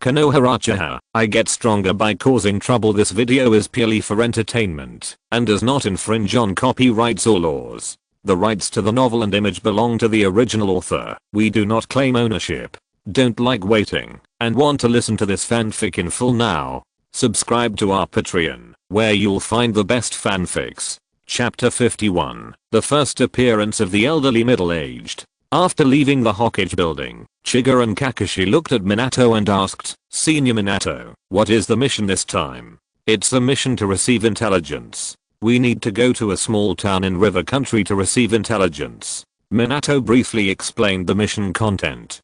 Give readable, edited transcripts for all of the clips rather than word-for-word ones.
Konoha Uchiha, I get stronger by causing trouble. This video is purely for entertainment and does not infringe on copyrights or laws. The rights to the novel and image belong to the original author. We do not claim ownership. Don't like waiting and want to listen to this fanfic in full now? Subscribe to our Patreon, where you'll find the best fanfics. Chapter 51, the first appearance of the elderly middle-aged. After leaving the Hokage building, Chiga and Kakashi looked at Minato and asked, "Senior Minato, what is the mission this time?" "It's a mission to receive intelligence. We need to go to a small town in river country to receive intelligence." Minato briefly explained the mission content.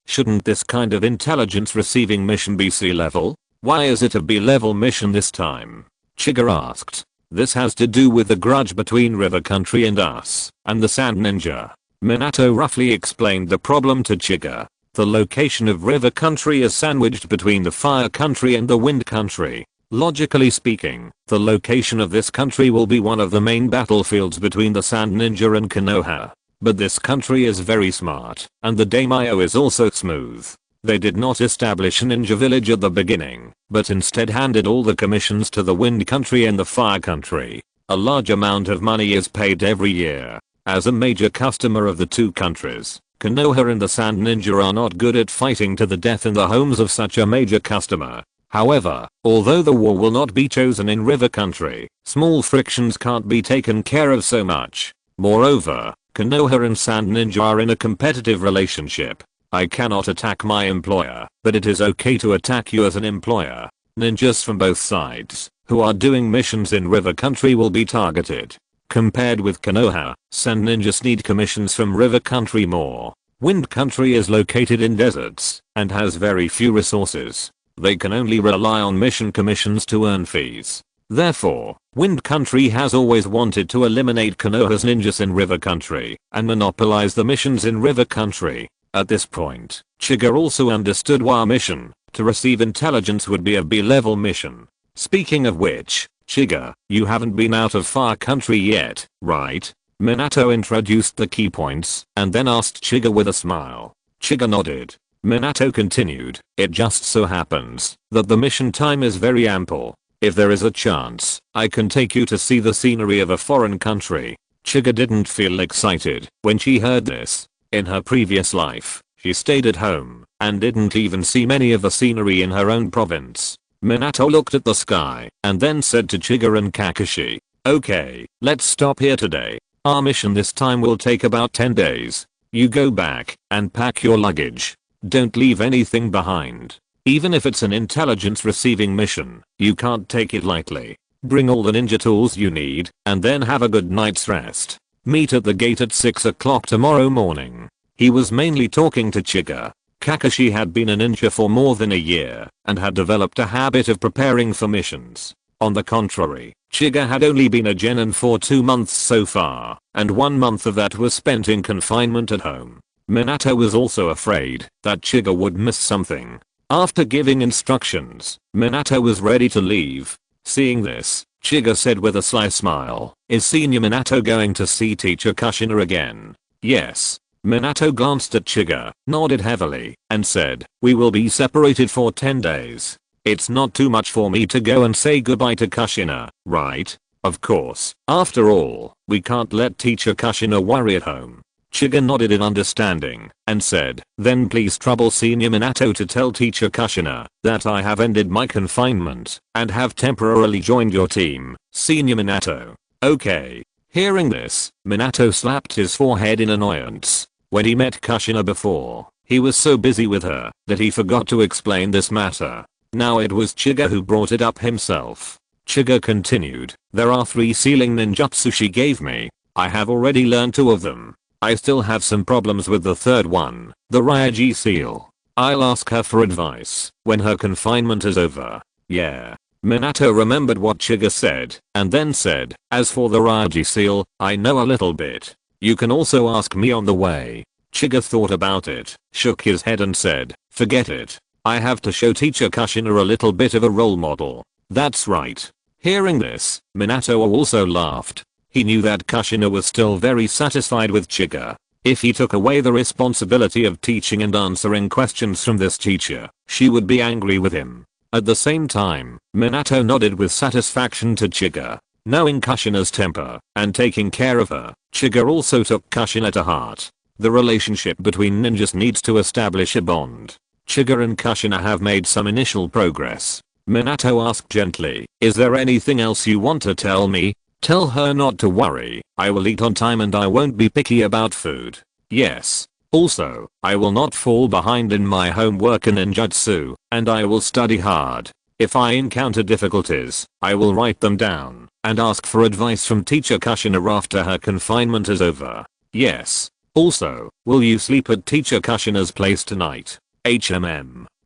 Shouldn't this kind of intelligence receiving mission be sea level? Why is it a B-level mission this time?" Chiga asked. "This has to do with the grudge between river country and us, and the sand ninja." Minato roughly explained the problem to Chiga. The location of river country is sandwiched between the fire country and the wind country. Logically speaking, the location of this country will be one of the main battlefields between the sand ninja and Konoha. But this country is very smart, and the daimyo is also smooth. They did not establish a ninja village at the beginning, but instead handed all the commissions to the wind country and the fire country. A large amount of money is paid every year. As a major customer of the two countries, Konoha and the Sand Ninja are not good at fighting to the death in the homes of such a major customer. However, although the war will not be chosen in river country, small frictions can't be taken care of so much. Moreover, Konoha and Sand Ninja are in a competitive relationship. I cannot attack my employer, but it is okay to attack you as an employer. Ninjas from both sides, who are doing missions in river country, will be targeted. Compared with Konoha, sand ninjas need commissions from river country more. Wind country is located in deserts and has very few resources. They can only rely on mission commissions to earn fees. Therefore, wind country has always wanted to eliminate Konoha's ninjas in river country and monopolize the missions in river country. At this point, Chiga also understood why a mission to receive intelligence would be a B-level mission. Speaking of which, Chiga, you haven't been out of fire country yet, right? Minato introduced the key points and then asked Chiga with a smile. Chiga nodded. Minato continued, "It just so happens that the mission time is very ample. If there is a chance, I can take you to see the scenery of a foreign country." Chiga didn't feel excited when she heard this. In her previous life, she stayed at home and didn't even see many of the scenery in her own province. Minato looked at the sky and then said to Chiga and Kakashi, "Okay, let's stop here today. Our mission this time will take about 10 days. You go back and pack your luggage. Don't leave anything behind. Even if it's an intelligence receiving mission, you can't take it lightly. Bring all the ninja tools you need and then have a good night's rest. Meet at the gate at 6 o'clock tomorrow morning." He was mainly talking to Chiga. Kakashi had been a ninja for more than a year and had developed a habit of preparing for missions. On the contrary, Chiga had only been a genin for 2 months so far, and 1 month of that was spent in confinement at home. Minato was also afraid that Chiga would miss something. After giving instructions, Minato was ready to leave. Seeing this, Chiga said with a sly smile, "Is Senior Minato going to see Teacher Kushina again?" "Yes." Minato glanced at Chiga, nodded heavily, and said, "We will be separated for 10 days. It's not too much for me to go and say goodbye to Kushina, right?" "Of course. After all, we can't let Teacher Kushina worry at home." Chiga nodded in understanding and said, "Then please trouble Senior Minato to tell Teacher Kushina that I have ended my confinement and have temporarily joined your team, Senior Minato." "Okay." Hearing this, Minato slapped his forehead in annoyance. When he met Kushina before, he was so busy with her that he forgot to explain this matter. Now it was Chiga who brought it up himself. Chiga continued, "There are 3 sealing ninjutsu she gave me. I have already learned 2 of them. I still have some problems with the 3rd one, the Raiji seal. I'll ask her for advice when her confinement is over." "Yeah." Minato remembered what Chiga said and then said, "As for the Raiji seal, I know a little bit. You can also ask me on the way." Chiga thought about it, shook his head and said, "Forget it. I have to show Teacher Kushina a little bit of a role model." "That's right." Hearing this, Minato also laughed. He knew that Kushina was still very satisfied with Chiga. If he took away the responsibility of teaching and answering questions from this teacher, she would be angry with him. At the same time, Minato nodded with satisfaction to Chiga. Knowing Kushina's temper and taking care of her, Chiga also took Kushina to heart. The relationship between ninjas needs to establish a bond. Chiga and Kushina have made some initial progress. Minato asked gently, "Is there anything else you want to tell me?" "Tell her not to worry, I will eat on time and I won't be picky about food." "Yes. Also, I will not fall behind in my homework in ninjutsu, and I will study hard. If I encounter difficulties, I will write them down and ask for advice from teacher Kushina after her confinement is over." "Yes. Also, will you sleep at teacher Kushina's place tonight?"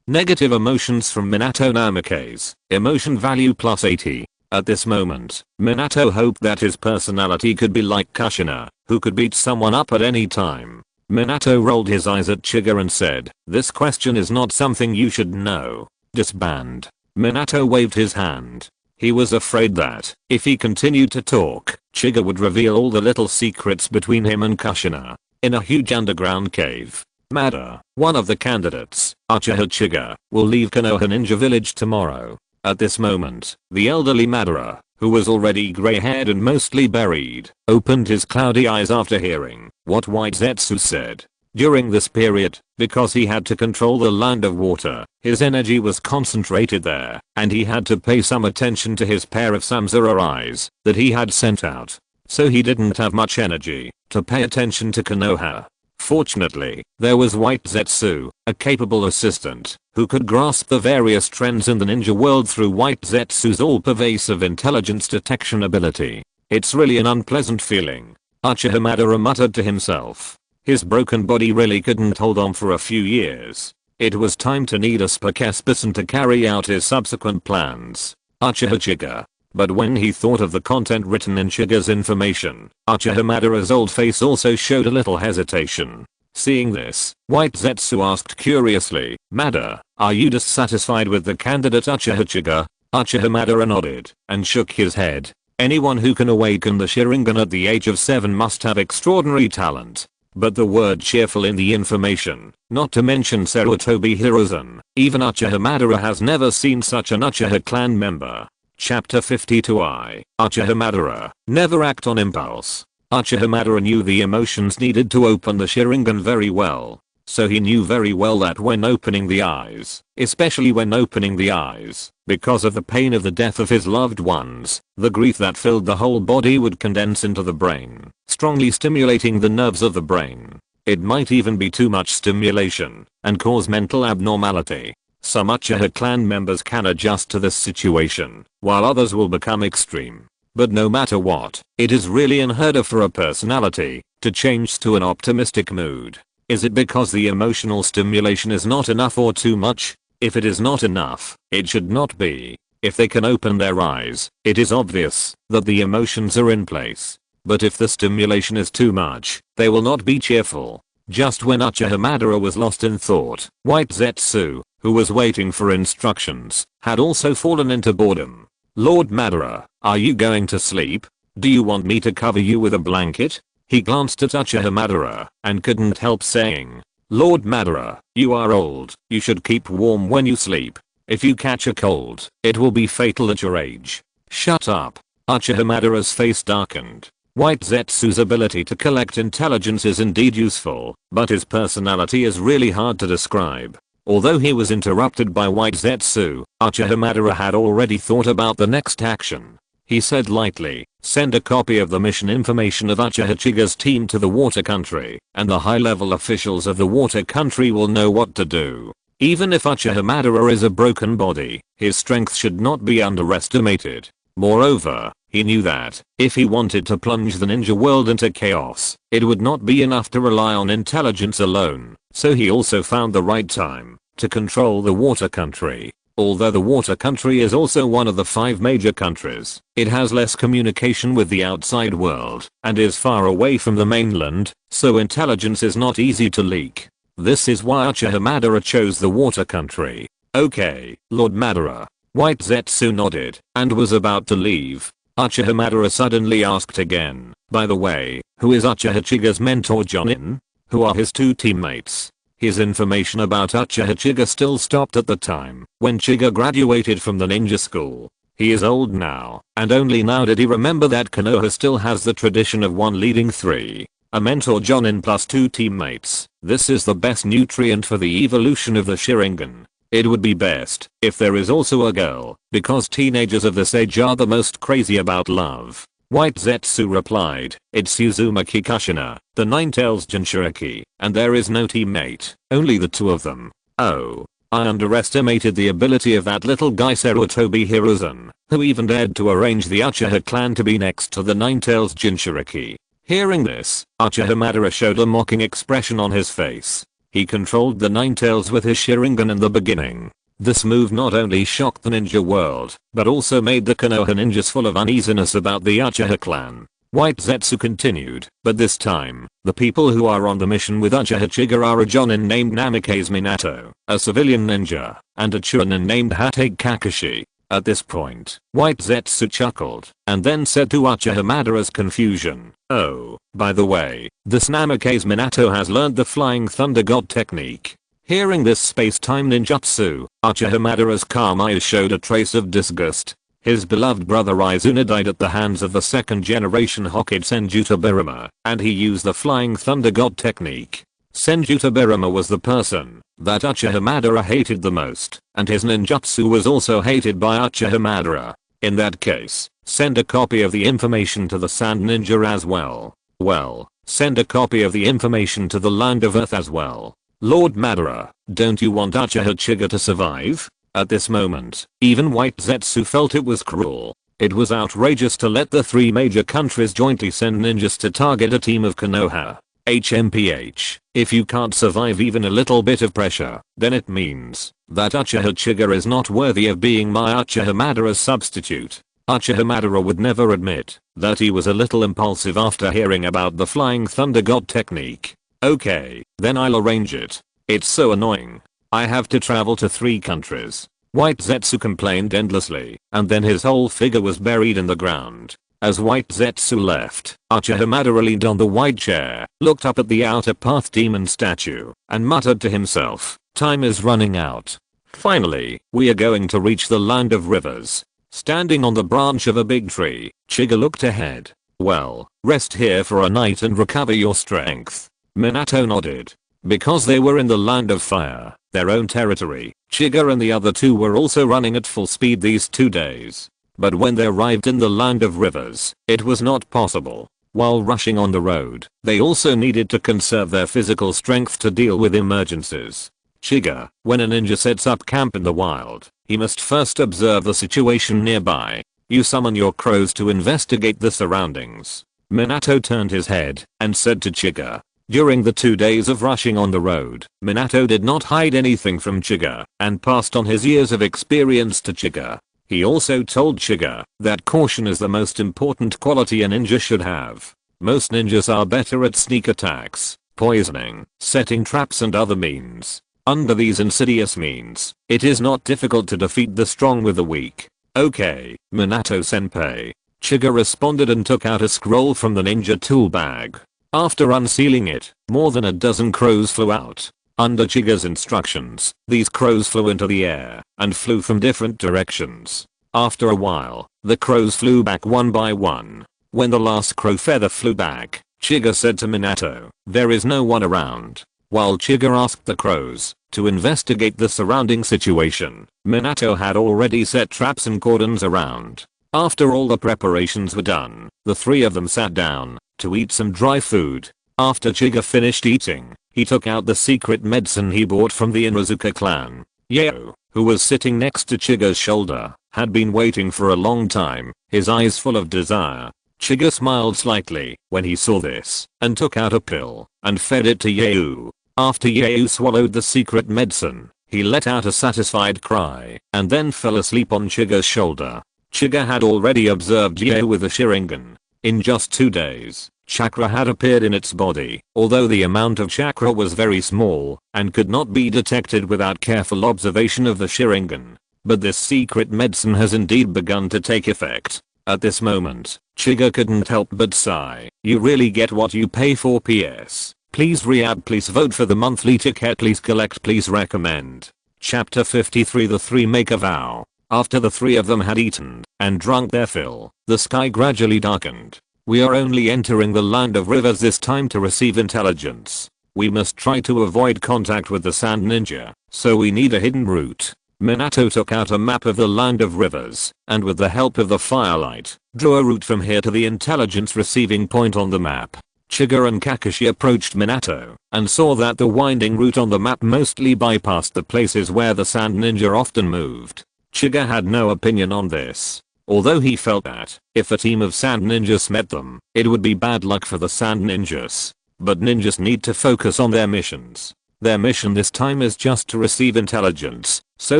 Negative emotions from Minato Namake's emotion value plus 80. At this moment, Minato hoped that his personality could be like Kushina, who could beat someone up at any time. Minato rolled his eyes at Chiga and said, "This question is not something you should know. Disband." Minato waved his hand. He was afraid that, if he continued to talk, Chiga would reveal all the little secrets between him and Kushina. In a huge underground cave, Madara, one of the candidates, Uchiha Chiga, will leave Konoha Ninja Village tomorrow. At this moment, the elderly Madara, who was already gray-haired and mostly buried, opened his cloudy eyes after hearing what White Zetsu said. During this period, because he had to control the land of water, his energy was concentrated there, and he had to pay some attention to his pair of Samsara eyes that he had sent out. So he didn't have much energy to pay attention to Konoha. Fortunately, there was White Zetsu, a capable assistant, who could grasp the various trends in the ninja world through White Zetsu's all-pervasive intelligence detection ability. "It's really an unpleasant feeling," Uchiha Madara muttered to himself. His broken body really couldn't hold on for a few years. It was time to need a spokesperson to carry out his subsequent plans. Uchiha Chiga. But when he thought of the content written in Chiga's information, Uchiha Madara's old face also showed a little hesitation. Seeing this, White Zetsu asked curiously, "Madara, are you dissatisfied with the candidate Uchiha Chiga?" Uchiha Madara nodded and shook his head. Anyone who can awaken the Sharingan at the age of 7 must have extraordinary talent. But the word cheerful in the information, not to mention Sarutobi Hiruzen, even Uchiha Madara has never seen such an Uchiha clan member. Chapter 52I, Uchiha Madara, never act on impulse. Uchiha Madara knew the emotions needed to open the Sharingan very well. So he knew very well that when opening the eyes, especially when opening the eyes, because of the pain of the death of his loved ones, the grief that filled the whole body would condense into the brain, strongly stimulating the nerves of the brain. It might even be too much stimulation and cause mental abnormality. Some Uchiha clan members can adjust to this situation, while others will become extreme. But no matter what, it is really unheard of for a personality to change to an optimistic mood. Is it because the emotional stimulation is not enough or too much? If it is not enough, it should not be. If they can open their eyes, it is obvious that the emotions are in place. But if the stimulation is too much, they will not be cheerful. Just when Uchiha Madara was lost in thought, White Zetsu, who was waiting for instructions, had also fallen into boredom. "Lord Madara, are you going to sleep? Do you want me to cover you with a blanket?" He glanced at Uchiha Madara and couldn't help saying, "Lord Madara, you are old, you should keep warm when you sleep. If you catch a cold, it will be fatal at your age." "Shut up." Uchiha Madara's face darkened. White Zetsu's ability to collect intelligence is indeed useful, but his personality is really hard to describe. Although he was interrupted by White Zetsu, Uchiha Madara had already thought about the next action. He said lightly, "Send a copy of the mission information of Uchiha Chiga's team to the water country, and the high-level officials of the water country will know what to do." Even if Uchiha Madara is a broken body, his strength should not be underestimated. Moreover, he knew that, if he wanted to plunge the ninja world into chaos, it would not be enough to rely on intelligence alone, so he also found the right time to control the water country. Although the water country is also one of the 5 major countries, it has less communication with the outside world and is far away from the mainland, so intelligence is not easy to leak. This is why Uchiha Madara chose the water country. "Okay, Lord Madara." White Zetsu nodded and was about to leave. Uchiha Madara suddenly asked again, "By the way, who is Uchiha Chiga's mentor Jonin?" who are his two teammates. His information about Uchiha Chiga still stopped at the time when Chiga graduated from the ninja school. He is old now, and only now did he remember that Konoha still has the tradition of one leading three. A mentor Jonin plus two teammates. This is the best nutrient for the evolution of the Sharingan. It would be best if there is also a girl, because teenagers of this age are the most crazy about love. White Zetsu replied, "It's Uzumaki Kushina, the Ninetales Jinchuriki, and there is no teammate, only the two of them. Oh. I underestimated the ability of that little guy Sarutobi Hiruzen, who even dared to arrange the Uchiha clan to be next to the Ninetales Jinchuriki." Hearing this, Uchiha Madara showed a mocking expression on his face. He controlled the Ninetales with his Sharingan in the beginning. This move not only shocked the ninja world, but also made the Konoha ninjas full of uneasiness about the Uchiha clan. White Zetsu continued, but this time, the people who are on the mission with Uchiha Chiga are a Jonin named Namikaze Minato, a civilian ninja, and a Chunin named Hatake Kakashi. At this point, White Zetsu chuckled, and then said to Uchiha Madara's confusion, "Oh, by the way, this Namikaze Minato has learned the Flying Thunder God technique." Hearing this space-time ninjutsu, Uchiha Madara's calm eyes showed a trace of disgust. His beloved brother Izuna died at the hands of the second generation Hokage Senjuta Birama, and he used the Flying Thunder God technique. Senjuta Birama was the person that Uchiha Madara hated the most, and his ninjutsu was also hated by Uchiha Madara. In that case, send a copy of the information to the Sand Ninja as well. Well, send a copy of the information to the Land of Earth as well. Lord Madara, don't you want Uchiha Chiga to survive? At this moment, even White Zetsu felt it was cruel. It was outrageous to let the three major countries jointly send ninjas to target a team of Konoha. HMPH, if you can't survive even a little bit of pressure, then it means that Uchiha Chiga is not worthy of being my Uchiha Madara's substitute. Uchiha Madara would never admit that he was a little impulsive after hearing about the Flying Thunder God technique. Okay, then I'll arrange it. It's so annoying. I have to travel to 3 countries. White Zetsu complained endlessly, and then his whole figure was buried in the ground. As White Zetsu left, Uchiha Madara leaned on the wide chair, looked up at the outer path demon statue, and muttered to himself, "Time is running out. Finally, we are going to reach the land of rivers." Standing on the branch of a big tree, Chiga looked ahead. "Well, rest here for a night and recover your strength." Minato nodded. Because they were in the land of fire, their own territory, Chiga and the other two were also running at full speed these 2 days. But when they arrived in the land of rivers, it was not possible. While rushing on the road, they also needed to conserve their physical strength to deal with emergencies. Chiga, when a ninja sets up camp in the wild, he must first observe the situation nearby. You summon your crows to investigate the surroundings. Minato turned his head and said to Chiga. During the 2 days of rushing on the road, Minato did not hide anything from Chiga and passed on his years of experience to Chiga. He also told Chiga that caution is the most important quality a ninja should have. Most ninjas are better at sneak attacks, poisoning, setting traps and other means. Under these insidious means, it is not difficult to defeat the strong with the weak. Okay, Minato-senpai. Chiga responded and took out a scroll from the ninja tool bag. After unsealing it, more than a dozen crows flew out. Under Chiga's instructions, these crows flew into the air and flew from different directions. After a while, the crows flew back one by one. When the last crow feather flew back, Chiga said to Minato, "There is no one around." While Chiga asked the crows to investigate the surrounding situation, Minato had already set traps and cordons around. After all the preparations were done, the 3 of them sat down to eat some dry food. After Chiga finished eating, he took out the secret medicine he bought from the Inuzuka clan. Yeo, who was sitting next to Chiga's shoulder, had been waiting for a long time, his eyes full of desire. Chiga smiled slightly when he saw this, and took out a pill, and fed it to Yeo. After Yeo swallowed the secret medicine, he let out a satisfied cry, and then fell asleep on Chiga's shoulder. Chiga had already observed Yeo with a Sharingan. In just 2 days, chakra had appeared in its body, although the amount of chakra was very small and could not be detected without careful observation of the Sharingan. But this secret medicine has indeed begun to take effect. At this moment, Chiga couldn't help but sigh. You really get what you pay for. PS. Please react, please vote for the monthly ticket, please collect, please recommend. Chapter 53. The three make a vow. After the three of them had eaten and drunk their fill, the sky gradually darkened. We are only entering the land of rivers this time to receive intelligence. We must try to avoid contact with the sand ninja, so we need a hidden route. Minato took out a map of the land of rivers, and with the help of the firelight, drew a route from here to the intelligence receiving point on the map. Chika and Kakashi approached Minato, and saw that the winding route on the map mostly bypassed the places where the sand ninja often moved. Chika had no opinion on this, although he felt that, if a team of sand ninjas met them, it would be bad luck for the sand ninjas. But ninjas need to focus on their missions. Their mission this time is just to receive intelligence, so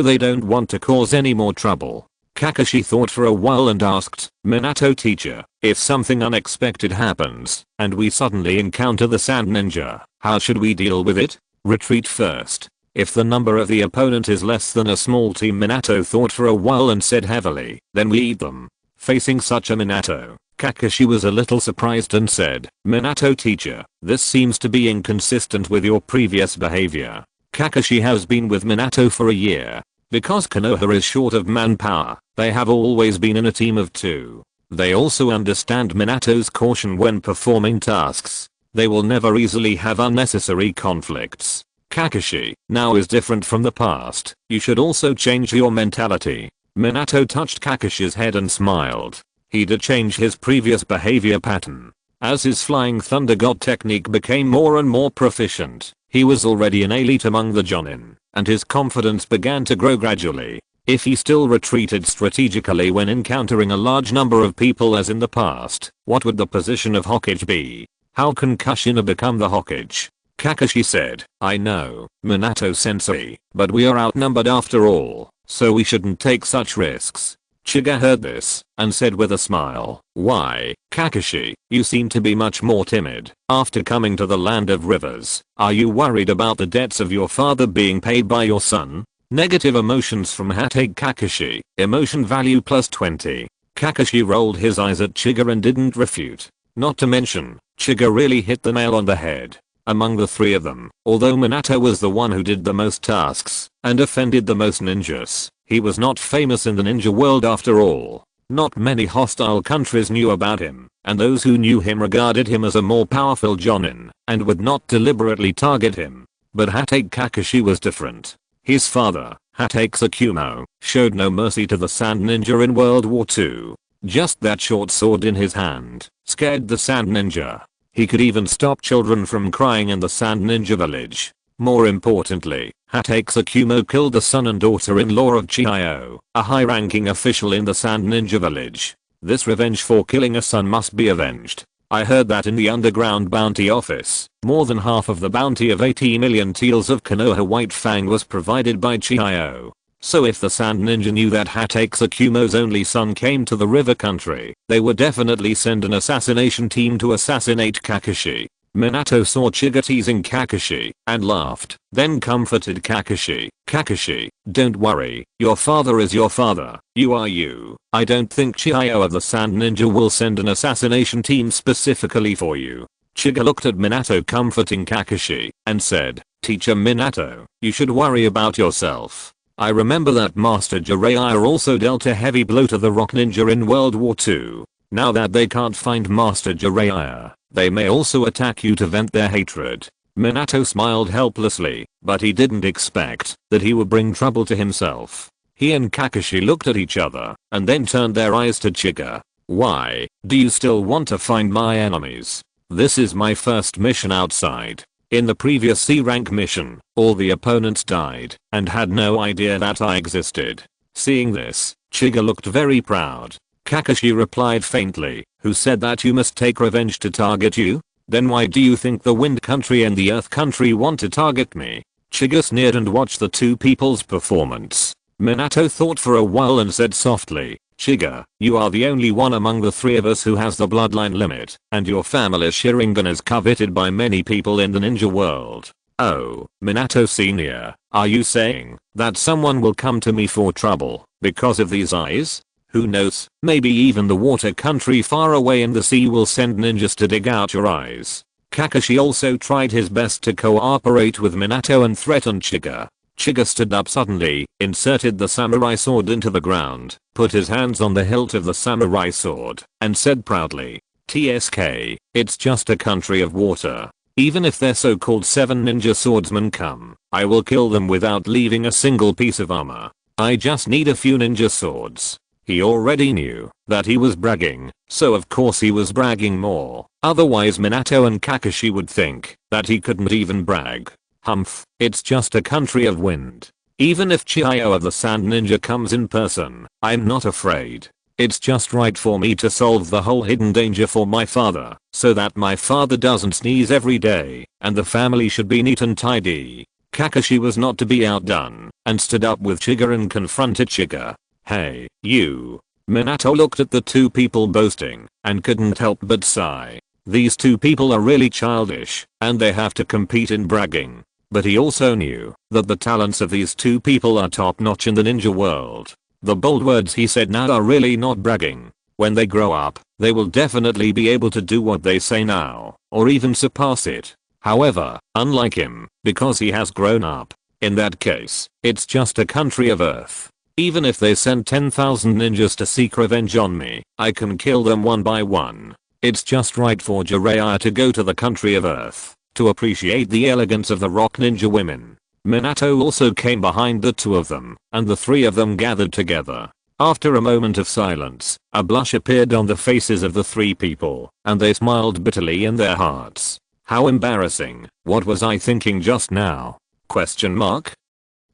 they don't want to cause any more trouble. Kakashi thought for a while and asked, Minato teacher, if something unexpected happens, and we suddenly encounter the sand ninja, how should we deal with it? Retreat first. If the number of the opponent is less than a small team. Minato thought for a while and said heavily, then we eat them. Facing such a Minato, Kakashi was a little surprised and said, Minato teacher, this seems to be inconsistent with your previous behavior. Kakashi has been with Minato for a year. Because Konoha is short of manpower, they have always been in a team of two. They also understand Minato's caution when performing tasks. They will never easily have unnecessary conflicts. Kakashi, now is different from the past. You should also change your mentality. Minato touched Kakashi's head and smiled. He did change his previous behavior pattern. As his flying thunder god technique became more and more proficient, he was already an elite among the Jonin, and his confidence began to grow gradually. If he still retreated strategically when encountering a large number of people as in the past, what would the position of Hokage be? How can Kushina become the Hokage? Kakashi said, I know, Minato sensei, but we are outnumbered after all, so we shouldn't take such risks. Chika heard this, and said with a smile, why, Kakashi, you seem to be much more timid. After coming to the land of rivers, are you worried about the debts of your father being paid by your son? Negative emotions from Hatake Kakashi, emotion value plus 20. Kakashi rolled his eyes at Chika and didn't refute. Not to mention, Chika really hit the nail on the head. Among the three of them, although Minato was the one who did the most tasks, and offended the most ninjas, he was not famous in the ninja world after all. Not many hostile countries knew about him, and those who knew him regarded him as a more powerful Jonin, and would not deliberately target him. But Hatake Kakashi was different. His father, Hatake Tsukumo, showed no mercy to the sand ninja in World War II. Just that short sword in his hand scared the sand ninja. He could even stop children from crying in the sand ninja village. More importantly, Hatake Tsukumo killed the son and daughter-in-law of Chiyo, a high-ranking official in the sand ninja village. This revenge for killing a son must be avenged. I heard that in the underground bounty office, more than half of the bounty of 80 million taels of Konoha White Fang was provided by Chiyo. So if the sand ninja knew that Hatake Tsukumo's only son came to the river country, they would definitely send an assassination team to assassinate Kakashi. Minato saw Chika teasing Kakashi, and laughed, then comforted Kakashi. Kakashi, don't worry, your father is your father, you are you. I don't think Chiyo of the Sand Ninja will send an assassination team specifically for you. Chika looked at Minato comforting Kakashi, and said, Teacher Minato, you should worry about yourself. I remember that Master Jiraiya also dealt a heavy blow to the Rock Ninja in World War II. Now that they can't find Master Jiraiya, they may also attack you to vent their hatred. Minato smiled helplessly, but he didn't expect that he would bring trouble to himself. He and Kakashi looked at each other, and then turned their eyes to Chika. Why, do you still want to find my enemies? This is my first mission outside. In the previous C-rank mission, all the opponents died, and had no idea that I existed. Seeing this, Chika looked very proud. Kakashi replied faintly, who said that you must take revenge to target you? Then why do you think the Wind Country and the Earth Country want to target me? Chika sneered and watched the two people's performance. Minato thought for a while and said softly, Chika, you are the only one among the three of us who has the bloodline limit, and your family Sharingan is coveted by many people in the ninja world. Oh, Minato Senior, are you saying that someone will come to me for trouble because of these eyes? Who knows, maybe even the water country far away in the sea will send ninjas to dig out your eyes. Kakashi also tried his best to cooperate with Minato and threatened Chiga. Chiga stood up suddenly, inserted the samurai sword into the ground, put his hands on the hilt of the samurai sword, and said proudly, "TSK, it's just a country of water. Even if their so-called 7 ninja swordsmen come, I will kill them without leaving a single piece of armor. I just need a few ninja swords." He already knew that he was bragging, so of course he was bragging more. Otherwise Minato and Kakashi would think that he couldn't even brag. Humph, it's just a country of wind. Even if Chihiro of the Sand Ninja comes in person, I'm not afraid. It's just right for me to solve the whole hidden danger for my father, so that my father doesn't sneeze every day, and the family should be neat and tidy. Kakashi was not to be outdone, and stood up with Chiga and confronted Chiga. "Hey, you." Minato looked at the two people boasting, and couldn't help but sigh. These two people are really childish, and they have to compete in bragging. But he also knew that the talents of these two people are top notch in the ninja world. The bold words he said now are really not bragging. When they grow up, they will definitely be able to do what they say now, or even surpass it. However, unlike him, because he has grown up, in that case, it's just a country of earth. Even if they send 10,000 ninjas to seek revenge on me, I can kill them one by one. It's just right for Jiraiya to go to the country of earth, to appreciate the elegance of the rock ninja women. Minato also came behind the two of them, and the three of them gathered together. After a moment of silence, a blush appeared on the faces of the three people, and they smiled bitterly in their hearts. How embarrassing, what was I thinking just now? Question mark?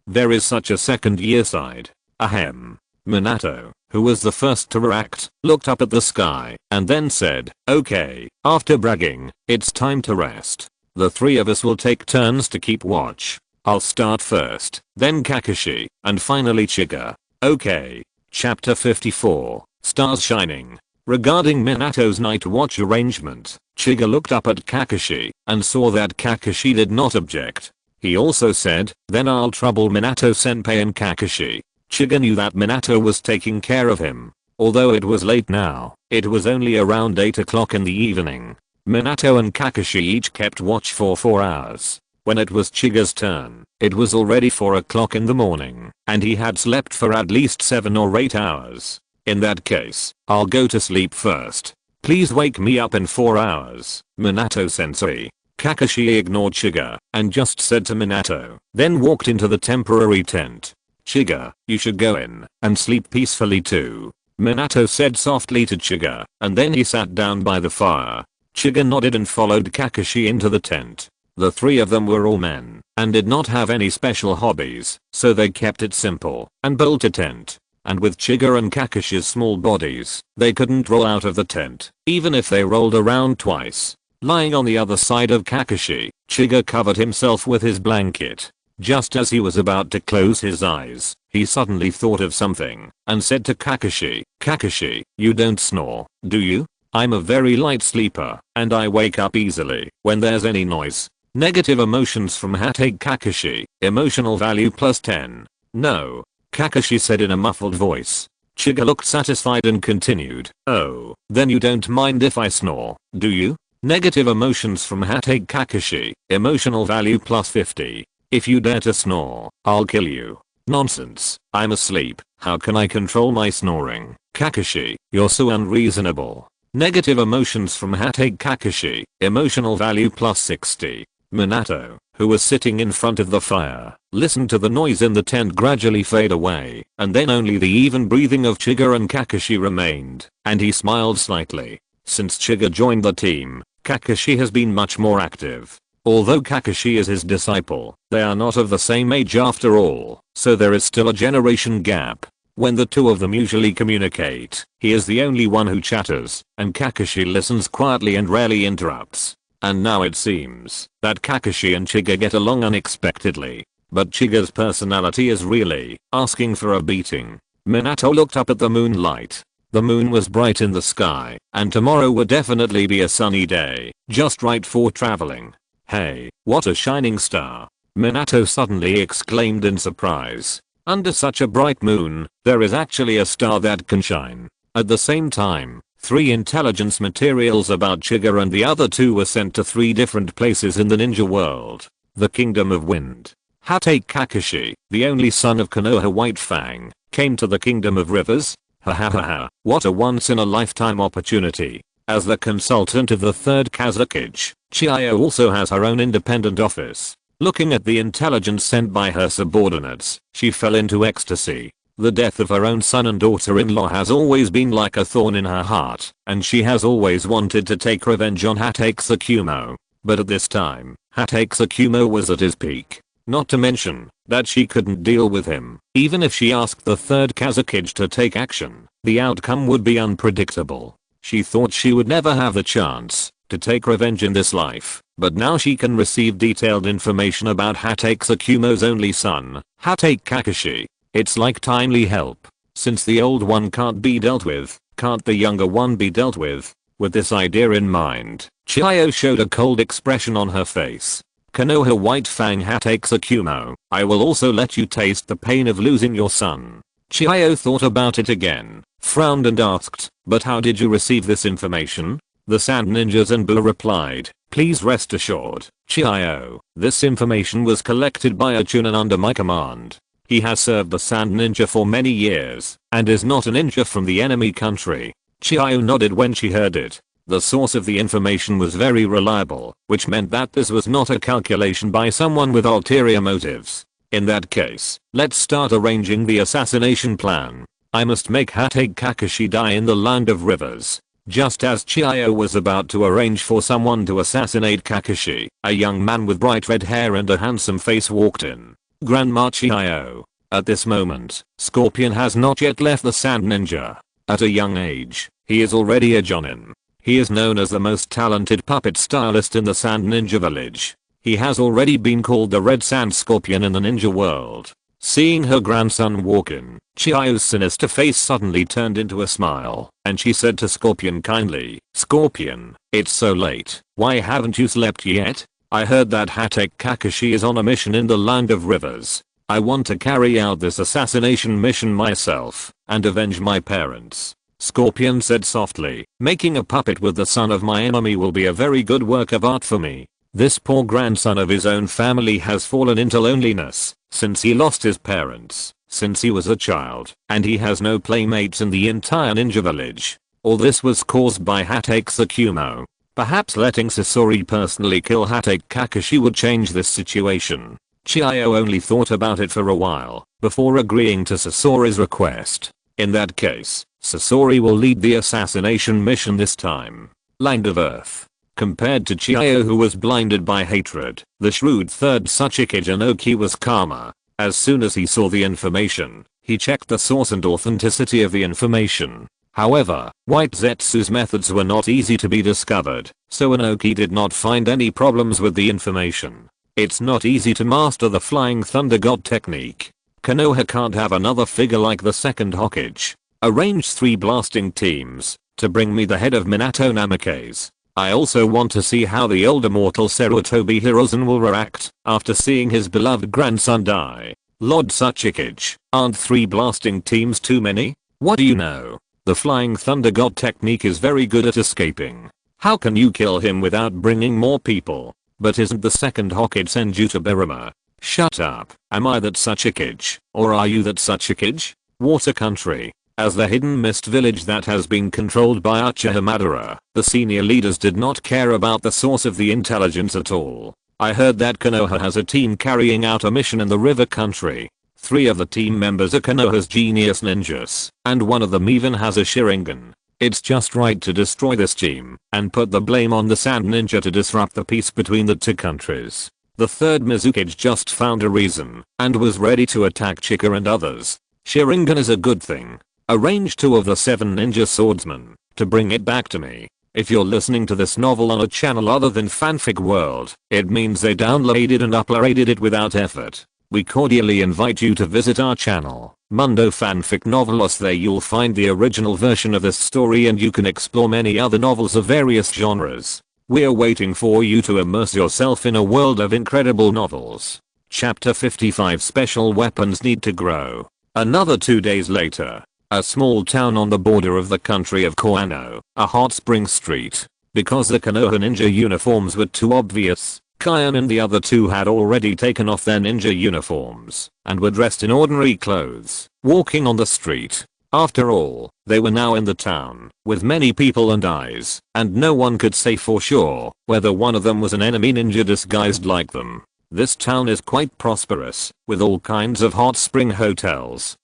There is such a second year side. Ahem. Minato, who was the first to react, looked up at the sky, and then said, "Okay, after bragging, it's time to rest. The three of us will take turns to keep watch. I'll start first, then Kakashi, and finally Chiga." Okay. Chapter 54, Stars Shining. Regarding Minato's night watch arrangement, Chiga looked up at Kakashi, and saw that Kakashi did not object. He also said, "Then I'll trouble Minato-senpai and Kakashi." Chiga knew that Minato was taking care of him. Although it was late now, it was only around 8 o'clock in the evening. Minato and Kakashi each kept watch for 4 hours. When it was Chiga's turn, it was already 4 o'clock in the morning, and he had slept for at least 7 or 8 hours. In that case, I'll go to sleep first. Please wake me up in 4 hours, Minato-sensei. Kakashi ignored Chiga, and just said to Minato, then walked into the temporary tent. "Chiga, you should go in, and sleep peacefully too," Minato said softly to Chiga, and then he sat down by the fire. Chiga nodded and followed Kakashi into the tent. The three of them were all men, and did not have any special hobbies, so they kept it simple, and built a tent. And with Chiga and Kakashi's small bodies, they couldn't roll out of the tent, even if they rolled around twice. Lying on the other side of Kakashi, Chiga covered himself with his blanket. Just as he was about to close his eyes, he suddenly thought of something, and said to Kakashi, "Kakashi, you don't snore, do you? I'm a very light sleeper, and I wake up easily when there's any noise." Negative emotions from #Kakashi, emotional value +10. "No," Kakashi said in a muffled voice. Chiga looked satisfied and continued, "Oh, then you don't mind if I snore, do you?" Negative emotions from #Kakashi, emotional value +50. "If you dare to snore, I'll kill you." "Nonsense, I'm asleep, how can I control my snoring?" "Kakashi, you're so unreasonable." Negative emotions from #Kakashi, emotional value +60. Minato, who was sitting in front of the fire, listened to the noise in the tent gradually fade away, and then only the even breathing of Chiga and Kakashi remained, and he smiled slightly. Since Chiga joined the team, Kakashi has been much more active. Although Kakashi is his disciple, they are not of the same age after all, so there is still a generation gap. When the two of them usually communicate, he is the only one who chatters, and Kakashi listens quietly and rarely interrupts. And now it seems that Kakashi and Chiga get along unexpectedly. But Chiga's personality is really asking for a beating. Minato looked up at the moonlight. The moon was bright in the sky, and tomorrow would definitely be a sunny day, just right for traveling. "Hey, what a shining star!" Minato suddenly exclaimed in surprise. Under such a bright moon, there is actually a star that can shine. At the same time, 3 intelligence materials about Chiga and the other 2 were sent to 3 different places in the ninja world. The Kingdom of Wind. Hatake Kakashi, the only son of Konoha White Fang, came to the Kingdom of Rivers. What a once in a lifetime opportunity. As the consultant of the 3rd Kazakage, Chiyo also has her own independent office. Looking at the intelligence sent by her subordinates, she fell into ecstasy. The death of her own son and daughter-in-law has always been like a thorn in her heart, and she has always wanted to take revenge on Hatake Tsukumo. But at this time, Hatake Tsukumo was at his peak. Not to mention that she couldn't deal with him. Even if she asked the 3rd Kazakage to take action, the outcome would be unpredictable. She thought she would never have the chance to take revenge in this life, but now she can receive detailed information about Hatake Tsukumo's only son, Hatake Kakashi. It's like timely help. Since the old one can't be dealt with, can't the younger one be dealt with? With this idea in mind, Chiyo showed a cold expression on her face. Konoha White Fang Hatake Tsukumo, I will also let you taste the pain of losing your son. Chiyo thought about it again, frowned and asked, but how did you receive this information? The Sand Ninjas and Boo replied, please rest assured, Chiyo, this information was collected by a Chunin under my command. He has served the Sand Ninja for many years, and is not a ninja from the enemy country. Chiyo nodded when she heard it. The source of the information was very reliable, which meant that this was not a calculation by someone with ulterior motives. In that case, let's start arranging the assassination plan. I must make Hatake Kakashi die in the Land of Rivers. Just as Chiyo was about to arrange for someone to assassinate Kakashi, a young man with bright red hair and a handsome face walked in. Grandma Chiyo. At this moment, Scorpion has not yet left the Sand Ninja. At a young age, he is already a jonin. He is known as the most talented puppet stylist in the Sand Ninja village. He has already been called the Red Sand Scorpion in the ninja world. Seeing her grandson walk in, Chiyo's sinister face suddenly turned into a smile, and she said to Scorpion kindly, Scorpion, it's so late, why haven't you slept yet? I heard that Hatake Kakashi is on a mission in the Land of Rivers. I want to carry out this assassination mission myself, and avenge my parents. Scorpion said softly, making a puppet with the son of my enemy will be a very good work of art for me. This poor grandson of his own family has fallen into loneliness, since he lost his parents, since he was a child, and he has no playmates in the entire ninja village. All this was caused by Hatake Tsukumo. Perhaps letting Sasori personally kill Hatake Kakashi would change this situation. Chiyo only thought about it for a while, before agreeing to Sasori's request. In that case, Sasori will lead the assassination mission this time. Land of Earth. Compared to Chiyo who was blinded by hatred, the shrewd 3rd Tsuchikage Inoki was calmer. As soon as he saw the information, he checked the source and authenticity of the information. However, White Zetsu's methods were not easy to be discovered, so Inoki did not find any problems with the information. It's not easy to master the Flying Thunder God technique. Konoha can't have another figure like the 2nd Hokage. Arrange 3 blasting teams to bring me the head of Minato Namikaze. I also want to see how the old immortal Sarutobi Hiruzen will react after seeing his beloved grandson die. Lord Tsuchikage, aren't 3 blasting teams too many? What do you know? The Flying Thunder God technique is very good at escaping. How can you kill him without bringing more people? But isn't the 2nd Hokage Senjuta Birima? Shut up. Am I that Tsuchikage? Or are you that Tsuchikage? Water Country. As the hidden mist village that has been controlled by Uchiha Madara, the senior leaders did not care about the source of the intelligence at all. I heard that Konoha has a team carrying out a mission in the river country. 3 of the team members are Konoha's genius ninjas, and one of them even has a Sharingan. It's just right to destroy this team, and put the blame on the Sand Ninja to disrupt the peace between the 2 countries. The 3rd Mizukage just found a reason, and was ready to attack Chika and others. Sharingan is a good thing. Arrange 2 of the 7 ninja swordsmen to bring it back to me. If you're listening to this novel on a channel other than Fanfic World, it means they downloaded and uploaded it without effort. We cordially invite you to visit our channel, Mundo Fanfic Novelos. There you'll find the original version of this story and you can explore many other novels of various genres. We're waiting for you to immerse yourself in a world of incredible novels. Chapter 55 Special Weapons Need to Grow. Another 2 days later, A small town on the border of the country of Konoha, a hot spring street. Because the Konoha ninja uniforms were too obvious, Kyan and the other two had already taken off their ninja uniforms and were dressed in ordinary clothes, walking on the street. After all, they were now in the town, with many people and eyes, and no one could say for sure whether one of them was an enemy ninja disguised like them. This town is quite prosperous, with all kinds of hot spring hotels,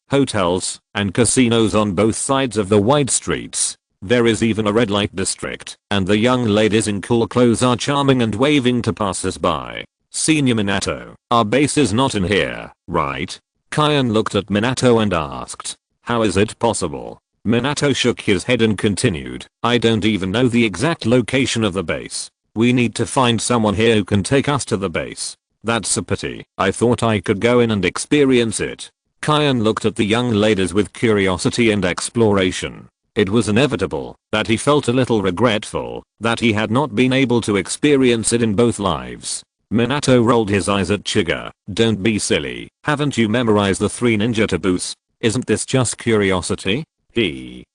and casinos on both sides of the wide streets. There is even a red light district, and the young ladies in cool clothes are charming and waving to passers-by. Senior Minato, our base is not in here, right? Kyan looked at Minato and asked. How is it possible? Minato shook his head and continued, I don't even know the exact location of the base. We need to find someone here who can take us to the base. That's a pity. I thought I could go in and experience it. Kyan looked at the young ladies with curiosity and exploration. It was inevitable that he felt a little regretful that he had not been able to experience it in both lives. Minato rolled his eyes at Chiga. Don't be silly. Haven't you memorized the 3 ninja taboos? Isn't this just curiosity?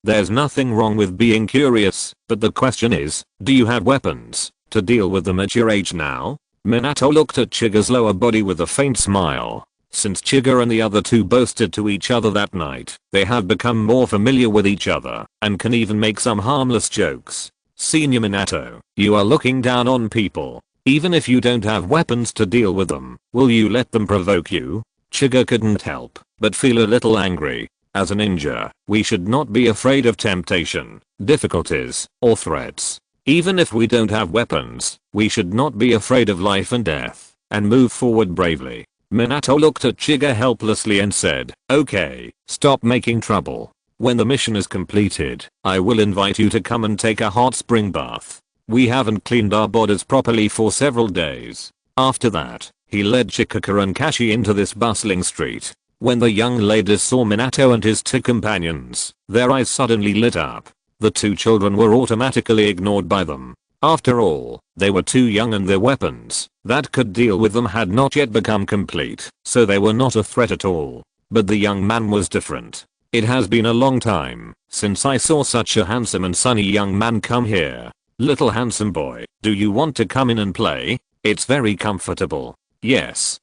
There's nothing wrong with being curious, but the question is, do you have weapons to deal with them at your age now? Minato looked at Chiga's lower body with a faint smile. Since Chiga and the other two boasted to each other that night, they have become more familiar with each other and can even make some harmless jokes. Senior Minato, you are looking down on people. Even if you don't have weapons to deal with them, will you let them provoke you? Chiga couldn't help but feel a little angry. As a ninja, we should not be afraid of temptation, difficulties, or threats. Even if we don't have weapons, we should not be afraid of life and death, and move forward bravely. Minato looked at Chiga helplessly and said, okay, stop making trouble. When the mission is completed, I will invite you to come and take a hot spring bath. We haven't cleaned our bodies properly for several days. After that, he led Chikaka and Kashi into this bustling street. When the young ladies saw Minato and his 2 companions, their eyes suddenly lit up. The 2 children were automatically ignored by them. After all, they were too young and their weapons that could deal with them had not yet become complete, so they were not a threat at all. But the young man was different. It has been a long time since I saw such a handsome and sunny young man come here. Little handsome boy, do you want to come in and play? It's very comfortable. Yes,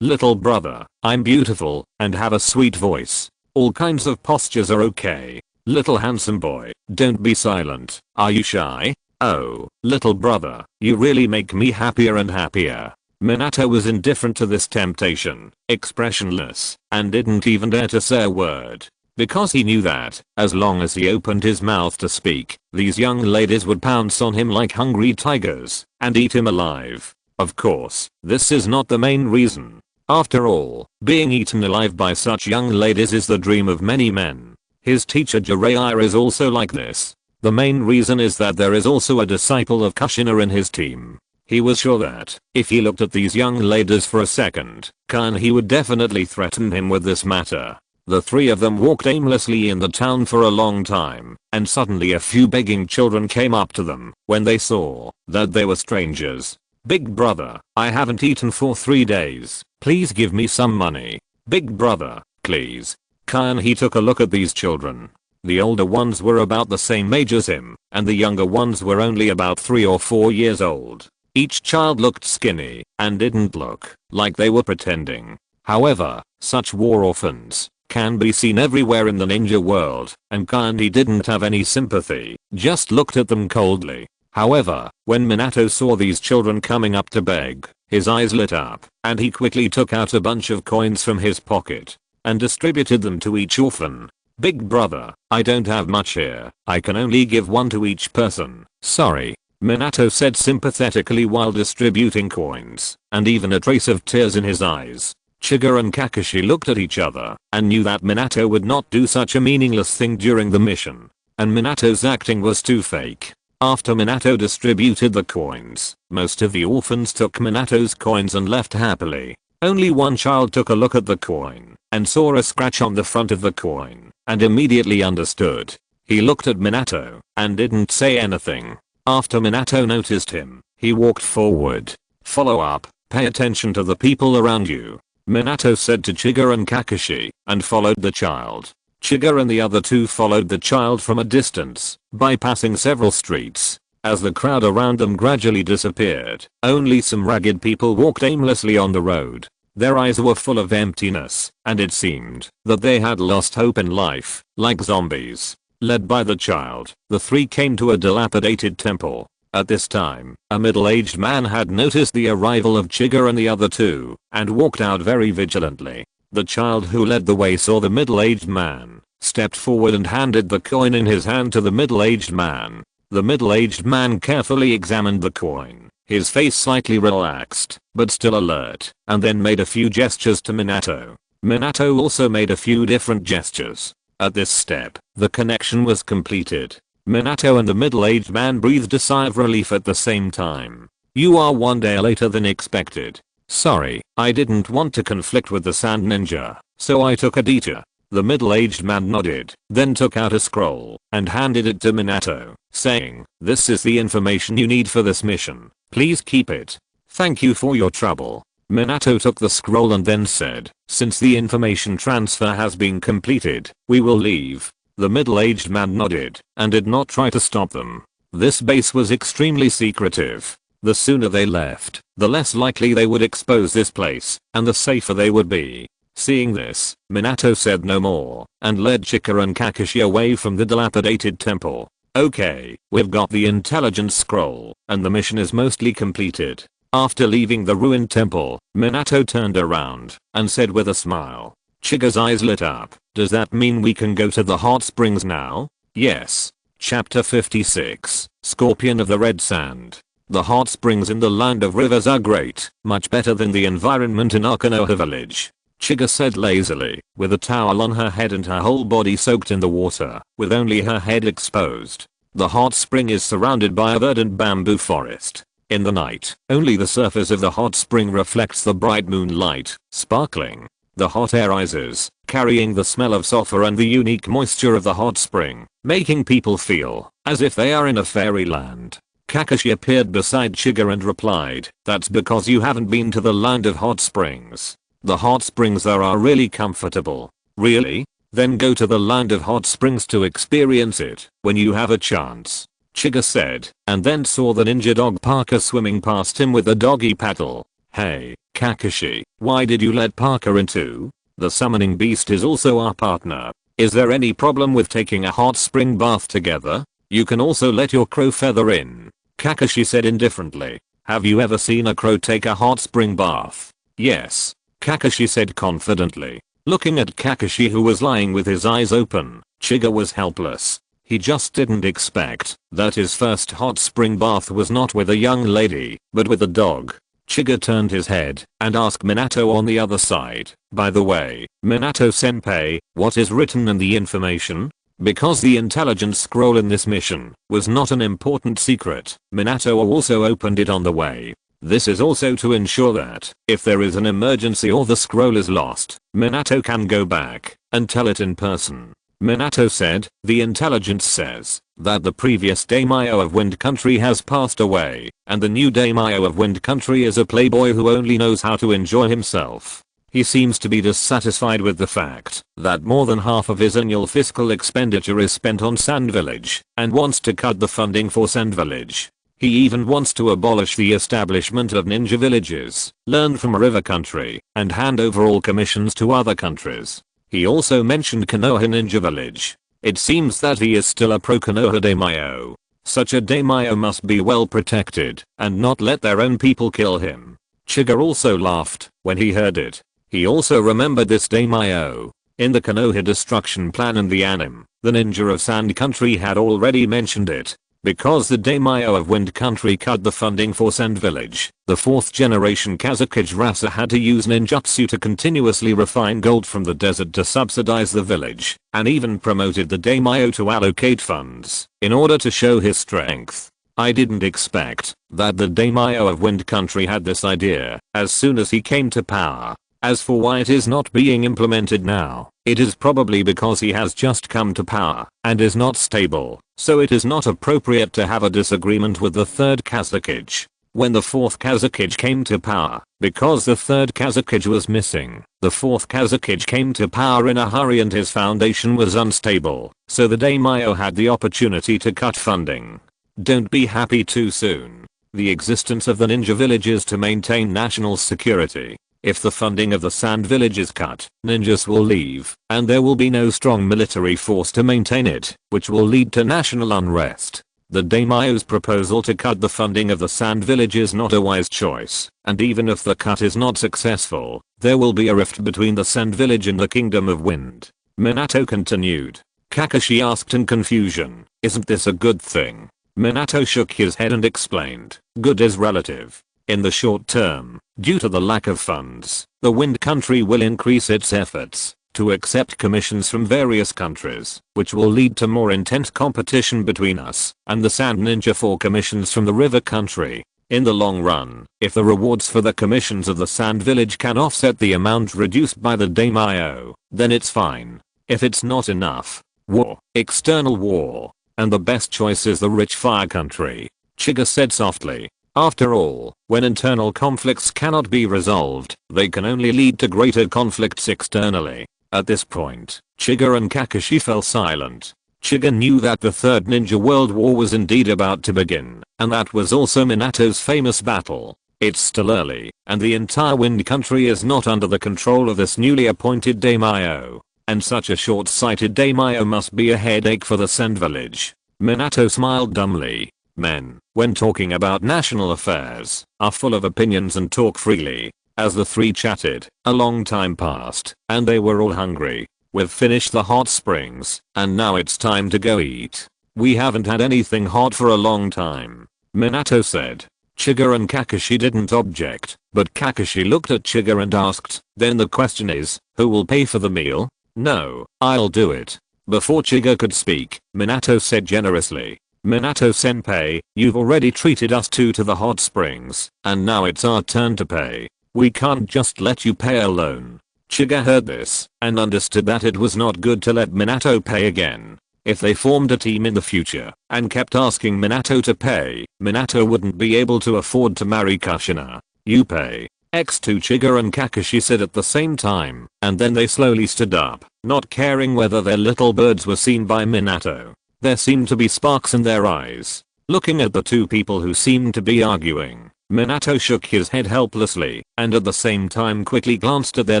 little brother, I'm beautiful and have a sweet voice. All kinds of postures are okay. Little handsome boy, don't be silent. Are you shy? Oh, little brother, you really make me happier and happier. Minato was indifferent to this temptation, expressionless, and didn't even dare to say a word. Because he knew that, as long as he opened his mouth to speak, these young ladies would pounce on him like hungry tigers and eat him alive. Of course, this is not the main reason. After all, being eaten alive by such young ladies is the dream of many men. His teacher Jiraiya is also like this. The main reason is that there is also a disciple of Kushina in his team. He was sure that, if he looked at these young ladies for a second, he would definitely threaten him with this matter. The 3 of them walked aimlessly in the town for a long time, and suddenly a few begging children came up to them when they saw that they were strangers. Big brother, I haven't eaten for 3 days. Please give me some money. Big brother, please. He took a look at these children. The older ones were about the same age as him, and the younger ones were only about 3 or 4 years old. Each child looked skinny and didn't look like they were pretending. However, such war orphans can be seen everywhere in the ninja world, and he didn't have any sympathy, just looked at them coldly. However, when Minato saw these children coming up to beg, his eyes lit up, and he quickly took out a bunch of coins from his pocket and distributed them to each orphan. Big brother, I don't have much here. I can only give 1 to each person. Sorry. Minato said sympathetically while distributing coins, and even a trace of tears in his eyes. Chiga and Kakashi looked at each other and knew that Minato would not do such a meaningless thing during the mission. And Minato's acting was too fake. After Minato distributed the coins, most of the orphans took Minato's coins and left happily. Only one child took a look at the coin and saw a scratch on the front of the coin and immediately understood. He looked at Minato and didn't say anything. After Minato noticed him, he walked forward. Follow up, pay attention to the people around you, Minato said to Chiga and Kakashi, and followed the child. Chiga and the other two followed the child from a distance, bypassing several streets. As the crowd around them gradually disappeared, only some ragged people walked aimlessly on the road. Their eyes were full of emptiness, and it seemed that they had lost hope in life, like zombies. Led by the child, the three came to a dilapidated temple. At this time, a middle-aged man had noticed the arrival of Chiga and the other two, and walked out very vigilantly. The child who led the way saw the middle-aged man, stepped forward and handed the coin in his hand to the middle-aged man. The middle-aged man carefully examined the coin, his face slightly relaxed, but still alert, and then made a few gestures to Minato. Minato also made a few different gestures. At this step, the connection was completed. Minato and the middle-aged man breathed a sigh of relief at the same time. You are one day later than expected. Sorry, I didn't want to conflict with the Sand Ninja, so I took a detour. The middle-aged man nodded, then took out a scroll, and handed it to Minato, saying, this is the information you need for this mission. Please keep it. Thank you for your trouble. Minato took the scroll and then said, since the information transfer has been completed, we will leave. The middle-aged man nodded, and did not try to stop them. This base was extremely secretive. The sooner they left, the less likely they would expose this place, and the safer they would be. Seeing this, Minato said no more, and led Chika and Kakashi away from the dilapidated temple. Okay, we've got the intelligence scroll, and the mission is mostly completed. After leaving the ruined temple, Minato turned around, and said with a smile. Chiga's eyes lit up. Does that mean we can go to the hot springs now? Yes. Chapter 56, Scorpion of the Red Sand. The hot springs in the land of rivers are great, much better than the environment in our Konoha village. Chiga said lazily, with a towel on her head and her whole body soaked in the water, with only her head exposed. The hot spring is surrounded by a verdant bamboo forest. In the night, only the surface of the hot spring reflects the bright moonlight, sparkling. The hot air rises, carrying the smell of sulfur and the unique moisture of the hot spring, making people feel as if they are in a fairyland. Kakashi appeared beside Chiga and replied, that's because you haven't been to the land of hot springs. The hot springs there are really comfortable. Really? Then go to the land of hot springs to experience it when you have a chance. Chiga said, and then saw the ninja dog Parker swimming past him with a doggy paddle. Hey, Kakashi, why did you let Parker in too? The summoning beast is also our partner. Is there any problem with taking a hot spring bath together? You can also let your crow feather in. Kakashi said indifferently. Have you ever seen a crow take a hot spring bath? Yes. Kakashi said confidently. Looking at Kakashi who was lying with his eyes open, Chiga was helpless. He just didn't expect that his first hot spring bath was not with a young lady, but with a dog. Chiga turned his head and asked Minato on the other side, by the way, Minato-senpai, what is written in the information? Because the intelligence scroll in this mission was not an important secret, Minato also opened it on the way. This is also to ensure that, if there is an emergency or the scroll is lost, Minato can go back and tell it in person. Minato said, the intelligence says that the previous daimyo of Wind Country has passed away, and the new daimyo of Wind Country is a playboy who only knows how to enjoy himself. He seems to be dissatisfied with the fact that more than half of his annual fiscal expenditure is spent on Sand Village, and wants to cut the funding for Sand Village. He even wants to abolish the establishment of ninja villages, learn from River Country, and hand over all commissions to other countries. He also mentioned Konoha Ninja Village. It seems that he is still a pro-Konoha daimyo. Such a daimyo must be well protected, and not let their own people kill him. Chiga also laughed when he heard it. He also remembered this daimyo. In the Konoha destruction plan in the anime, the ninja of Sand Country had already mentioned it. Because the daimyo of Wind Country cut the funding for Sand Village, the 4th generation Kazekage Rasa had to use ninjutsu to continuously refine gold from the desert to subsidize the village, and even promoted the daimyo to allocate funds in order to show his strength. I didn't expect that the daimyo of Wind Country had this idea as soon as he came to power. As for why it is not being implemented now, it is probably because he has just come to power and is not stable, so it is not appropriate to have a disagreement with the 3rd Kazekage. When the 4th Kazekage came to power, because the 3rd Kazekage was missing, the 4th Kazekage came to power in a hurry and his foundation was unstable, so the daimyo had the opportunity to cut funding. Don't be happy too soon. The existence of the ninja village is to maintain national security. If the funding of the sand village is cut, ninjas will leave, and there will be no strong military force to maintain it, which will lead to national unrest. The daimyo's proposal to cut the funding of the sand village is not a wise choice, and even if the cut is not successful, there will be a rift between the sand village and the kingdom of wind. Minato continued. Kakashi asked in confusion, isn't this a good thing? Minato shook his head and explained, good is relative. In the short term, due to the lack of funds, the wind country will increase its efforts to accept commissions from various countries, which will lead to more intense competition between us and the Sand Ninja for commissions from the river country. In the long run, if the rewards for the commissions of the Sand Village can offset the amount reduced by the daimyo, then it's fine. If it's not enough, war, external war, and the best choice is the rich fire country, Chiga said softly. After all, when internal conflicts cannot be resolved, they can only lead to greater conflicts externally. At this point, Chiga and Kakashi fell silent. Chiga knew that the Third Ninja World War was indeed about to begin, and that was also Minato's famous battle. It's still early, and the entire Wind Country is not under the control of this newly appointed daimyo, and such a short-sighted daimyo must be a headache for the Sand Village. Minato smiled dumbly. Men, when talking about national affairs, are full of opinions and talk freely. As the three chatted, a long time passed, and they were all hungry. We've finished the hot springs, and now it's time to go eat. We haven't had anything hot for a long time, Minato said. Chiga and Kakashi didn't object, but Kakashi looked at Chiga and asked, then the question is, who will pay for the meal? No, I'll do it. Before Chiga could speak, Minato said generously. Minato-senpai, you've already treated us two to the hot springs, and now it's our turn to pay. We can't just let you pay alone. Chiga heard this, and understood that it was not good to let Minato pay again. If they formed a team in the future, and kept asking Minato to pay, Minato wouldn't be able to afford to marry Kushina. You pay. X2 Chiga and Kakashi said at the same time, and then they slowly stood up, not caring whether their little birds were seen by Minato. There seemed to be sparks in their eyes. Looking at the two people who seemed to be arguing, Minato shook his head helplessly, and at the same time quickly glanced at their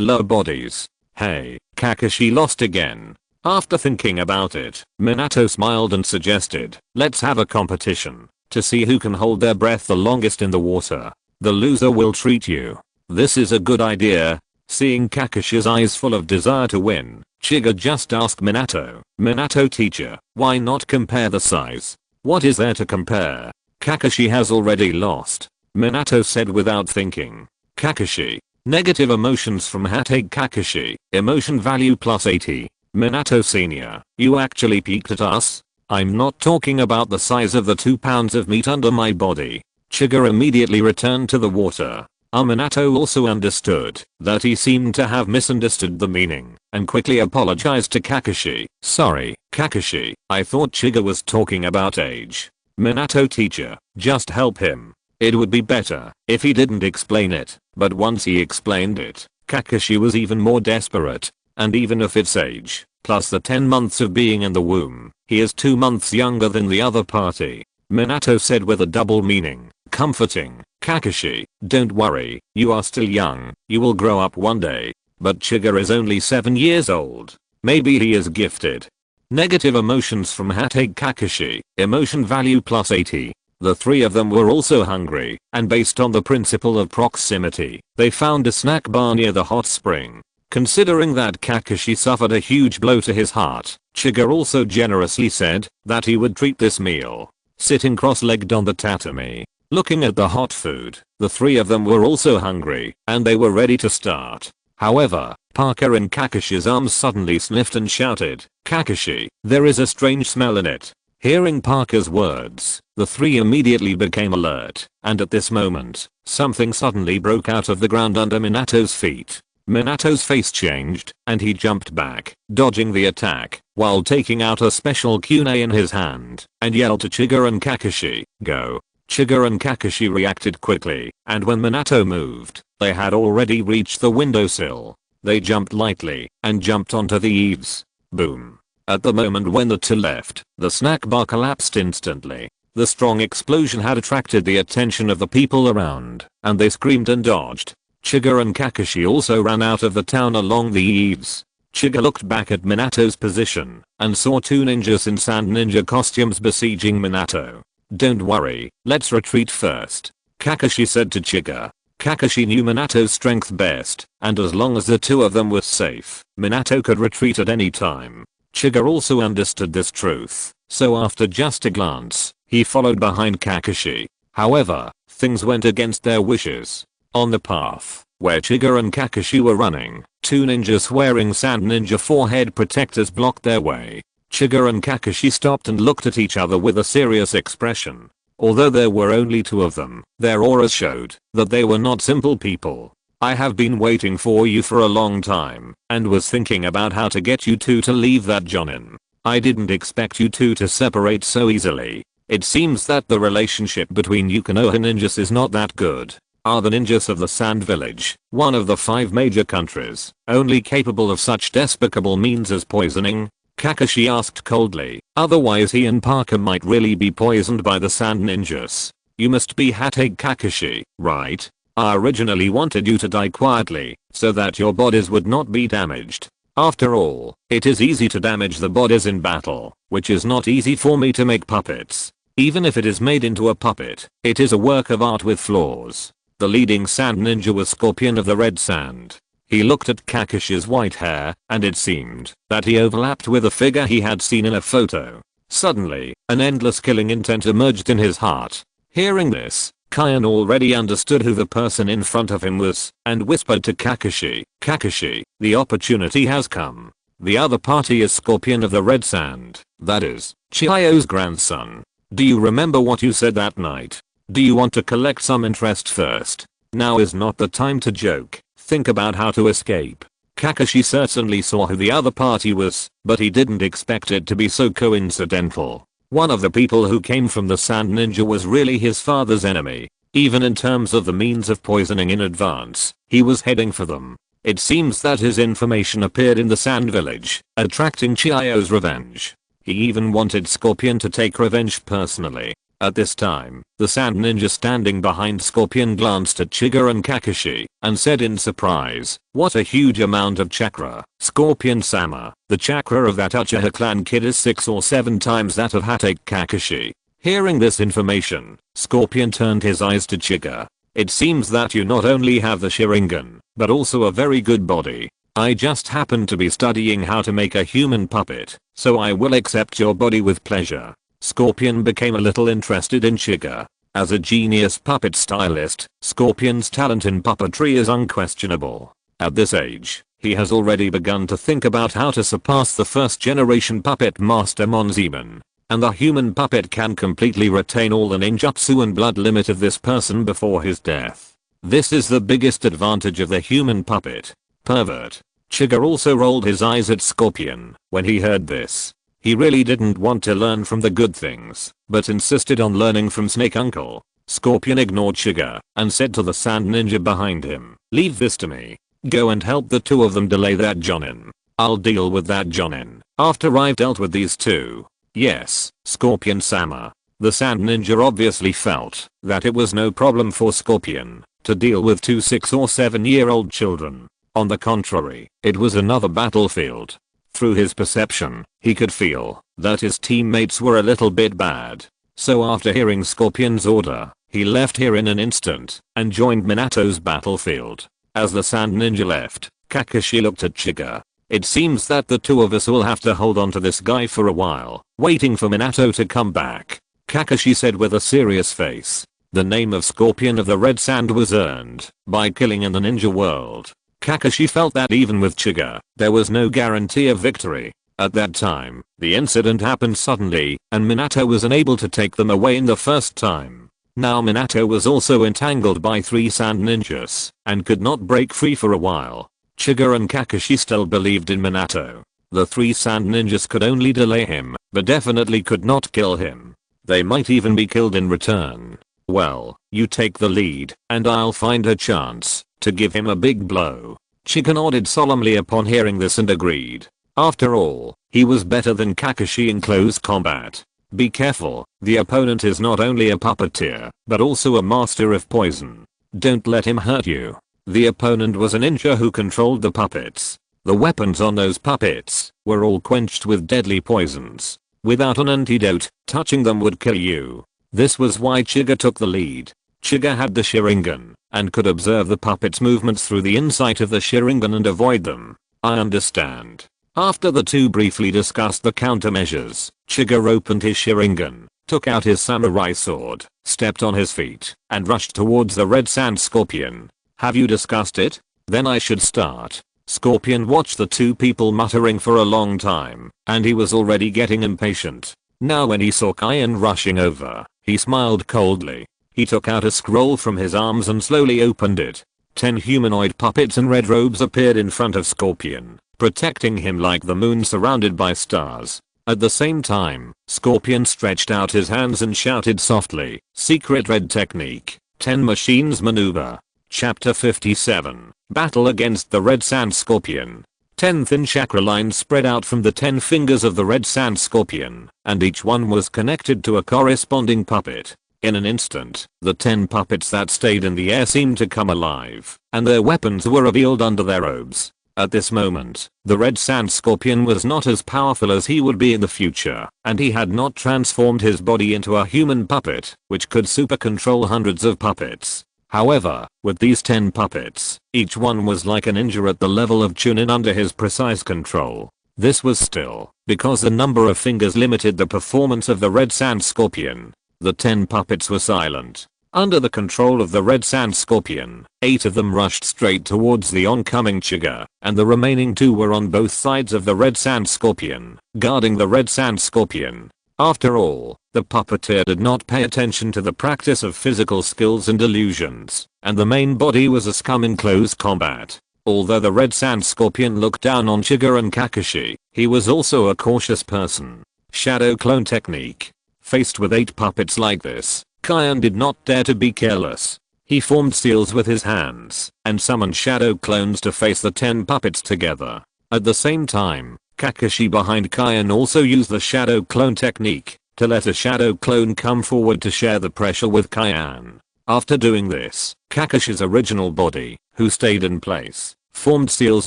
lower bodies. Hey, Kakashi lost again. After thinking about it, Minato smiled and suggested, let's have a competition, to see who can hold their breath the longest in the water. The loser will treat you. This is a good idea. Seeing Kakashi's eyes full of desire to win, Chiga just asked Minato, Minato teacher, why not compare the size? What is there to compare? Kakashi has already lost. Minato said without thinking. Kakashi. Negative emotions from # Kakashi. Emotion value plus 80. Minato senior. You actually peeked at us? I'm not talking about the size of the 2 pounds of meat under my body. Chiga immediately returned to the water. Minato also understood that he seemed to have misunderstood the meaning and quickly apologized to Kakashi. Sorry, Kakashi, I thought Chiga was talking about age. Minato teacher, just help him. It would be better if he didn't explain it, but once he explained it, Kakashi was even more desperate, and even if it's age, plus the 10 months of being in the womb, he is 2 months younger than the other party. Minato said with a double meaning, comforting. Kakashi, don't worry, you are still young, you will grow up one day. But Chiga is only 7 years old. Maybe he is gifted. Negative emotions from # Kakashi, emotion value plus 80. The three of them were also hungry, and based on the principle of proximity, they found a snack bar near the hot spring. Considering that Kakashi suffered a huge blow to his heart, Chiga also generously said that he would treat this meal. Sitting cross-legged on the tatami, looking at the hot food, the three of them were also hungry, and they were ready to start. However, Parker in Kakashi's arms suddenly sniffed and shouted, Kakashi, there is a strange smell in it. Hearing Parker's words, the three immediately became alert, and at this moment, something suddenly broke out of the ground under Minato's feet. Minato's face changed, and he jumped back, dodging the attack, while taking out a special kunai in his hand, and yelled to Chiga and Kakashi, go. Chiga and Kakashi reacted quickly, and when Minato moved, they had already reached the windowsill. They jumped lightly and jumped onto the eaves. Boom. At the moment when the two left, the snack bar collapsed instantly. The strong explosion had attracted the attention of the people around, and they screamed and dodged. Chiga and Kakashi also ran out of the town along the eaves. Chiga looked back at Minato's position and saw two ninjas in sand ninja costumes besieging Minato. "Don't worry, let's retreat first," Kakashi said to Chiga. Kakashi knew Minato's strength best, and as long as the two of them were safe, Minato could retreat at any time. Chiga also understood this truth, so after just a glance, he followed behind Kakashi. However, things went against their wishes. On the path, where Chiga and Kakashi were running, two ninjas wearing sand ninja forehead protectors blocked their way. Chiga and Kakashi stopped and looked at each other with a serious expression. Although there were only two of them, their auras showed that they were not simple people. "I have been waiting for you for a long time, and was thinking about how to get you two to leave that jonin. I didn't expect you two to separate so easily. It seems that the relationship between you Konoha ninjas is not that good. Are the ninjas of the Sand Village, one of the 5 major countries, only capable of such despicable means as poisoning?" Kakashi asked coldly, "Otherwise he and Parker might really be poisoned by the Sand Ninjas. You must be Hatake Kakashi, right? I originally wanted you to die quietly, so that your bodies would not be damaged. After all, it is easy to damage the bodies in battle, which is not easy for me to make puppets. Even if it is made into a puppet, it is a work of art with flaws." The leading sand ninja was Scorpion of the Red Sand. He looked at Kakashi's white hair, and it seemed that he overlapped with a figure he had seen in a photo. Suddenly, an endless killing intent emerged in his heart. Hearing this, Kyan already understood who the person in front of him was, and whispered to Kakashi, "Kakashi, the opportunity has come. The other party is Scorpion of the Red Sand, that is, Chihiro's grandson. Do you remember what you said that night? Do you want to collect some interest first? Now is not the time to joke. Think about how to escape." Kakashi certainly saw who the other party was, but he didn't expect it to be so coincidental. One of the people who came from the Sand Ninja was really his father's enemy. Even in terms of the means of poisoning in advance, he was heading for them. It seems that his information appeared in the Sand Village, attracting Chihiro's revenge. He even wanted Scorpion to take revenge personally. At this time, the Sand Ninja standing behind Scorpion glanced at Chiga and Kakashi and said in surprise, "What a huge amount of chakra, Scorpion-sama. The chakra of that Uchiha clan kid is 6 or 7 times that of Hatake Kakashi." Hearing this information, Scorpion turned his eyes to Chiga. "It seems that you not only have the Sharingan, but also a very good body. I just happen to be studying how to make a human puppet, so I will accept your body with pleasure." Scorpion became a little interested in Chiga. As a genius puppet stylist, Scorpion's talent in puppetry is unquestionable. At this age, he has already begun to think about how to surpass the first generation puppet master Monzemon. And the human puppet can completely retain all the ninjutsu and blood limit of this person before his death. This is the biggest advantage of the human puppet. Pervert. Chiga also rolled his eyes at Scorpion when he heard this. He really didn't want to learn from the good things, but insisted on learning from Snake Uncle. Scorpion ignored Chiga and said to the Sand Ninja behind him, "Leave this to me. Go and help the two of them delay that jonin. I'll deal with that jonin after I've dealt with these two." "Yes, Scorpion-sama." The Sand Ninja obviously felt that it was no problem for Scorpion to deal with 2 6 or 7-year-old children. On the contrary, it was another battlefield. Through his perception, he could feel that his teammates were a little bit bad. So after hearing Scorpion's order, he left here in an instant and joined Minato's battlefield. As the Sand Ninja left, Kakashi looked at Chiga. "It seems that the two of us will have to hold on to this guy for a while, waiting for Minato to come back," Kakashi said with a serious face. The name of Scorpion of the Red Sand was earned by killing in the ninja world. Kakashi felt that even with Chiga, there was no guarantee of victory. At that time, the incident happened suddenly, and Minato was unable to take them away in the first time. Now Minato was also entangled by 3 sand ninjas, and could not break free for a while. Chiga and Kakashi still believed in Minato. The 3 sand ninjas could only delay him, but definitely could not kill him. They might even be killed in return. Well, you take the lead, and I'll find a chance to give him a big blow. Chica nodded solemnly upon hearing this and agreed. After all, he was better than Kakashi in close combat. Be careful, the opponent is not only a puppeteer, but also a master of poison. Don't let him hurt you. The opponent was a ninja who controlled the puppets. The weapons on those puppets were all quenched with deadly poisons. Without an antidote, touching them would kill you. This was why Chiga took the lead. Chiga had the Sharingan, and could observe the puppets' movements through the insight of the Sharingan and avoid them. I understand. After the two briefly discussed the countermeasures, Chiga opened his Sharingan, took out his samurai sword, stepped on his feet, and rushed towards the red sand scorpion. Have you discussed it? Then I should start. Scorpion watched the two people muttering for a long time, and he was already getting impatient. Now when he saw Kyan rushing over, he smiled coldly. He took out a scroll from his arms and slowly opened it. 10 humanoid puppets in red robes appeared in front of Scorpion, protecting him like the moon surrounded by stars. At the same time, Scorpion stretched out his hands and shouted softly, "Secret red technique, 10 machines maneuver." Chapter 57, Battle against the Red Sand Scorpion. 10 thin chakra lines spread out from the 10 fingers of the Red Sand Scorpion, and each one was connected to a corresponding puppet. In an instant, the 10 puppets that stayed in the air seemed to come alive, and their weapons were revealed under their robes. At this moment, the Red Sand Scorpion was not as powerful as he would be in the future, and he had not transformed his body into a human puppet, which could super control hundreds of puppets. However, with these 10 puppets, each one was like a ninja at the level of Chunin under his precise control. This was still because the number of fingers limited the performance of the Red Sand Scorpion. The 10 puppets were silent. Under the control of the Red Sand Scorpion, 8 of them rushed straight towards the oncoming Chiga, and the remaining 2 were on both sides of the Red Sand Scorpion, guarding the Red Sand Scorpion. After all, the puppeteer did not pay attention to the practice of physical skills and illusions, and the main body was a scum in close combat. Although the Red Sand Scorpion looked down on Chiga and Kakashi, he was also a cautious person. Shadow clone technique. Faced with 8 puppets like this, Kyan did not dare to be careless. He formed seals with his hands, and summoned shadow clones to face the 10 puppets together. At the same time, Kakashi behind Kyan also used the shadow clone technique to let a shadow clone come forward to share the pressure with Kyan. After doing this, Kakashi's original body, who stayed in place, formed seals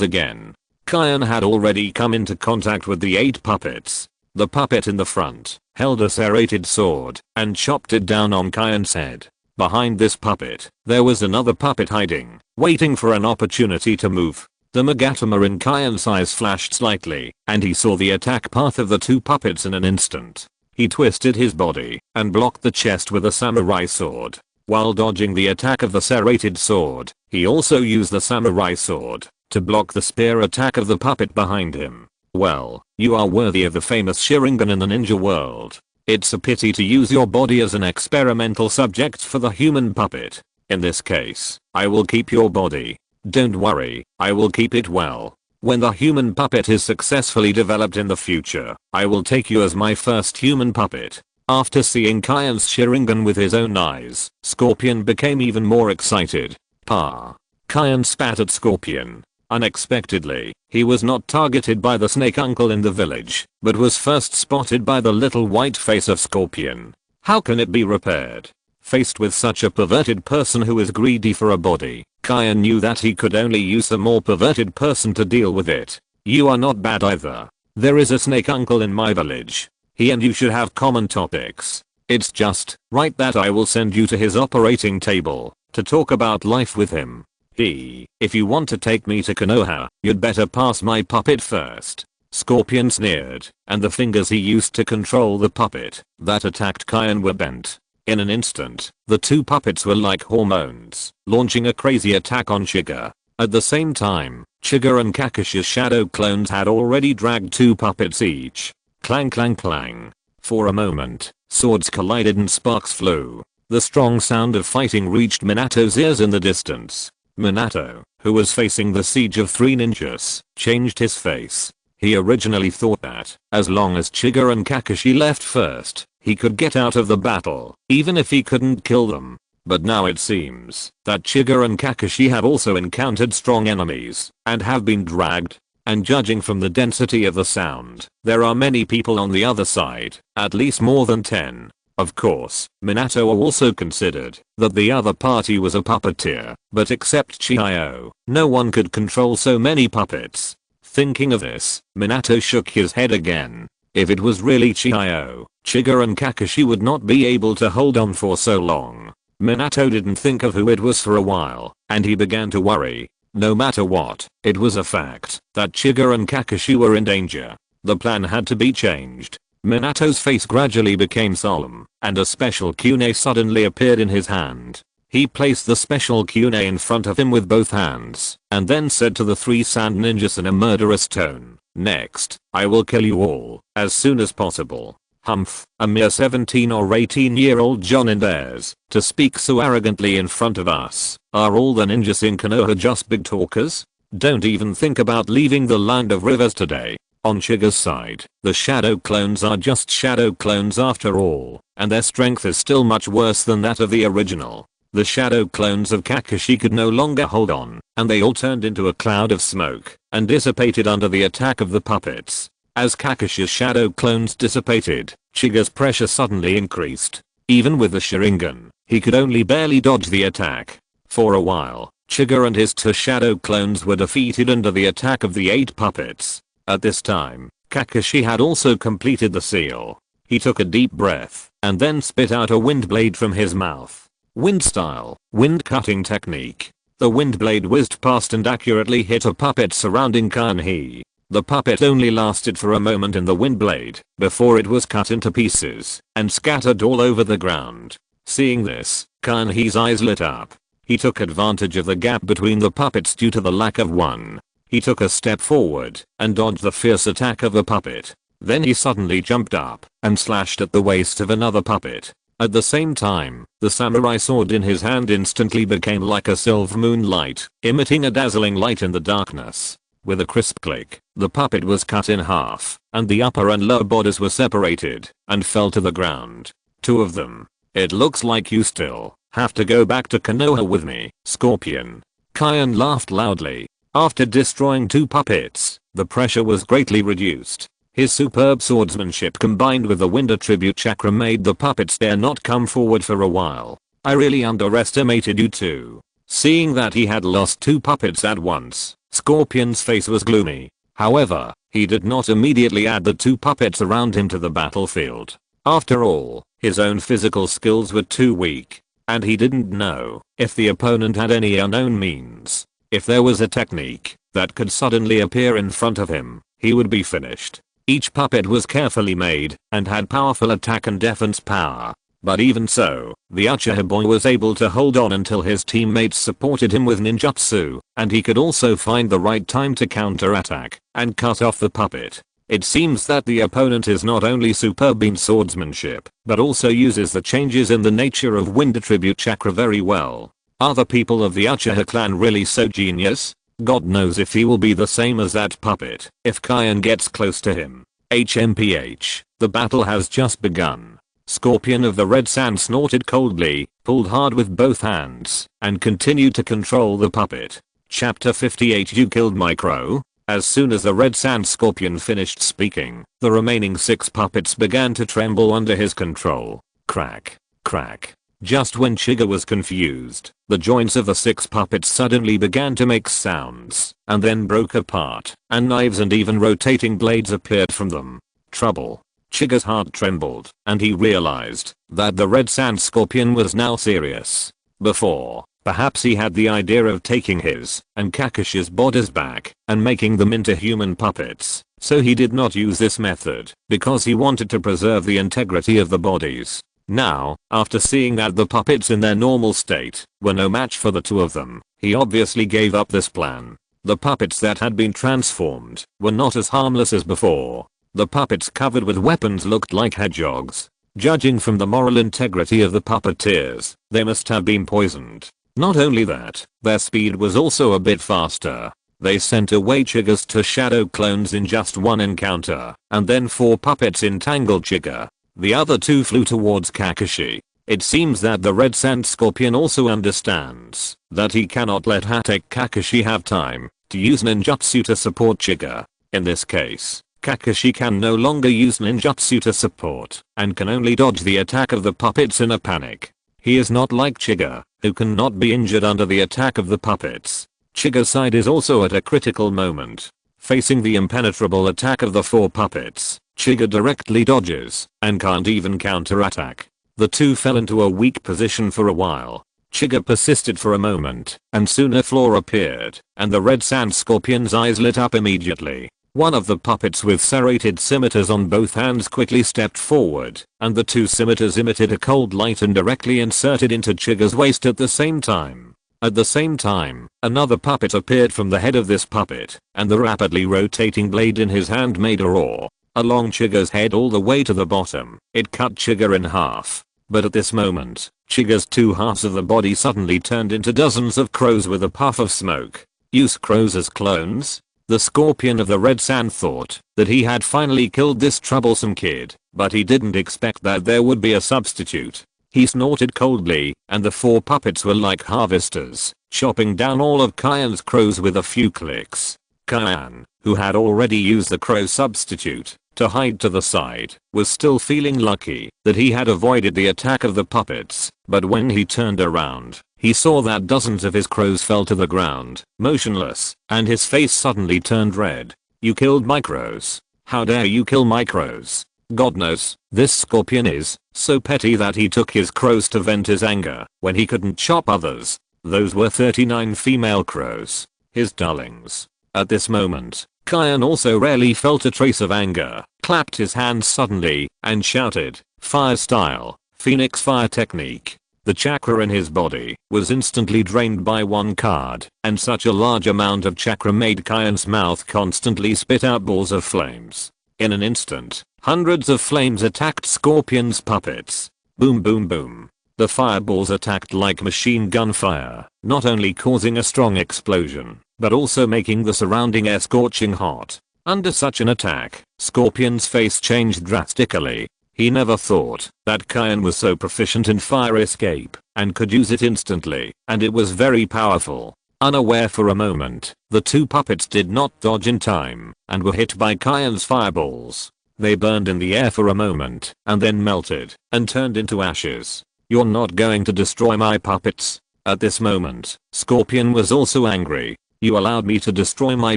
again. Kyan had already come into contact with the 8 puppets. The puppet in the front held a serrated sword and chopped it down on Kyan's head. Behind this puppet, there was another puppet hiding, waiting for an opportunity to move. The Magatama in Kyan's eyes flashed slightly, and he saw the attack path of the 2 puppets in an instant. He twisted his body and blocked the chest with a samurai sword. While dodging the attack of the serrated sword, he also used the samurai sword to block the spear attack of the puppet behind him. Well, you are worthy of the famous Sharingan in the ninja world. It's a pity to use your body as an experimental subject for the human puppet. In this case, I will keep your body. Don't worry, I will keep it well. When the human puppet is successfully developed in the future, I will take you as my first human puppet. After seeing Kyan's Sharingan with his own eyes, Scorpion became even more excited. Pa! Kyan spat at Scorpion. Unexpectedly, he was not targeted by the snake uncle in the village, but was first spotted by the little white face of Scorpion. How can it be repaired? Faced with such a perverted person who is greedy for a body, Kyan knew that he could only use a more perverted person to deal with it. You are not bad either. There is a snake uncle in my village. He and you should have common topics. It's just right that I will send you to his operating table to talk about life with him. If you want to take me to Konoha, you'd better pass my puppet first. Scorpion sneered, and the fingers he used to control the puppet that attacked Kyan were bent. In an instant, the 2 puppets were like hormones, launching a crazy attack on Chiga. At the same time, Chiga and Kakashi's shadow clones had already dragged 2 puppets each. Clang clang clang. For a moment, swords collided and sparks flew. The strong sound of fighting reached Minato's ears in the distance. Minato, who was facing the siege of 3 ninjas, changed his face. He originally thought that, as long as Chiga and Kakashi left first, he could get out of the battle, even if he couldn't kill them. But now it seems that Chiga and Kakashi have also encountered strong enemies and have been dragged. And judging from the density of the sound, there are many people on the other side, at least more than 10. Of course, Minato also considered that the other party was a puppeteer, but except Chiyo, no one could control so many puppets. Thinking of this, Minato shook his head again. If it was really Chiyo, Chiga and Kakashi would not be able to hold on for so long. Minato didn't think of who it was for a while, and he began to worry. No matter what, it was a fact that Chiga and Kakashi were in danger. The plan had to be changed. Minato's face gradually became solemn, and a special kunai suddenly appeared in his hand. He placed the special kunai in front of him with both hands, and then said to the 3 sand ninjas in a murderous tone, "Next, I will kill you all, as soon as possible." Humph, a mere 17 or 18-year-old Jonin dares to speak so arrogantly in front of us. Are all the ninjas in Konoha just big talkers? Don't even think about leaving the land of rivers today. On Chiga's side, the shadow clones are just shadow clones after all, and their strength is still much worse than that of the original. The shadow clones of Kakashi could no longer hold on, and they all turned into a cloud of smoke and dissipated under the attack of the puppets. As Kakashi's shadow clones dissipated, Chiga's pressure suddenly increased. Even with the Sharingan, he could only barely dodge the attack. For a while, Chiga and his 2 shadow clones were defeated under the attack of the 8 puppets. At this time, Kakashi had also completed the seal. He took a deep breath and then spit out a wind blade from his mouth. Wind style, wind cutting technique. The wind blade whizzed past and accurately hit a puppet surrounding Kanhi. The puppet only lasted for a moment in the wind blade before it was cut into pieces and scattered all over the ground. Seeing this, Kanhi's eyes lit up. He took advantage of the gap between the puppets due to the lack of one. He took a step forward and dodged the fierce attack of a puppet. Then he suddenly jumped up and slashed at the waist of another puppet. At the same time, the samurai sword in his hand instantly became like a silver moonlight, emitting a dazzling light in the darkness. With a crisp click, the puppet was cut in half, and the upper and lower bodies were separated and fell to the ground. 2 of them. It looks like you still have to go back to Konoha with me, Scorpion. Kyan laughed loudly. After destroying 2 puppets, the pressure was greatly reduced. His superb swordsmanship combined with the wind attribute chakra made the puppets dare not come forward for a while. I really underestimated you too. Seeing that he had lost 2 puppets at once, Scorpion's face was gloomy. However, he did not immediately add the 2 puppets around him to the battlefield. After all, his own physical skills were too weak, and he didn't know if the opponent had any unknown means. If there was a technique that could suddenly appear in front of him, he would be finished. Each puppet was carefully made and had powerful attack and defense power. But even so, the Uchiha boy was able to hold on until his teammates supported him with ninjutsu, and he could also find the right time to counterattack and cut off the puppet. It seems that the opponent is not only superb in swordsmanship, but also uses the changes in the nature of wind attribute chakra very well. Are the people of the Uchiha clan really so genius? God knows if he will be the same as that puppet if Kyan gets close to him. HMPH, the battle has just begun. Scorpion of the Red Sand snorted coldly, pulled hard with both hands, and continued to control the puppet. Chapter 58 You killed my crow? As soon as the Red Sand Scorpion finished speaking, the remaining 6 puppets began to tremble under his control. Crack, crack. Just when Chiga was confused, the joints of the 6 puppets suddenly began to make sounds, and then broke apart, and knives and even rotating blades appeared from them. Trouble. Chiga's heart trembled, and he realized that the Red Sand Scorpion was now serious. Before, perhaps he had the idea of taking his and Kakashi's bodies back and making them into human puppets, so he did not use this method because he wanted to preserve the integrity of the bodies. Now, after seeing that the puppets in their normal state were no match for the 2 of them, he obviously gave up this plan. The puppets that had been transformed were not as harmless as before. The puppets covered with weapons looked like hedgehogs. Judging from the moral integrity of the puppeteers, they must have been poisoned. Not only that, their speed was also a bit faster. They sent away Chiga's 2 shadow clones in just one encounter, and then 4 puppets entangled Chiga. The other two flew towards Kakashi. It seems that the Red Sand Scorpion also understands that he cannot let Hatake Kakashi have time to use ninjutsu to support Chiga. In this case, Kakashi can no longer use ninjutsu to support and can only dodge the attack of the puppets in a panic. He is not like Chiga, who cannot be injured under the attack of the puppets. Chiga's side is also at a critical moment. Facing the impenetrable attack of the 4 puppets, Chiga directly dodges and can't even counterattack. The two fell into a weak position for a while. Chiga persisted for a moment, and soon a flaw appeared, and the Red Sand Scorpion's eyes lit up immediately. One of the puppets with serrated scimitars on both hands quickly stepped forward, and the 2 scimitars emitted a cold light and directly inserted into Chiga's waist at the same time. At the same time, another puppet appeared from the head of this puppet, and the rapidly rotating blade in his hand made a roar along Chiga's head all the way to the bottom. It cut Chiga in half. But at this moment, Chiga's 2 halves of the body suddenly turned into dozens of crows with a puff of smoke. Use crows as clones? The Scorpion of the Red Sand thought that he had finally killed this troublesome kid, but he didn't expect that there would be a substitute. He snorted coldly, and the 4 puppets were like harvesters, chopping down all of Kyan's crows with a few clicks. Kyan, who had already used the crow substitute to hide to the side, was still feeling lucky that he had avoided the attack of the puppets, but when he turned around, he saw that dozens of his crows fell to the ground, motionless, and his face suddenly turned red. You killed my crows. How dare you kill my crows? God knows, this scorpion is so petty that he took his crows to vent his anger when he couldn't chop others. Those were 39 female crows, his darlings. At this moment, Kyan also rarely felt a trace of anger, clapped his hands suddenly, and shouted, "Fire style, Phoenix fire technique." The chakra in his body was instantly drained by one card, and such a large amount of chakra made Kyan's mouth constantly spit out balls of flames. In an instant, hundreds of flames attacked Scorpion's puppets. Boom boom boom. The fireballs attacked like machine gun fire, not only causing a strong explosion, but also making the surrounding air scorching hot. Under such an attack, Scorpion's face changed drastically. He never thought that Kyan was so proficient in fire escape and could use it instantly, and it was very powerful. Unaware for a moment, the 2 puppets did not dodge in time and were hit by Kyan's fireballs. They burned in the air for a moment and then melted and turned into ashes. You're not going to destroy my puppets? At this moment, Scorpion was also angry. You allowed me to destroy my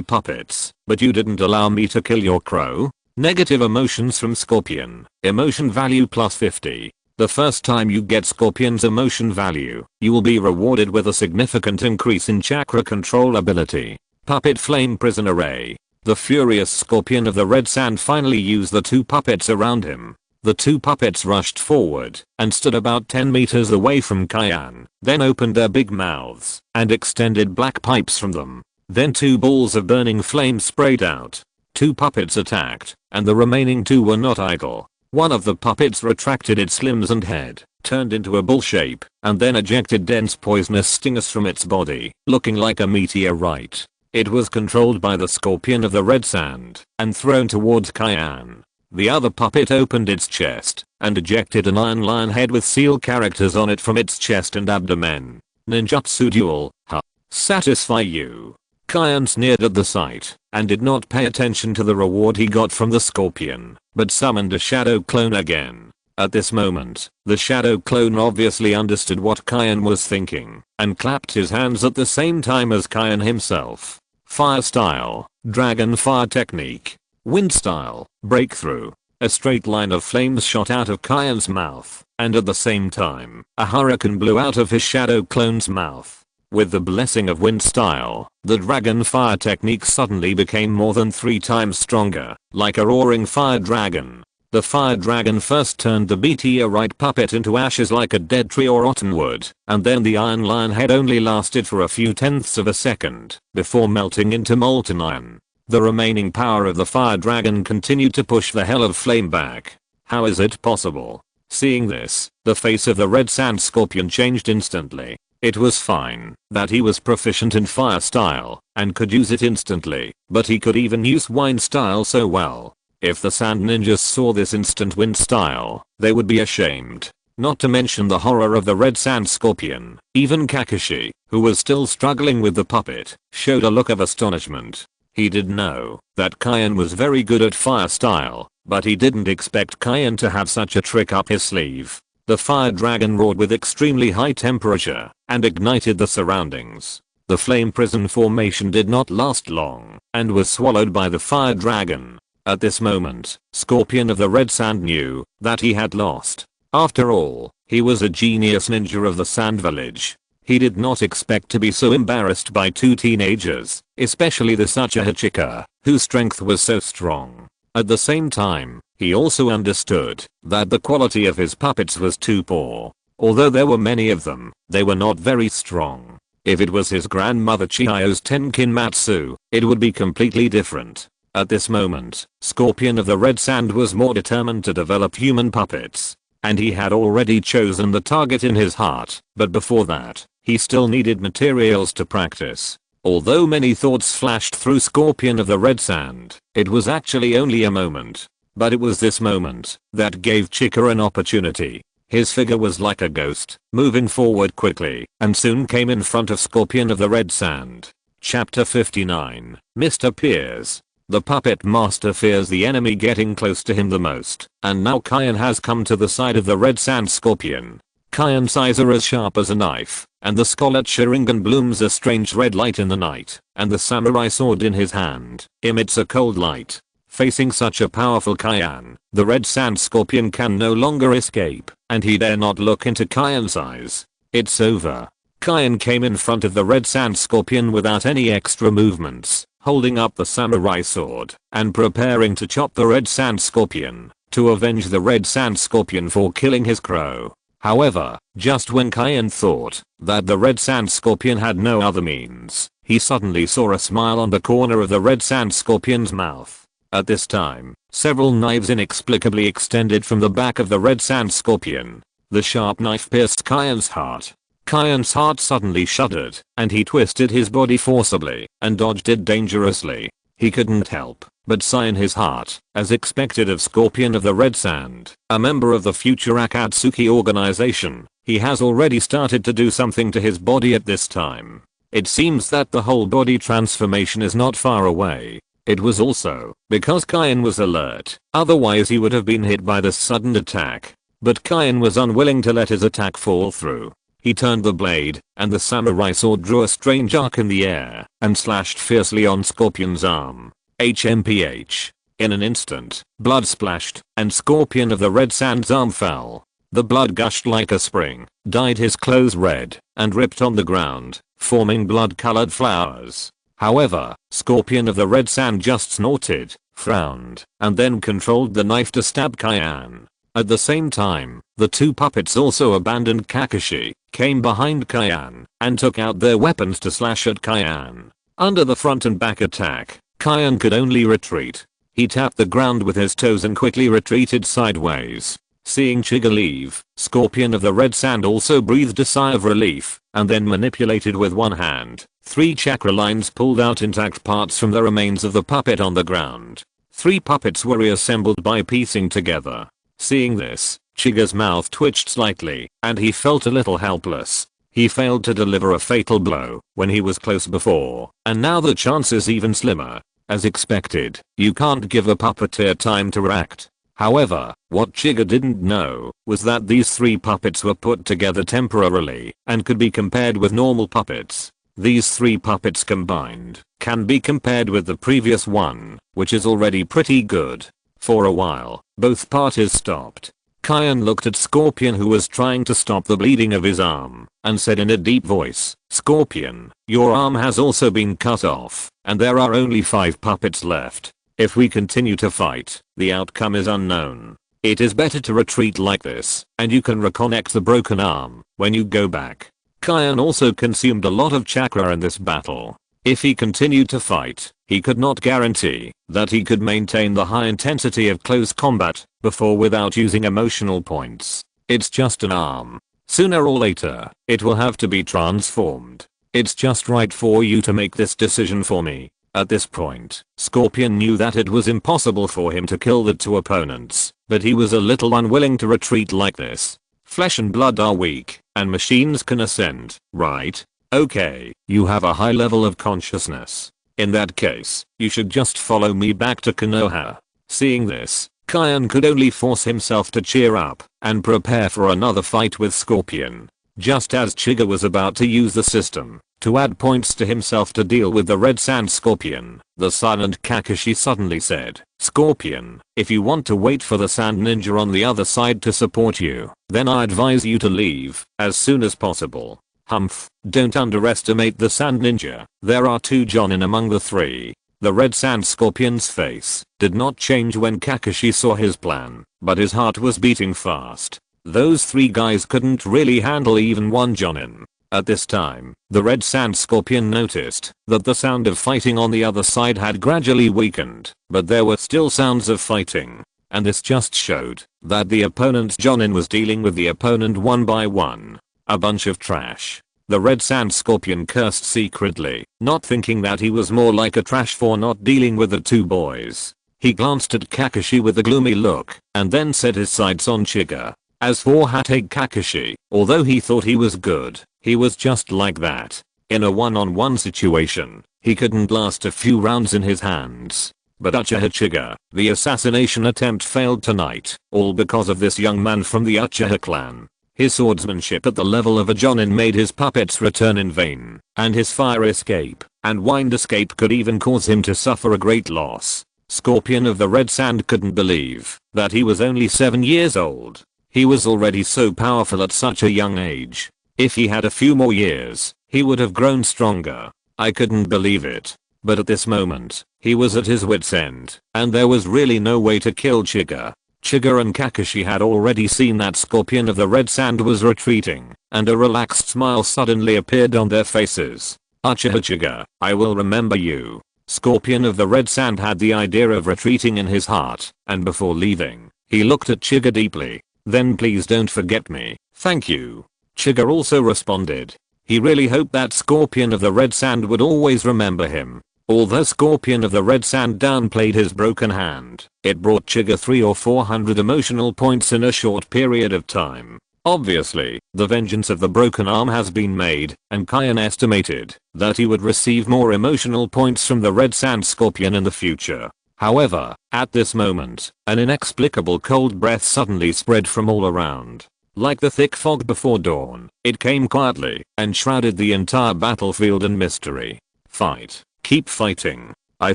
puppets, but you didn't allow me to kill your crow? Negative emotions from Scorpion. Emotion value plus 50. The first time you get Scorpion's emotion value, you will be rewarded with a significant increase in chakra control ability. Puppet Flame Prison Array. The furious Scorpion of the Red Sand finally used the 2 puppets around him. The 2 puppets rushed forward and stood about 10 meters away from Kyan, then opened their big mouths and extended black pipes from them. Then 2 balls of burning flame sprayed out. 2 puppets attacked, and the remaining 2 were not idle. One of the puppets retracted its limbs and head, turned into a bull shape, and then ejected dense poisonous stingers from its body, looking like a meteorite. It was controlled by the Scorpion of the Red Sand and thrown towards Kyan. The other puppet opened its chest and ejected an iron lion head with seal characters on it from its chest and abdomen. Ninjutsu duel, huh? Satisfy you? Kyan sneered at the sight and did not pay attention to the reward he got from the Scorpion, but summoned a shadow clone again. At this moment, the shadow clone obviously understood what Kyan was thinking and clapped his hands at the same time as Kyan himself. Fire style, dragon fire technique. Wind style, breakthrough. A straight line of flames shot out of Kyan's mouth, and at the same time, a hurricane blew out of his shadow clone's mouth. With the blessing of wind style, the dragon fire technique suddenly became more than 3 times stronger, like a roaring fire dragon. The fire dragon first turned the meteorite puppet into ashes like a dead tree or rotten wood, and then the iron lion head only lasted for a few tenths of a second, before melting into molten iron. The remaining power of the fire dragon continued to push the hell of flame back. How is it possible? Seeing this, the face of the Red Sand Scorpion changed instantly. It was fine that he was proficient in fire style and could use it instantly, but he could even use wind style so well. If the sand ninjas saw this instant wind style, they would be ashamed. Not to mention the horror of the red sand scorpion. Even Kakashi, who was still struggling with the puppet, showed a look of astonishment. He did know that Kyan was very good at fire style, but he didn't expect Kyan to have such a trick up his sleeve. The fire dragon roared with extremely high temperature and ignited the surroundings. The flame prison formation did not last long and was swallowed by the fire dragon. At this moment, Scorpion of the Red Sand knew that he had lost. After all, he was a genius ninja of the Sand Village. He did not expect to be so embarrassed by two teenagers, especially the Uchiha, whose strength was so strong. At the same time, he also understood that the quality of his puppets was too poor. Although there were many of them, they were not very strong. If it was his grandmother Chiyo's Tenkin Matsu, it would be completely different. At this moment, Scorpion of the Red Sand was more determined to develop human puppets. And he had already chosen the target in his heart, but before that, he still needed materials to practice. Although many thoughts flashed through Scorpion of the Red Sand, it was actually only a moment. But it was this moment that gave Chika an opportunity. His figure was like a ghost, moving forward quickly, and soon came in front of Scorpion of the Red Sand. Chapter 59, Mr. Piers. The puppet master fears the enemy getting close to him the most, and now Kyan has come to the side of the Red Sand Scorpion. Kyan's eyes are as sharp as a knife, and the scarlet Sharingan blooms a strange red light in the night, and the samurai sword in his hand emits a cold light. Facing such a powerful Kyan, the Red Sand Scorpion can no longer escape, and he dare not look into Kyan's eyes. It's over. Kyan came in front of the Red Sand Scorpion without any extra movements, holding up the samurai sword and preparing to chop the Red Sand Scorpion to avenge the Red Sand Scorpion for killing his crow. However, just when Kyan thought that the Red Sand Scorpion had no other means, he suddenly saw a smile on the corner of the Red Sand Scorpion's mouth. At this time, several knives inexplicably extended from the back of the Red Sand Scorpion. The sharp knife pierced Kyan's heart. Kyan's heart suddenly shuddered, and he twisted his body forcibly and dodged it dangerously. He couldn't help but sigh in his heart, as expected of Scorpion of the Red Sand, a member of the future Akatsuki organization. He has already started to do something to his body at this time. It seems that the whole body transformation is not far away. It was also because Kyan was alert, otherwise he would have been hit by the sudden attack. But Kyan was unwilling to let his attack fall through. He turned the blade, and the samurai sword drew a strange arc in the air and slashed fiercely on Scorpion's arm. HMPH. In an instant, blood splashed, and Scorpion of the Red Sand's arm fell. The blood gushed like a spring, dyed his clothes red, and ripped on the ground, forming blood-colored flowers. However, Scorpion of the Red Sand just snorted, frowned, and then controlled the knife to stab Kyan. At the same time, the two puppets also abandoned Kakashi, came behind Kyan, and took out their weapons to slash at Kyan. Under the front and back attack, Kyan could only retreat. He tapped the ground with his toes and quickly retreated sideways. Seeing Chiga leave, Scorpion of the Red Sand also breathed a sigh of relief, and then manipulated with one hand. 3 chakra lines pulled out intact parts from the remains of the puppet on the ground. 3 puppets were reassembled by piecing together. Seeing this, Chiga's mouth twitched slightly, and he felt a little helpless. He failed to deliver a fatal blow when he was close before, and now the chance is even slimmer. As expected, you can't give a puppeteer time to react. However, what Chiga didn't know was that these 3 puppets were put together temporarily and could be compared with normal puppets. These 3 puppets combined can be compared with the previous one, which is already pretty good. For a while, both parties stopped. Kyan looked at Scorpion, who was trying to stop the bleeding of his arm, and said in a deep voice, "Scorpion, your arm has also been cut off, and there are only 5 puppets left. If we continue to fight, the outcome is unknown. It is better to retreat like this, and you can reconnect the broken arm when you go back." Kyan also consumed a lot of chakra in this battle. If he continued to fight, he could not guarantee that he could maintain the high intensity of close combat before without using emotional points. It's just an arm. Sooner or later, it will have to be transformed. It's just right for you to make this decision for me. At this point, Scorpion knew that it was impossible for him to kill the two opponents, but he was a little unwilling to retreat like this. Flesh and blood are weak, and machines can ascend, right? Okay, you have a high level of consciousness. In that case, you should just follow me back to Konoha. Seeing this, Kyan could only force himself to cheer up and prepare for another fight with Scorpion. Just as Chiga was about to use the system to add points to himself to deal with the Red Sand Scorpion, the silent Kakashi suddenly said, "Scorpion, if you want to wait for the Sand Ninja on the other side to support you, then I advise you to leave as soon as possible. Humph, don't underestimate the Sand Ninja. There are 2 Jonin among the 3. The Red Sand Scorpion's face did not change when Kakashi saw his plan, but his heart was beating fast. Those 3 guys couldn't really handle even 1 Jonin. At this time, the Red Sand Scorpion noticed that the sound of fighting on the other side had gradually weakened, but there were still sounds of fighting. And this just showed that the opponent's Jonin was dealing with the opponent one by one. A bunch of trash. The Red Sand Scorpion cursed secretly, not thinking that he was more like a trash for not dealing with the 2 boys. He glanced at Kakashi with a gloomy look, and then set his sights on Chiga. As for Hokage Kakashi, although he thought he was good, he was just like that. In a one-on-one situation, he couldn't last a few rounds in his hands. But Uchiha Chiga, the assassination attempt failed tonight, all because of this young man from the Uchiha clan. His swordsmanship at the level of a Jonin made his puppets return in vain, and his fire escape and wind escape could even cause him to suffer a great loss. Scorpion of the Red Sand couldn't believe that he was only 7 years old. He was already so powerful at such a young age. If he had a few more years, he would have grown stronger. I couldn't believe it. But at this moment, he was at his wit's end, and there was really no way to kill Chiga. Chiga and Kakashi had already seen that Scorpion of the Red Sand was retreating, and a relaxed smile suddenly appeared on their faces. Uchiha Chiga, I will remember you. Scorpion of the Red Sand had the idea of retreating in his heart, and before leaving, he looked at Chiga deeply. Then please don't forget me, thank you. Chiga also responded. He really hoped that Scorpion of the Red Sand would always remember him. Although Scorpion of the Red Sand downplayed his broken hand, it brought Chiga 300 or 400 emotional points in a short period of time. Obviously, the vengeance of the broken arm has been made, and Kyan estimated that he would receive more emotional points from the Red Sand Scorpion in the future. However, at this moment, an inexplicable cold breath suddenly spread from all around. Like the thick fog before dawn, it came quietly and shrouded the entire battlefield in mystery. Fight. Keep fighting. I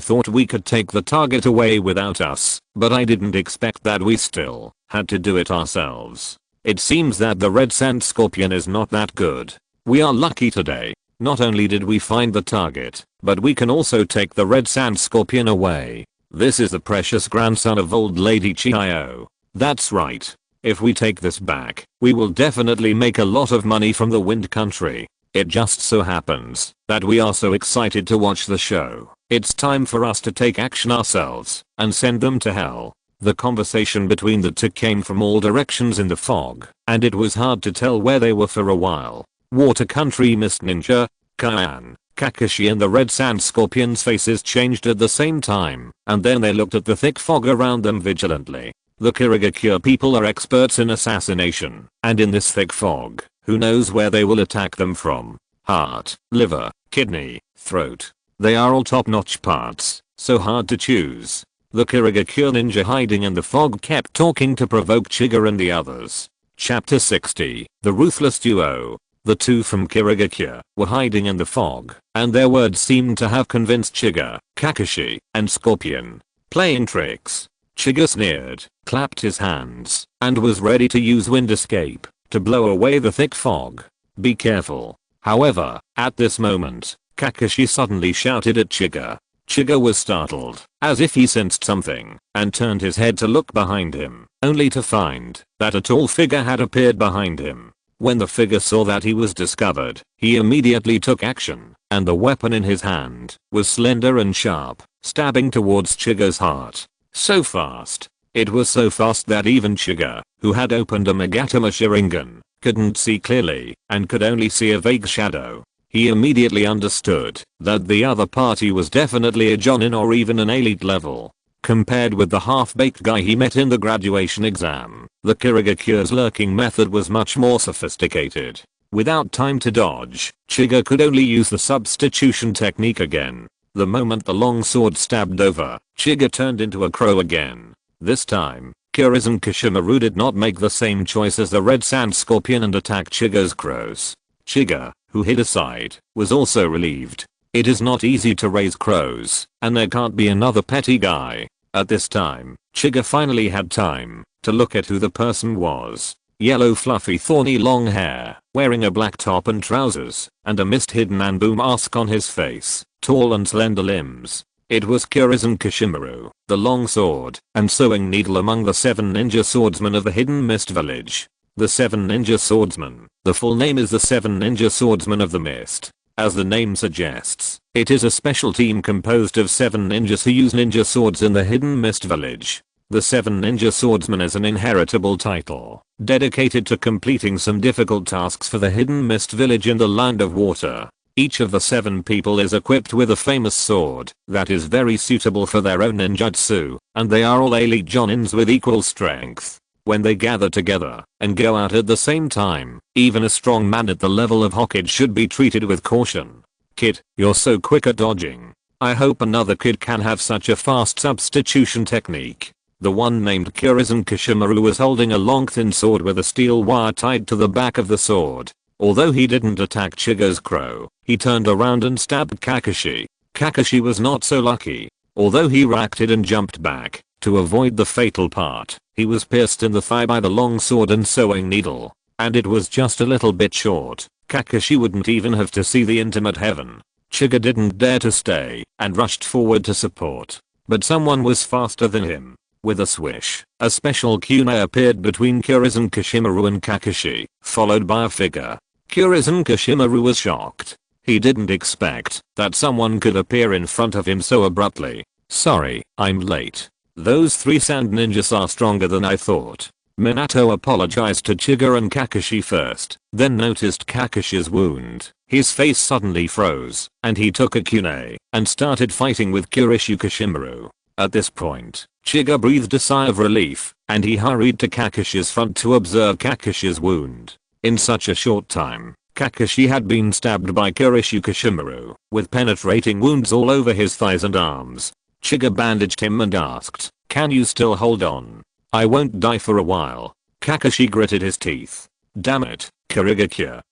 thought we could take the target away without us, but I didn't expect that we still had to do it ourselves. It seems that the Red Sand Scorpion is not that good. We are lucky today. Not only did we find the target, but we can also take the Red Sand Scorpion away. This is the precious grandson of old lady Chiyo. That's right. If we take this back, we will definitely make a lot of money from the Wind Country. It just so happens that we are so excited to watch the show. It's time for us to take action ourselves and send them to hell. The conversation between the two came from all directions in the fog, and it was hard to tell where they were for a while. Water Country Mist Ninja, Kyan, Kakashi and the Red Sand Scorpion's faces changed at the same time, and then they looked at the thick fog around them vigilantly. The Kirigakure people are experts in assassination, and in this thick fog, who knows where they will attack them from? Heart, liver, kidney, throat. They are all top-notch parts, so hard to choose. The Kirigakure ninja hiding in the fog kept talking to provoke Chiga and the others. Chapter 60, The Ruthless Duo. The two from Kirigakure were hiding in the fog, and their words seemed to have convinced Chiga, Kakashi, and Scorpion. Playing tricks. Chiga sneered, clapped his hands, and was ready to use wind escape to blow away the thick fog. Be careful. However, at this moment, Kakashi suddenly shouted at Chiga. Chiga was startled, as if he sensed something, and turned his head to look behind him, only to find that a tall figure had appeared behind him. When the figure saw that he was discovered, he immediately took action, and the weapon in his hand was slender and sharp, stabbing towards Chiga's heart. So fast. It was so fast that even Chiga, who had opened a Magatama Sharingan, couldn't see clearly and could only see a vague shadow. he immediately understood that the other party was definitely a jonin or even an elite level. Compared with the half-baked guy he met in the graduation exam, the Kirigakure's lurking method was much more sophisticated. Without time to dodge, Chiga could only use the substitution technique again. The moment the long sword stabbed over, Chiga turned into a crow again. This time, Kirizen Kishimaru did not make the same choice as the red sand scorpion and attack Chiga's crows. Chiga, who hid aside, was also relieved. It is not easy to raise crows, and there can't be another petty guy. At this time, Chiga finally had time to look at who the person was. Yellow fluffy thorny long hair, wearing a black top and trousers, and a mist-hidden Anbu mask on his face, tall and slender limbs. It was Kirizen Kishimaru, the long sword and sewing needle among the 7 ninja swordsmen of the Hidden Mist Village. The 7 ninja swordsmen, the full name is the 7 ninja swordsmen of the mist. As the name suggests, it is a special team composed of 7 ninjas who use ninja swords in the Hidden Mist Village. The 7 ninja swordsman is an inheritable title, dedicated to completing some difficult tasks for the Hidden Mist Village in the Land of Water. Each of the 7 people is equipped with a famous sword that is very suitable for their own ninjutsu, and they are all elite jonins with equal strength. When they gather together and go out at the same time, even a strong man at the level of Hokage should be treated with caution. Kid, you're so quick at dodging. I hope another kid can have such a fast substitution technique. The one named Kirizen Kishimaru was holding a long thin sword with a steel wire tied to the back of the sword. Although he didn't attack Chiga's crow, he turned around and stabbed Kakashi. Kakashi was not so lucky. Although he reacted and jumped back to avoid the fatal part, he was pierced in the thigh by the long sword and sewing needle. And it was just a little bit short. Kakashi wouldn't even have to see the intimate heaven. Chiga didn't dare to stay and rushed forward to support. But someone was faster than him. With a swish, a special kunai appeared between Kirizen Kishimaru and Kakashi, followed by a figure. Kirizen Kishimaru was shocked. He didn't expect that someone could appear in front of him so abruptly. Sorry, I'm late. Those 3 sand ninjas are stronger than I thought. Minato apologized to Chiga and Kakashi first, then noticed Kakashi's wound. His face suddenly froze, and he took a kunai and started fighting with Kirizen Kishimaru. At this point, Chiga breathed a sigh of relief, and he hurried to Kakashi's front to observe Kakashi's wound. In such a short time, Kakashi had been stabbed by Kirizen Kishimaru, with penetrating wounds all over his thighs and arms. Chiga bandaged him and asked, "Can you still hold on? I won't die for a while." Kakashi gritted his teeth. "Damn it, Kirigakure,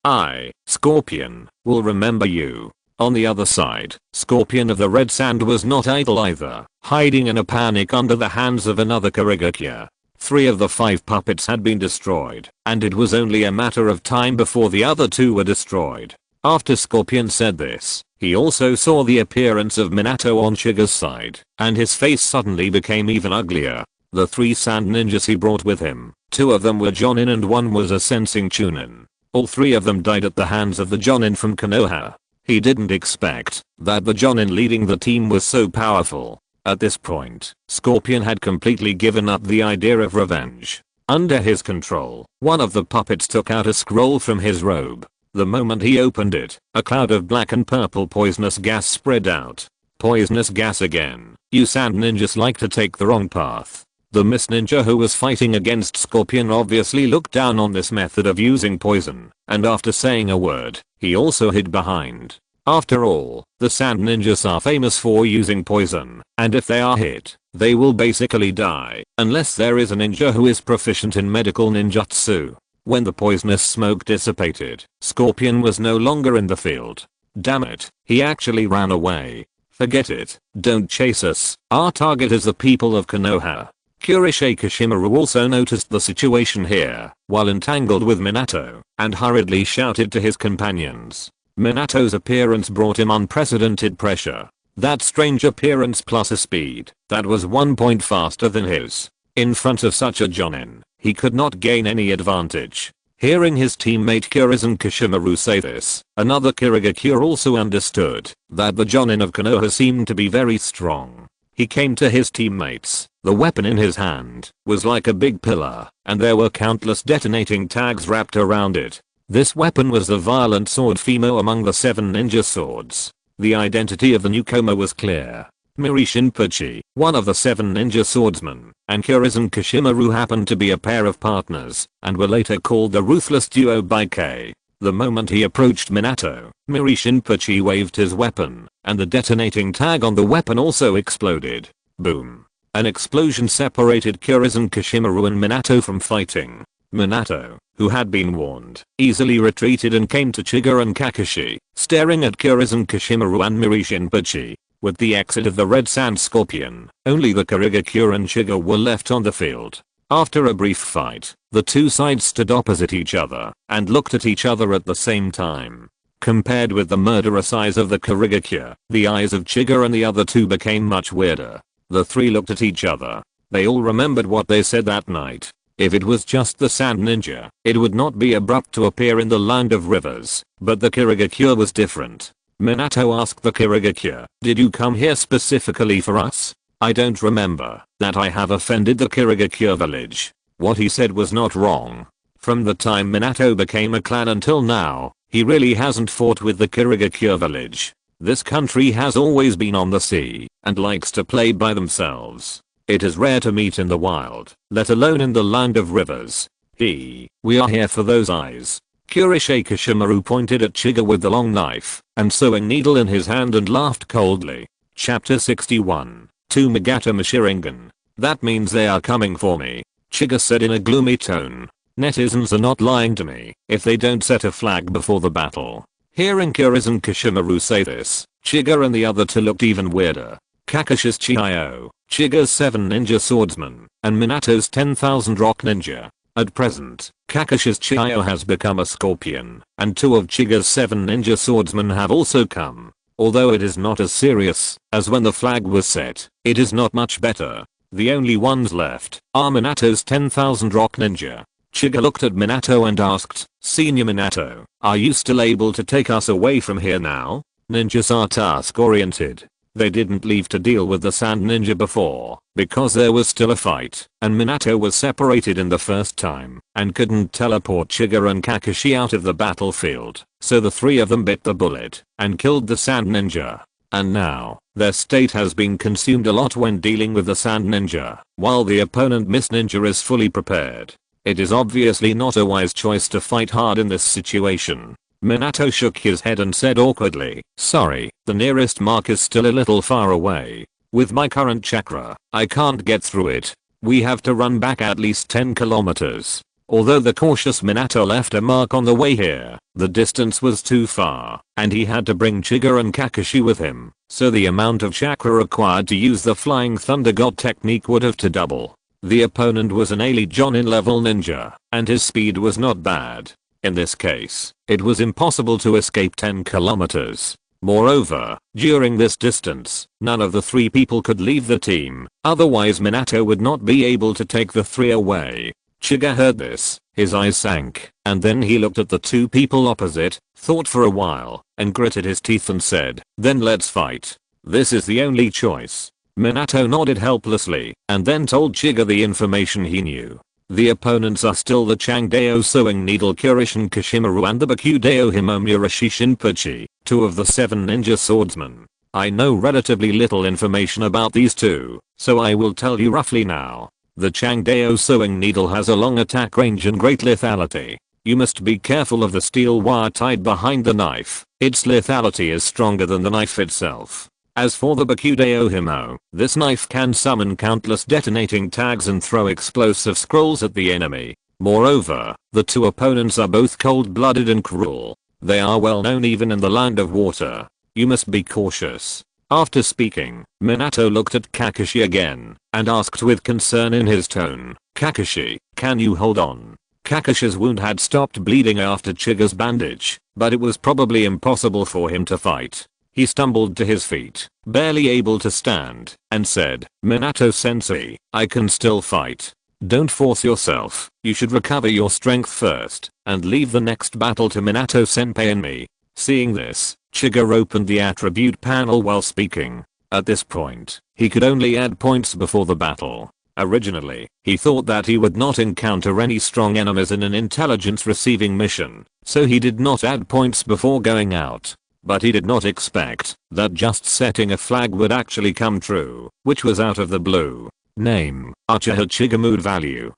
Scorpion, will remember you." On the other side, Scorpion of the Red Sand was not idle either, hiding in a panic under the hands of another Kirigakure. 3 of the 5 puppets had been destroyed, and it was only a matter of time before the other 2 were destroyed. After Scorpion said this, he also saw the appearance of Minato on Chiga's side, and his face suddenly became even uglier. The 3 sand ninjas he brought with him, 2 of them were jonin and 1 was a sensing chunin. All 3 of them died at the hands of the jonin from Konoha. He didn't expect that the jonin leading the team was so powerful. At this point, Scorpion had completely given up the idea of revenge. Under his control, one of the puppets took out a scroll from his robe. The moment he opened it, a cloud of black and purple poisonous gas spread out. Poisonous gas again. You sand ninjas like to take the wrong path. The mist ninja who was fighting against Scorpion obviously looked down on this method of using poison, and after saying a word, he also hid behind. After all, the sand ninjas are famous for using poison, and if they are hit, they will basically die, unless there is a ninja who is proficient in medical ninjutsu. When the poisonous smoke dissipated, Scorpion was no longer in the field. Damn it, he actually ran away. Forget it, don't chase us, our target is the people of Konoha. Kirizen Kishimaru also noticed the situation here, while entangled with Minato, and hurriedly shouted to his companions. Minato's appearance brought him unprecedented pressure. That strange appearance plus a speed that was 1 point faster than his. In front of such a jonin, he could not gain any advantage. Hearing his teammate Kirizen Kishimaru say this, another Kirigakure also understood that the jonin of Konoha seemed to be very strong. He came to his teammates. The weapon in his hand was like a big pillar, and there were countless detonating tags wrapped around it. This weapon was the violent sword Fimo among the 7 ninja swords. The identity of the newcomer was clear. Miri Shinpachi, one of the 7 ninja swordsmen, and Kurizen Kashimaru happened to be a pair of partners, and were later called the Ruthless Duo by K. The moment he approached Minato, Miri Shinpachi waved his weapon, and the detonating tag on the weapon also exploded. Boom. An explosion separated Kurizen Kashimaru and Minato from fighting. Minato, who had been warned, easily retreated and came to Chiga and Kakashi, staring at Kurizen Kashimaru and Miri Shinpachi. With the exit of the Red Sand Scorpion, only the Kurigakure and Chiga were left on the field. After a brief fight, the two sides stood opposite each other and looked at each other at the same time. Compared with the murderous eyes of the Kurigakure, the eyes of Chiga and the other two became much weirder. The three looked at each other. They all remembered what they said that night. If it was just the Sand Ninja, it would not be abrupt to appear in the Land of Rivers, but the Kurigakure was different. Minato asked the Kurigakure, "Did you come here specifically for us? I don't remember that I have offended the Kurigakure village." What he said was not wrong. From the time Minato became a clan until now, he really hasn't fought with the Kurigakure village. This country has always been on the sea, and likes to play by themselves. It is rare to meet in the wild, let alone in the Land of Rivers. We are here for those eyes. Kurisei Kashimaru pointed at Chiga with the long knife and sewing needle in his hand and laughed coldly. Chapter 61. To Megata Mashiringan. That means they are coming for me, Chiga said in a gloomy tone. Netizens are not lying to me if they don't set a flag before the battle. Hearing Kurizen Kashimaru say this, Chiga and the other two looked even weirder. Kakashi's Chiyo, Chiga's 7 ninja swordsmen, and Minato's 10,000 rock ninja. At present, Kakashi's Chiyo has become a scorpion, and 2 of Chiga's 7 ninja swordsmen have also come. Although it is not as serious as when the flag was set, it is not much better. The only ones left are Minato's 10,000 rock ninja. Chiga looked at Minato and asked, "Senior Minato, are you still able to take us away from here now?" Ninjas are task oriented. They didn't leave to deal with the Sand Ninja before, because there was still a fight, and Minato was separated in the first time, and couldn't teleport Chiga and Kakashi out of the battlefield, so the 3 of them bit the bullet, and killed the Sand Ninja. And now, their state has been consumed a lot when dealing with the Sand Ninja, while the opponent Mist Ninja is fully prepared. It is obviously not a wise choice to fight hard in this situation. Minato shook his head and said awkwardly, "Sorry, the nearest mark is still a little far away. With my current chakra, I can't get through it. We have to run back at least 10 kilometers. Although the cautious Minato left a mark on the way here, the distance was too far, and he had to bring Chiga and Kakashi with him, so the amount of chakra required to use the Flying Thunder God technique would have to double. The opponent was an elite Jonin level ninja, and his speed was not bad. In this case, it was impossible to escape 10 kilometers. Moreover, during this distance, none of the 3 people could leave the team, otherwise Minato would not be able to take the 3 away. Chiga heard this, his eyes sank, and then he looked at the 2 people opposite, thought for a while, and gritted his teeth and said, "Then let's fight. This is the only choice." Minato nodded helplessly, and then told Chiga the information he knew. The opponents are still the Changdeo Sewing Needle Kurishin Kashimaru and the Bakudeo Himomurashi Shinpachi, 2 of the 7 ninja swordsmen. I know relatively little information about these 2, so I will tell you roughly now. The Changdeo Sewing Needle has a long attack range and great lethality. You must be careful of the steel wire tied behind the knife. Its lethality is stronger than the knife itself. As for the Bakudeo Himo, this knife can summon countless detonating tags and throw explosive scrolls at the enemy. Moreover, the 2 opponents are both cold-blooded and cruel. They are well known even in the Land of Water. You must be cautious. After speaking, Minato looked at Kakashi again, and asked with concern in his tone, "Kakashi, can you hold on?" Kakashi's wound had stopped bleeding after Chiga's bandage, but it was probably impossible for him to fight. He stumbled to his feet, barely able to stand, and said, "Minato-sensei, I can still fight. Don't force yourself. You should recover your strength first, and leave the next battle to Minato-senpai and me." Seeing this, Chiga opened the attribute panel while speaking. At this point, he could only add points before the battle. Originally, he thought that he would not encounter any strong enemies in an intelligence receiving mission, so he did not add points before going out. But he did not expect that just setting a flag would actually come true, which was out of the blue. Name: Uchiha Chiga. Mood value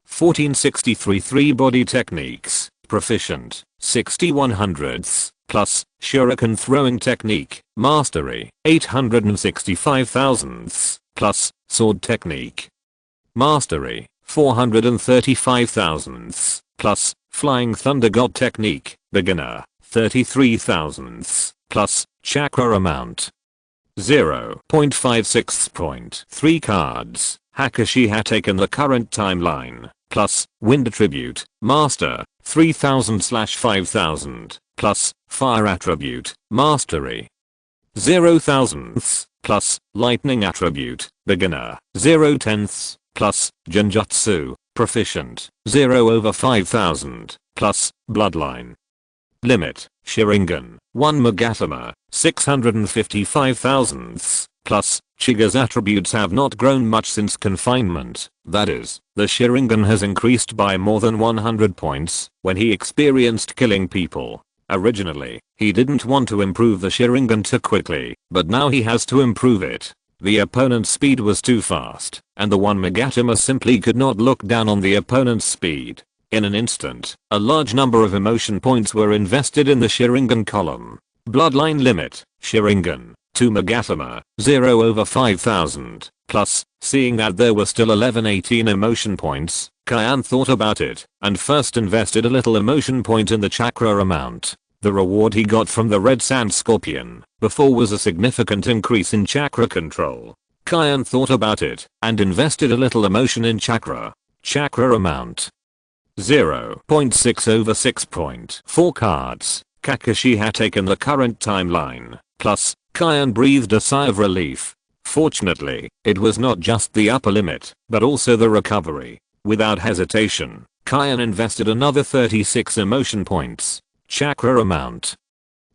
1463. 3 body techniques. Proficient 6100ths plus shuriken throwing technique. Mastery 865,000ths plus sword technique. Mastery 435,000ths plus flying thunder god technique. Beginner 33,000ths plus chakra amount 0.56. 3 cards. Kakashi had taken the current timeline plus wind attribute. Master 3000/5000 plus fire attribute. Mastery 0,000ths plus lightning attribute. Beginner 0/10ths plus genjutsu. Proficient 0/5000 plus bloodline. Limit: Sharingan 1 Magatama 655,000ths plus Chiga's attributes have not grown much since confinement. That is, the Sharingan has increased by more than 100 points when he experienced killing people. Originally, he didn't want to improve the Sharingan too quickly, but now he has to improve it. The opponent's speed was too fast, and the 1 Magatama simply could not look down on the opponent's speed. In an instant, a large number of emotion points were invested in the Sharingan column. Bloodline limit: Sharingan 2 Magatama 0/5000 plus. Seeing that there were still 18 emotion points, Kyan thought about it and first invested a little emotion point in the chakra amount. The reward he got from the red sand scorpion before was a significant increase in chakra control. Kyan thought about it and invested a little emotion in chakra. Chakra amount 0.6/6. 4 cards. Kakashi had taken the current timeline plus. Kyan breathed a sigh of relief. Fortunately, it was not just the upper limit, but also the recovery. Without hesitation, Kyan invested another 36 emotion points. Chakra amount.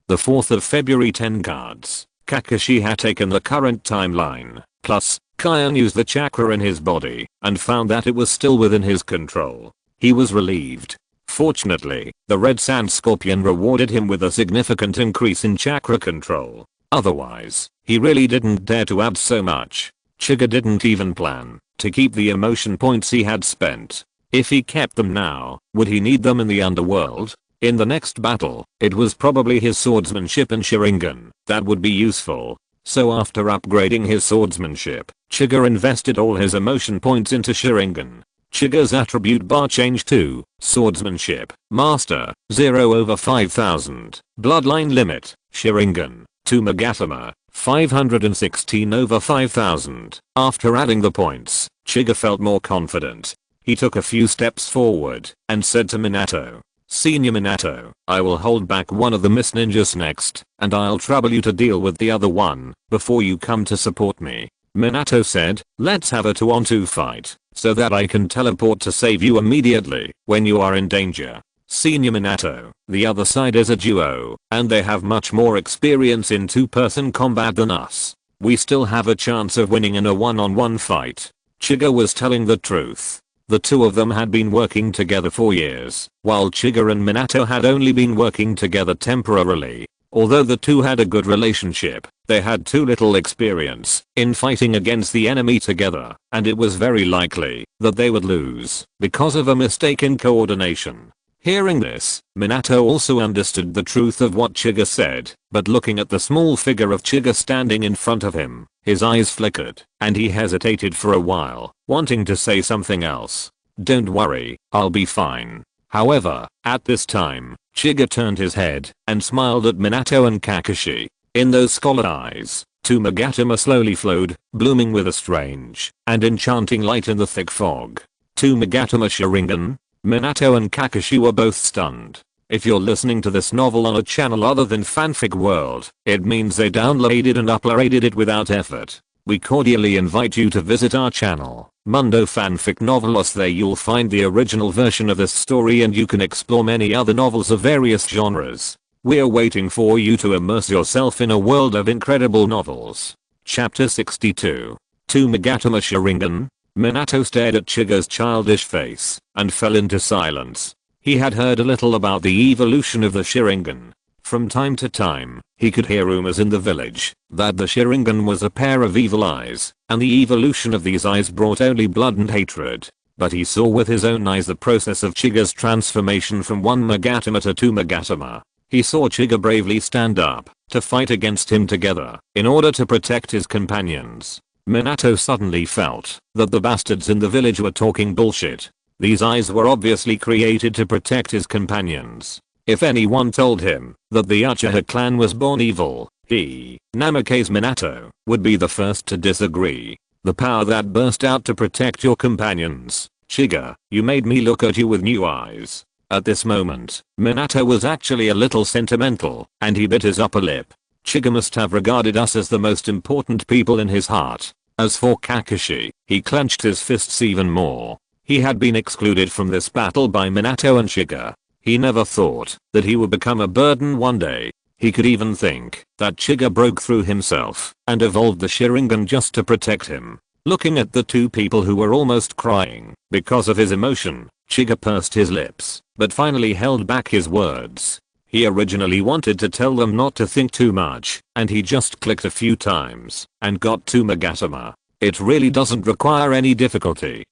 The 4th of February. 10 cards. Kakashi had taken the current timeline, plus, Kyan used the chakra in his body, and found that it was still within his control. He was relieved. Fortunately, the red sand scorpion rewarded him with a significant increase in chakra control. Otherwise, he really didn't dare to add so much. Chiga didn't even plan to keep the emotion points he had spent. If he kept them now, would he need them in the underworld? In the next battle, it was probably his swordsmanship and Sharingan that would be useful. So after upgrading his swordsmanship, Chiga invested all his emotion points into Sharingan. Chiga's attribute bar changed to swordsmanship. Master 0/5000. Bloodline limit: Sharingan 2 Magatama 516/5000. After adding the points, Chiga felt more confident. He took a few steps forward and said to Minato, "Senior Minato, I will hold back one of the Miss Ninjas next, and I'll trouble you to deal with the other one before you come to support me." Minato said, "Let's have a 2-on-2 fight, so that I can teleport to save you immediately when you are in danger." Senior Minato, the other side is a duo, and they have much more experience in 2-person combat than us. We still have a chance of winning in a 1-on-1 fight. Chiga was telling the truth. The two of them had been working together for years, while Chiga and Minato had only been working together temporarily. Although the two had a good relationship, they had too little experience in fighting against the enemy together, and it was very likely that they would lose because of a mistake in coordination. Hearing this, Minato also understood the truth of what Chiga said, but looking at the small figure of Chiga standing in front of him, his eyes flickered, and he hesitated for a while, wanting to say something else. "Don't worry, I'll be fine." However, at this time, Chiga turned his head and smiled at Minato and Kakashi. In those scholar eyes, 2 Magatama slowly flowed, blooming with a strange and enchanting light in the thick fog. 2 Magatama Sharingan. Minato and Kakashi were both stunned. If you're listening to this novel on a channel other than Fanfic World, it means they downloaded and uploaded it without effort. We cordially invite you to visit our channel, Mundo Fanfic Novelos. There you'll find the original version of this story, and you can explore many other novels of various genres. We're waiting for you to immerse yourself in a world of incredible novels. Chapter 62. 2 Magatama Sharingan. Minato stared at Chiga's childish face and fell into silence. He had heard a little about the evolution of the Sharingan. From time to time, he could hear rumors in the village that the Sharingan was a pair of evil eyes, and the evolution of these eyes brought only blood and hatred. But he saw with his own eyes the process of Chiga's transformation from one Magatama to two Magatama. He saw Chiga bravely stand up to fight against him together in order to protect his companions. Minato suddenly felt that the bastards in the village were talking bullshit. These eyes were obviously created to protect his companions. If anyone told him that the Uchiha clan was born evil, he, Namake's Minato, would be the first to disagree. The power that burst out to protect your companions. Chiga, you made me look at you with new eyes. At this moment, Minato was actually a little sentimental, and he bit his upper lip. Chiga must have regarded us as the most important people in his heart. As for Kakashi, he clenched his fists even more. He had been excluded from this battle by Minato and Chiga. He never thought that he would become a burden one day. He could even think that Chiga broke through himself and evolved the Sharingan just to protect him. Looking at the two people who were almost crying because of his emotion, Chiga pursed his lips, but finally held back his words. He originally wanted to tell them not to think too much, and he just clicked a few times and got to Magatama. It really doesn't require any difficulty.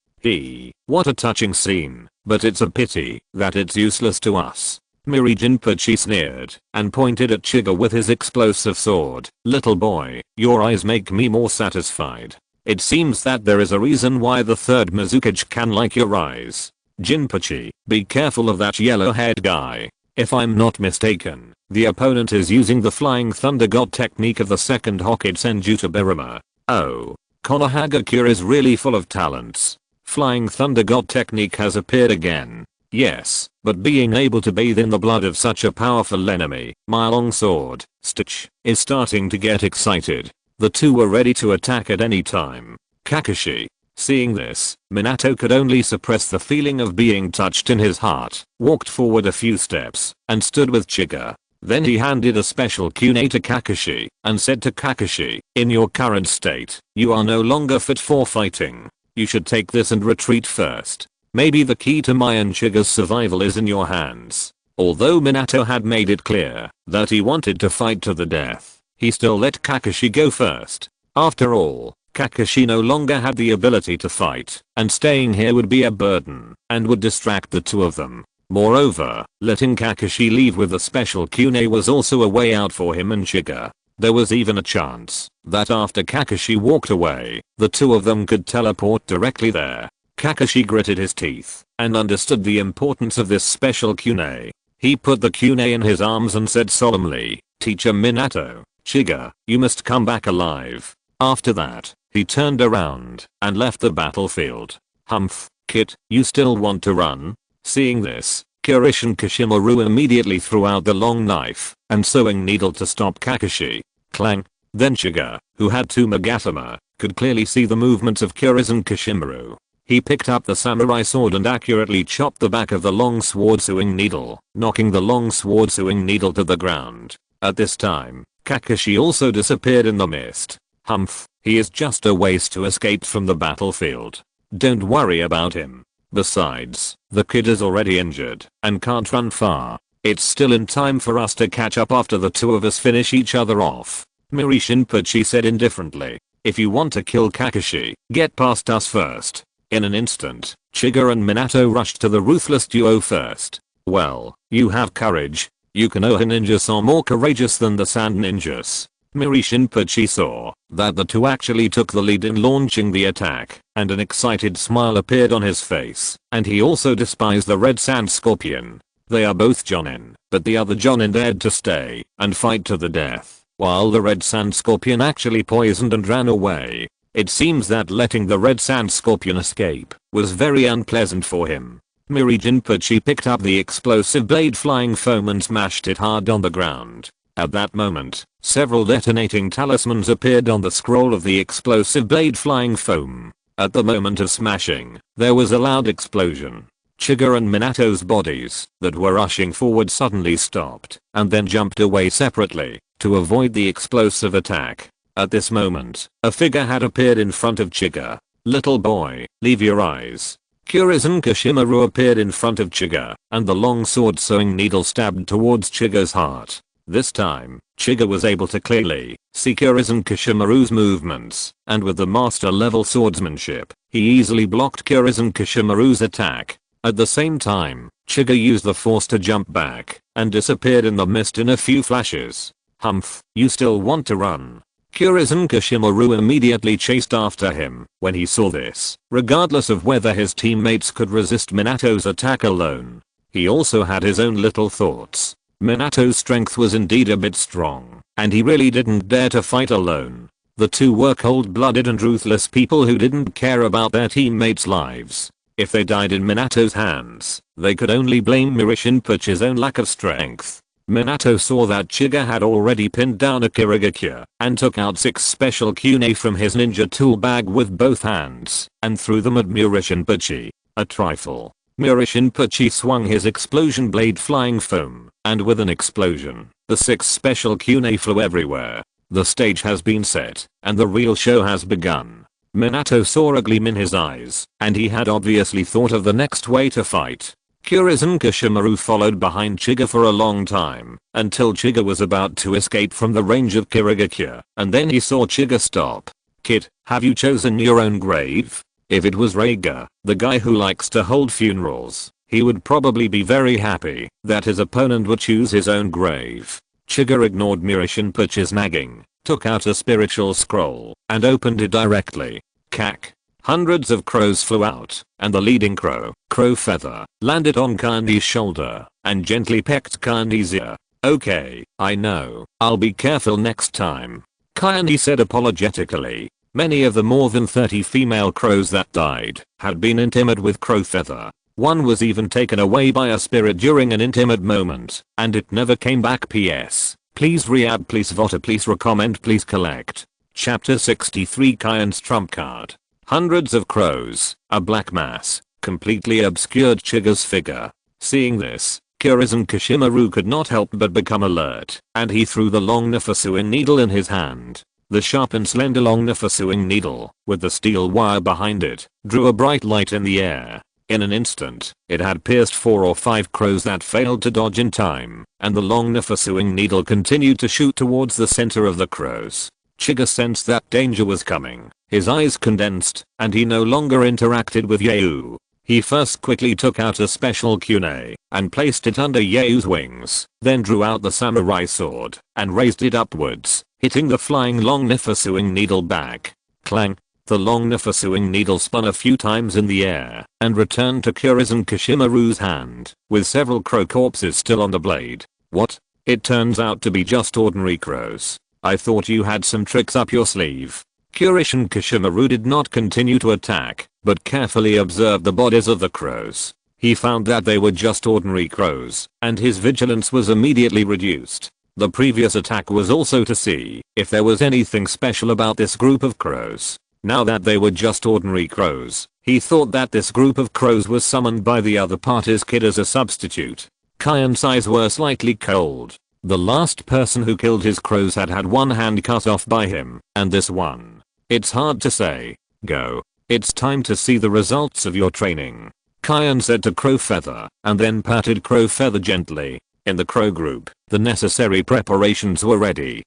What a touching scene, but it's a pity that it's useless to us. Miri Jinpachi sneered and pointed at Chiga with his explosive sword. Little boy, your eyes make me more satisfied. It seems that there is a reason why the third Mizukage can like your eyes. Jinpachi, be careful of that yellow-haired guy. If I'm not mistaken, the opponent is using the Flying Thunder God technique of the second Hokage Senjutsu Biruma. Oh, Konohagakure is really full of talents. Flying Thunder God technique has appeared again. Yes, but being able to bathe in the blood of such a powerful enemy, my long sword, Stitch, is starting to get excited. The two were ready to attack at any time. Kakashi. Seeing this, Minato could only suppress the feeling of being touched in his heart, walked forward a few steps, and stood with Chiga. Then he handed a special kunai to Kakashi, and said to Kakashi, in your current state, you are no longer fit for fighting. You should take this and retreat first. Maybe the key to my and Chiga's survival is in your hands. Although Minato had made it clear that he wanted to fight to the death, he still let Kakashi go first. After all, Kakashi no longer had the ability to fight, and staying here would be a burden, and would distract the two of them. Moreover, letting Kakashi leave with a special kunai was also a way out for him and Chiga. There was even a chance that after Kakashi walked away, the two of them could teleport directly there. Kakashi gritted his teeth and understood the importance of this special kunai. He put the kunai in his arms and said solemnly, Teacher Minato, Chiga, you must come back alive. After that, he turned around and left the battlefield. Humph, kid, you still want to run? Seeing this, Kirishin Kishimaru immediately threw out the long knife and sewing needle to stop Kakashi. Clang. Then Chiga, who had two Magatama, could clearly see the movements of Kirishin Kishimaru. He picked up the samurai sword and accurately chopped the back of the long sword sewing needle, knocking the long sword sewing needle to the ground. At this time, Kakashi also disappeared in the mist. Humph, he is just a waste to escape from the battlefield. Don't worry about him. Besides, the kid is already injured and can't run far. It's still in time for us to catch up after the two of us finish each other off. Miri Shinpachi said indifferently. If you want to kill Kakashi, get past us first. In an instant, Chiga and Minato rushed to the ruthless duo first. Well, you have courage. You Konoha ninjas are more courageous than the Sand ninjas. Miri Shinpachi saw that the two actually took the lead in launching the attack, and an excited smile appeared on his face, and he also despised the Red Sand Scorpion. They are both Jonin, but the other Jonin dared to stay and fight to the death, while the Red Sand Scorpion actually poisoned and ran away. It seems that letting the Red Sand Scorpion escape was very unpleasant for him. Miri Jinpachi picked up the explosive blade flying foam and smashed it hard on the ground. At that moment, several detonating talismans appeared on the scroll of the explosive blade flying foam. At the moment of smashing, there was a loud explosion. Chiga and Minato's bodies that were rushing forward suddenly stopped and then jumped away separately to avoid the explosive attack. At this moment, a figure had appeared in front of Chiga. Little boy, leave your eyes. Kurizen Kashimaru appeared in front of Chiga, and the long sword sewing needle stabbed towards Chiga's heart. This time, Chiga was able to clearly see Kurizen Kashimaru's movements, and with the master level swordsmanship, he easily blocked Kurizen Kashimaru's attack. At the same time, Chiga used the force to jump back, and disappeared in the mist in a few flashes. Humph, you still want to run? Kurizen Kashimaru immediately chased after him when he saw this, regardless of whether his teammates could resist Minato's attack alone. He also had his own little thoughts. Minato's strength was indeed a bit strong, and he really didn't dare to fight alone. The two were cold-blooded and ruthless people who didn't care about their teammates' lives. If they died in Minato's hands, they could only blame Mirishinpachi's own lack of strength. Minato saw that Chiga had already pinned down a Kirigakure, and took out 6 special kunai from his ninja tool bag with both hands, and threw them at Mirishinpachi. A trifle. Mirishinpachi swung his explosion blade flying foam, and with an explosion, the 6 special kunai flew everywhere. The stage has been set, and the real show has begun. Minato saw a gleam in his eyes, and he had obviously thought of the next way to fight. Kurizen Kashimaru followed behind Chiga for a long time, until Chiga was about to escape from the range of Kirigakure, and then he saw Chiga stop. Kid, have you chosen your own grave? If it was Reiga, the guy who likes to hold funerals, he would probably be very happy that his opponent would choose his own grave. Chiga ignored Mirishinpachi's nagging, took out a spiritual scroll, and opened it directly. Cack. Hundreds of crows flew out, and the leading crow, Crow Feather, landed on Kandi's shoulder, and gently pecked Kandi's ear. Okay, I know, I'll be careful next time. Kandi said apologetically. Many of the more than 30 female crows that died had been intimate with Crow Feather. One was even taken away by a spirit during an intimate moment, and it never came back. PS. Please read, please vote, please recommend, please collect. Chapter 63 Kyan's Trump Card. Hundreds of crows, a black mass, completely obscured Chiga's figure. Seeing this, Kurizen Kashimaru could not help but become alert, and he threw the long Nifasuing needle in his hand. The sharp and slender long Nifasuing needle, with the steel wire behind it, drew a bright light in the air. In an instant, it had pierced 4 or 5 crows that failed to dodge in time, and the long Nifasuing needle continued to shoot towards the center of the crows. Chiga sensed that danger was coming. His eyes condensed, and he no longer interacted with Yeu. He first quickly took out a special kunai, and placed it under Yeu's wings, then drew out the samurai sword, and raised it upwards, hitting the flying long Nifasuing needle back. Clang! The long Nifasuing needle spun a few times in the air, and returned to Kurizen Kashimaru's hand, with several crow corpses still on the blade. What? It turns out to be just ordinary crows. I thought you had some tricks up your sleeve. Kurizen Kashimaru did not continue to attack, but carefully observed the bodies of the crows. He found that they were just ordinary crows, and his vigilance was immediately reduced. The previous attack was also to see if there was anything special about this group of crows. Now that they were just ordinary crows, he thought that this group of crows was summoned by the other party's kid as a substitute. Kyan's eyes were slightly cold. The last person who killed his crows had had one hand cut off by him, and this one. It's hard to say. Go. It's time to see the results of your training. Kyan said to Crow Feather, and then patted Crow Feather gently. In the crow group, the necessary preparations were ready.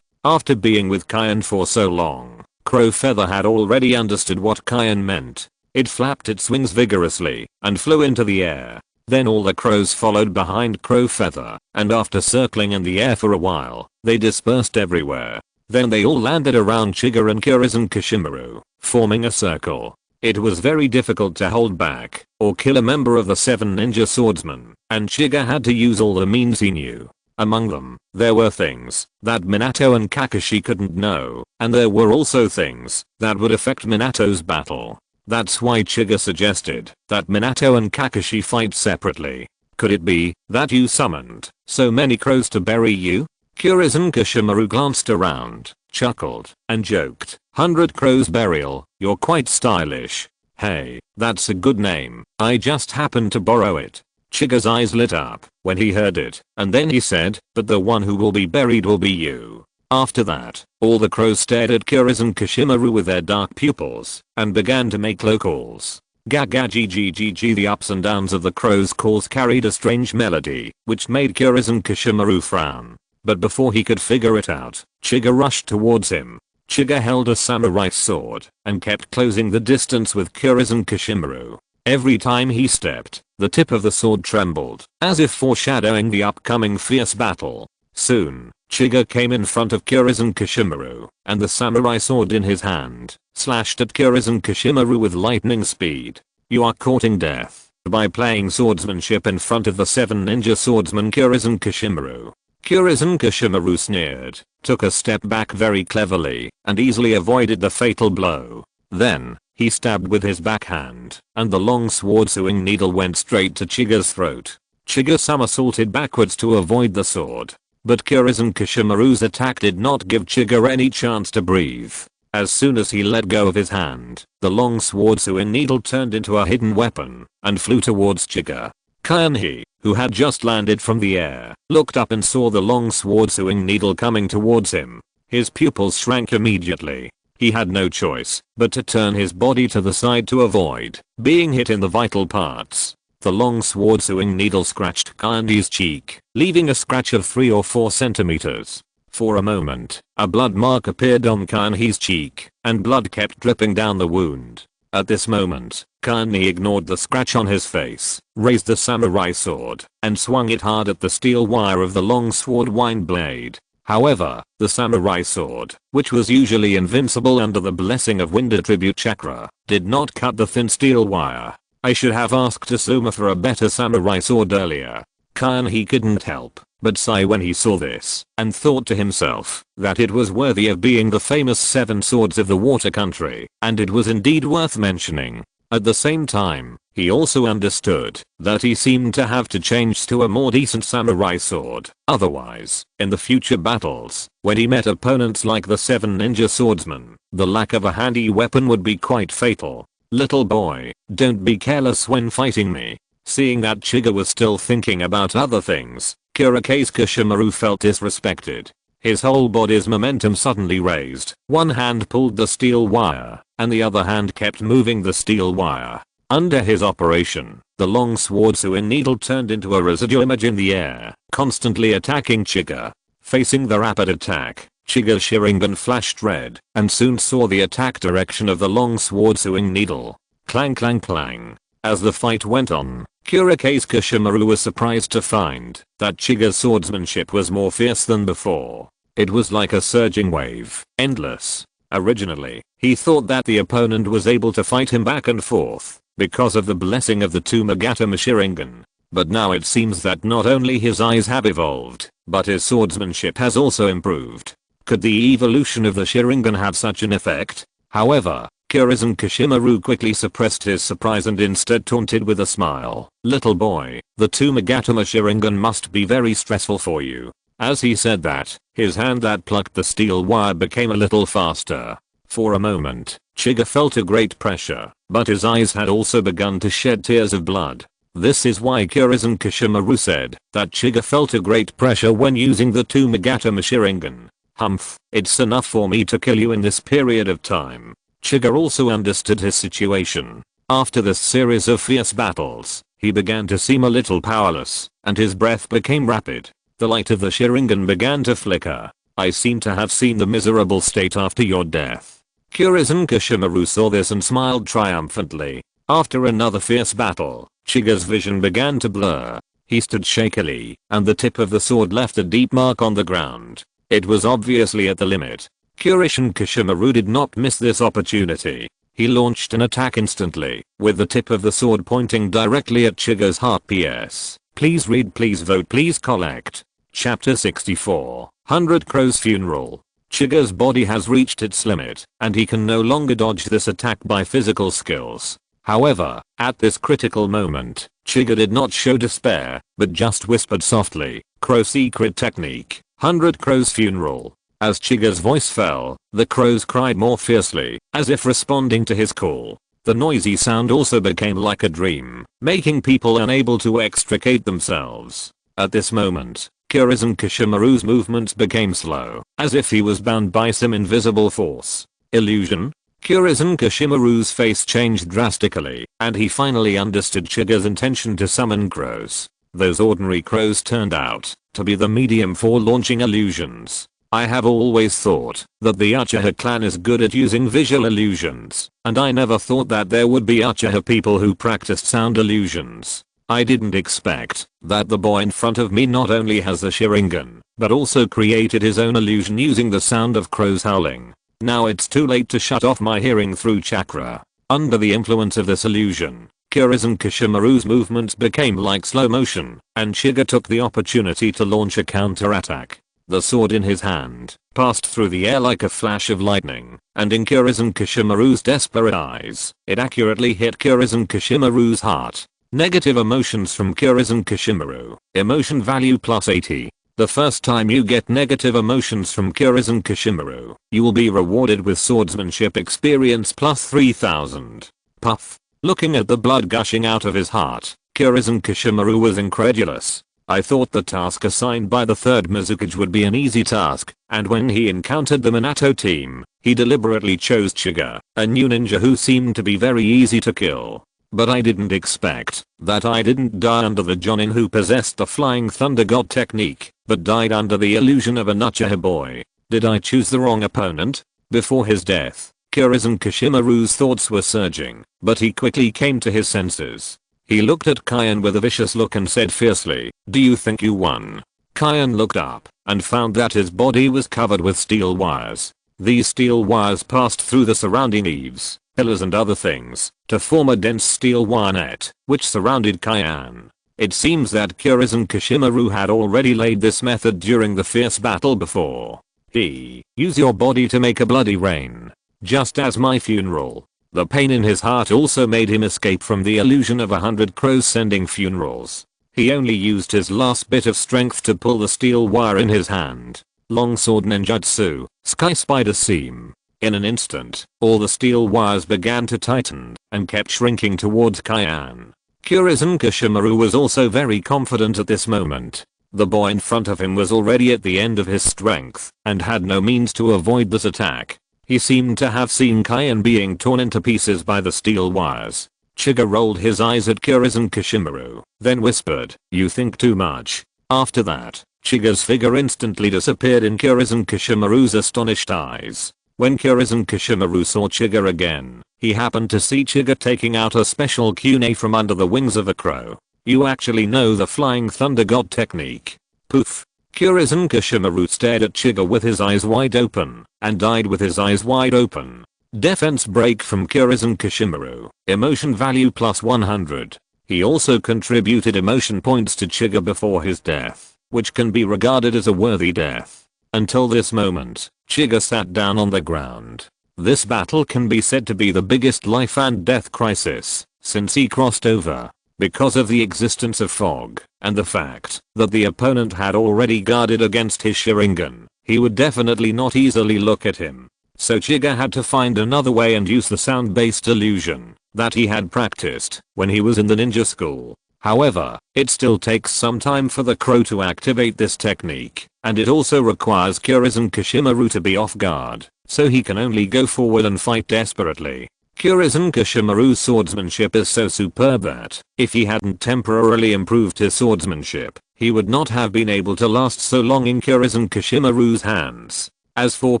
After being with Kyan for so long, Crow Feather had already understood what Kyan meant. It flapped its wings vigorously, and flew into the air. Then all the crows followed behind Crow Feather, and after circling in the air for a while, they dispersed everywhere. Then they all landed around Chiga and Kurizen Kashimaru, forming a circle. It was very difficult to hold back, or kill a member of the 7 ninja swordsmen, and Chiga had to use all the means he knew. Among them, there were things that Minato and Kakashi couldn't know, and there were also things that would affect Minato's battle. That's why Chiga suggested that Minato and Kakashi fight separately. Could it be that you summoned so many crows to bury you? Kurizen Kashimaru glanced around, chuckled, and joked. 100 Crows Burial, you're quite stylish. Hey, that's a good name, I just happened to borrow it. Chiga's eyes lit up when he heard it, and then he said, but the one who will be buried will be you. After that, all the crows stared at Kirizen Kashimaru with their dark pupils and began to make low calls. Gaga ggg. The ups and downs of the crow's calls carried a strange melody, which made Kirizen Kashimaru frown. But before he could figure it out, Chiga rushed towards him. Chiga held a samurai sword and kept closing the distance with Kirizen Kashimaru. Every time he stepped, the tip of the sword trembled, as if foreshadowing the upcoming fierce battle. Soon, Chiga came in front of Kirizen Kashimaru, and the samurai sword in his hand slashed at Kirizen Kashimaru with lightning speed. You are courting death by playing swordsmanship in front of the 7 ninja swordsman Kirizen Kashimaru. Kirizen Kashimaru sneered, took a step back very cleverly, and easily avoided the fatal blow. Then, he stabbed with his backhand, and the long sword sewing needle went straight to Chiga's throat. Chiga somersaulted backwards to avoid the sword. But Kirizen Kashimaru's attack did not give Chiga any chance to breathe. As soon as he let go of his hand, the long sword sewing needle turned into a hidden weapon and flew towards Chiga. Kanhi, who had just landed from the air, looked up and saw the long sword sewing needle coming towards him. His pupils shrank immediately. He had no choice but to turn his body to the side to avoid being hit in the vital parts. The long sword sewing needle scratched Kanhi's cheek, leaving a scratch of 3 or 4 centimeters. For a moment, a blood mark appeared on Kanhi's cheek, and blood kept dripping down the wound. At this moment, Kanhi ignored the scratch on his face, raised the samurai sword, and swung it hard at the steel wire of the long sword wind blade. However, the samurai sword, which was usually invincible under the blessing of wind attribute chakra, did not cut the thin steel wire. I should have asked Asuma for a better samurai sword earlier. Kanhi couldn't help but sigh when he saw this, and thought to himself that it was worthy of being the famous 7 swords of the water country, and it was indeed worth mentioning. At the same time, he also understood that he seemed to have to change to a more decent samurai sword. Otherwise, in the future battles, when he met opponents like the 7 ninja swordsmen, the lack of a handy weapon would be quite fatal. Little boy, don't be careless when fighting me. Seeing that Chiga was still thinking about other things, Kirizen Kashimaru felt disrespected. His whole body's momentum suddenly raised. One hand pulled the steel wire, and the other hand kept moving the steel wire. Under his operation, the long sword sewing needle turned into a residual image in the air, constantly attacking Chiga. Facing the rapid attack, Chiga's Sharingan flashed red, and soon saw the attack direction of the long sword sewing needle. Clang clang clang. As the fight went on, Kirizen Kashimaru was surprised to find that Chiga's swordsmanship was more fierce than before. It was like a surging wave, endless. Originally, he thought that the opponent was able to fight him back and forth because of the blessing of the 2 Magatama Sharingan. But now it seems that not only his eyes have evolved, but his swordsmanship has also improved. Could the evolution of the Sharingan have such an effect? However, Kirizen Kashimaru quickly suppressed his surprise and instead taunted with a smile. Little boy, the 2 Magatama Sharingan must be very stressful for you. As he said that, his hand that plucked the steel wire became a little faster. For a moment, Chiga felt a great pressure, but his eyes had also begun to shed tears of blood. This is why Kirizen Kashimaru said that Chiga felt a great pressure when using the 2 Magatama Sharingan. Humph, it's enough for me to kill you in this period of time. Chiga also understood his situation. After this series of fierce battles, he began to seem a little powerless, and his breath became rapid. The light of the Sharingan began to flicker. I seem to have seen the miserable state after your death. Kirizen Kashimaru saw this and smiled triumphantly. After another fierce battle, Chiga's vision began to blur. He stood shakily, and the tip of the sword left a deep mark on the ground. It was obviously at the limit. Kirizen Kashimaru did not miss this opportunity. He launched an attack instantly, with the tip of the sword pointing directly at Chiga's heart. PS. Please read, please vote, please collect. Chapter 64. 100 Crow's Funeral. Chiga's body has reached its limit, and he can no longer dodge this attack by physical skills. However, at this critical moment, Chiga did not show despair, but just whispered softly, "Crow secret technique, 100 Crow's Funeral." As Chiga's voice fell, the crows cried more fiercely, as if responding to his call. The noisy sound also became like a dream, making people unable to extricate themselves. At this moment, Kirizen Kishimaru's movements became slow, as if he was bound by some invisible force. Illusion? Kirizen Kishimaru's face changed drastically, and he finally understood Chiga's intention to summon crows. Those ordinary crows turned out to be the medium for launching illusions. I have always thought that the Uchiha clan is good at using visual illusions, and I never thought that there would be Uchiha people who practiced sound illusions. I didn't expect that the boy in front of me not only has the Sharingan, but also created his own illusion using the sound of crows howling. Now it's too late to shut off my hearing through chakra. Under the influence of this illusion, Kirizen Kishimaru's movements became like slow motion, and Chiga took the opportunity to launch a counterattack. The sword in his hand passed through the air like a flash of lightning, and in Kirizen Kishimaru's desperate eyes, it accurately hit Kirizen Kishimaru's heart. Negative emotions from Kirizen Kishimaru. Emotion value plus 80. The first time you get negative emotions from Kirizen Kishimaru, you will be rewarded with swordsmanship experience plus 3000. Puff. Looking at the blood gushing out of his heart, Kirizen Kishimaru was incredulous. I thought the task assigned by the third Mizukage would be an easy task, and when he encountered the Minato team, he deliberately chose Chiga, a new ninja who seemed to be very easy to kill. But I didn't expect that I didn't die under the Jonin who possessed the Flying Thunder God technique, but died under the illusion of an Uchiha boy. Did I choose the wrong opponent? Before his death, Kirizen Kishimaru's thoughts were surging, but he quickly came to his senses. He looked at Kyan with a vicious look and said fiercely, "Do you think you won?" Kyan looked up and found that his body was covered with steel wires. These steel wires passed through the surrounding eaves, pillars and other things, to form a dense steel wire net, which surrounded Kyan. It seems that Kirizen Kishimaru had already laid this method during the fierce battle before. Use your body to make a bloody rain. Just as my funeral. The pain in his heart also made him escape from the illusion of 100 crows sending funerals. He only used his last bit of strength to pull the steel wire in his hand. Longsword ninjutsu, Sky Spider Seam. In an instant, all the steel wires began to tighten and kept shrinking towards Kyan. Kirizen Kishimaru was also very confident at this moment. The boy in front of him was already at the end of his strength and had no means to avoid this attack. He seemed to have seen Kyan being torn into pieces by the steel wires. Chiga rolled his eyes at Kirizen Kishimaru, then whispered, "You think too much." After that, Chiga's figure instantly disappeared in Kirizen Kishimaru's astonished eyes. When Kirizen Kishimaru saw Chiga again, he happened to see Chiga taking out a special kunai from under the wings of a crow. "You actually know the Flying Thunder God technique." Poof. Kirizen Kishimaru stared at Chiga with his eyes wide open, and died with his eyes wide open. Defense break from Kirizen Kishimaru. Emotion value plus 100. He also contributed emotion points to Chiga before his death, which can be regarded as a worthy death. Until this moment, Chiga sat down on the ground. This battle can be said to be the biggest life and death crisis since he crossed over. Because of the existence of fog, and the fact that the opponent had already guarded against his Sharingan, he would definitely not easily look at him. So Chiga had to find another way and use the sound-based illusion that he had practiced when he was in the ninja school. However, it still takes some time for the crow to activate this technique, and it also requires Kirizen Kishimaru to be off guard, so he can only go forward and fight desperately. Kirizen Kishimaru's swordsmanship is so superb that, if he hadn't temporarily improved his swordsmanship, he would not have been able to last so long in Kirizen Kishimaru's hands. As for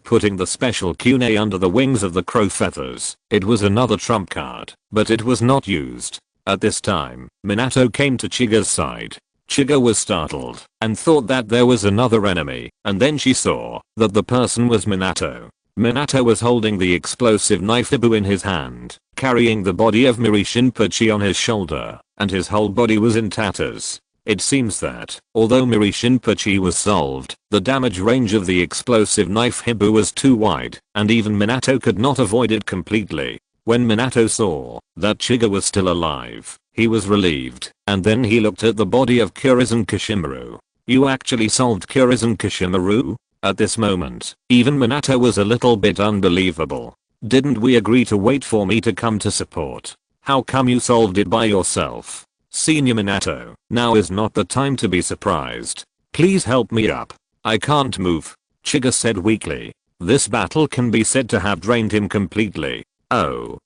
putting the special kunai under the wings of the crow feathers, it was another trump card, but it was not used. At this time, Minato came to Chiga's side. Chiga was startled and thought that there was another enemy, and then she saw that the person was Minato. Minato was holding the explosive knife Ibu in his hand, carrying the body of Miri Shinpochi on his shoulder, and his whole body was in tatters. It seems that, although Miri Shinpochi was solved, the damage range of the explosive knife Hibu was too wide, and even Minato could not avoid it completely. When Minato saw that Chiga was still alive, he was relieved, and then he looked at the body of Kirizen Kishimaru. "You actually solved Kirizen Kishimaru?" At this moment, even Minato was a little bit unbelievable. "Didn't we agree to wait for me to come to support? How come you solved it by yourself?" "Senior Minato, now is not the time to be surprised. Please help me up. I can't move. Chiga said weakly. This battle can be said to have drained him completely. Oh,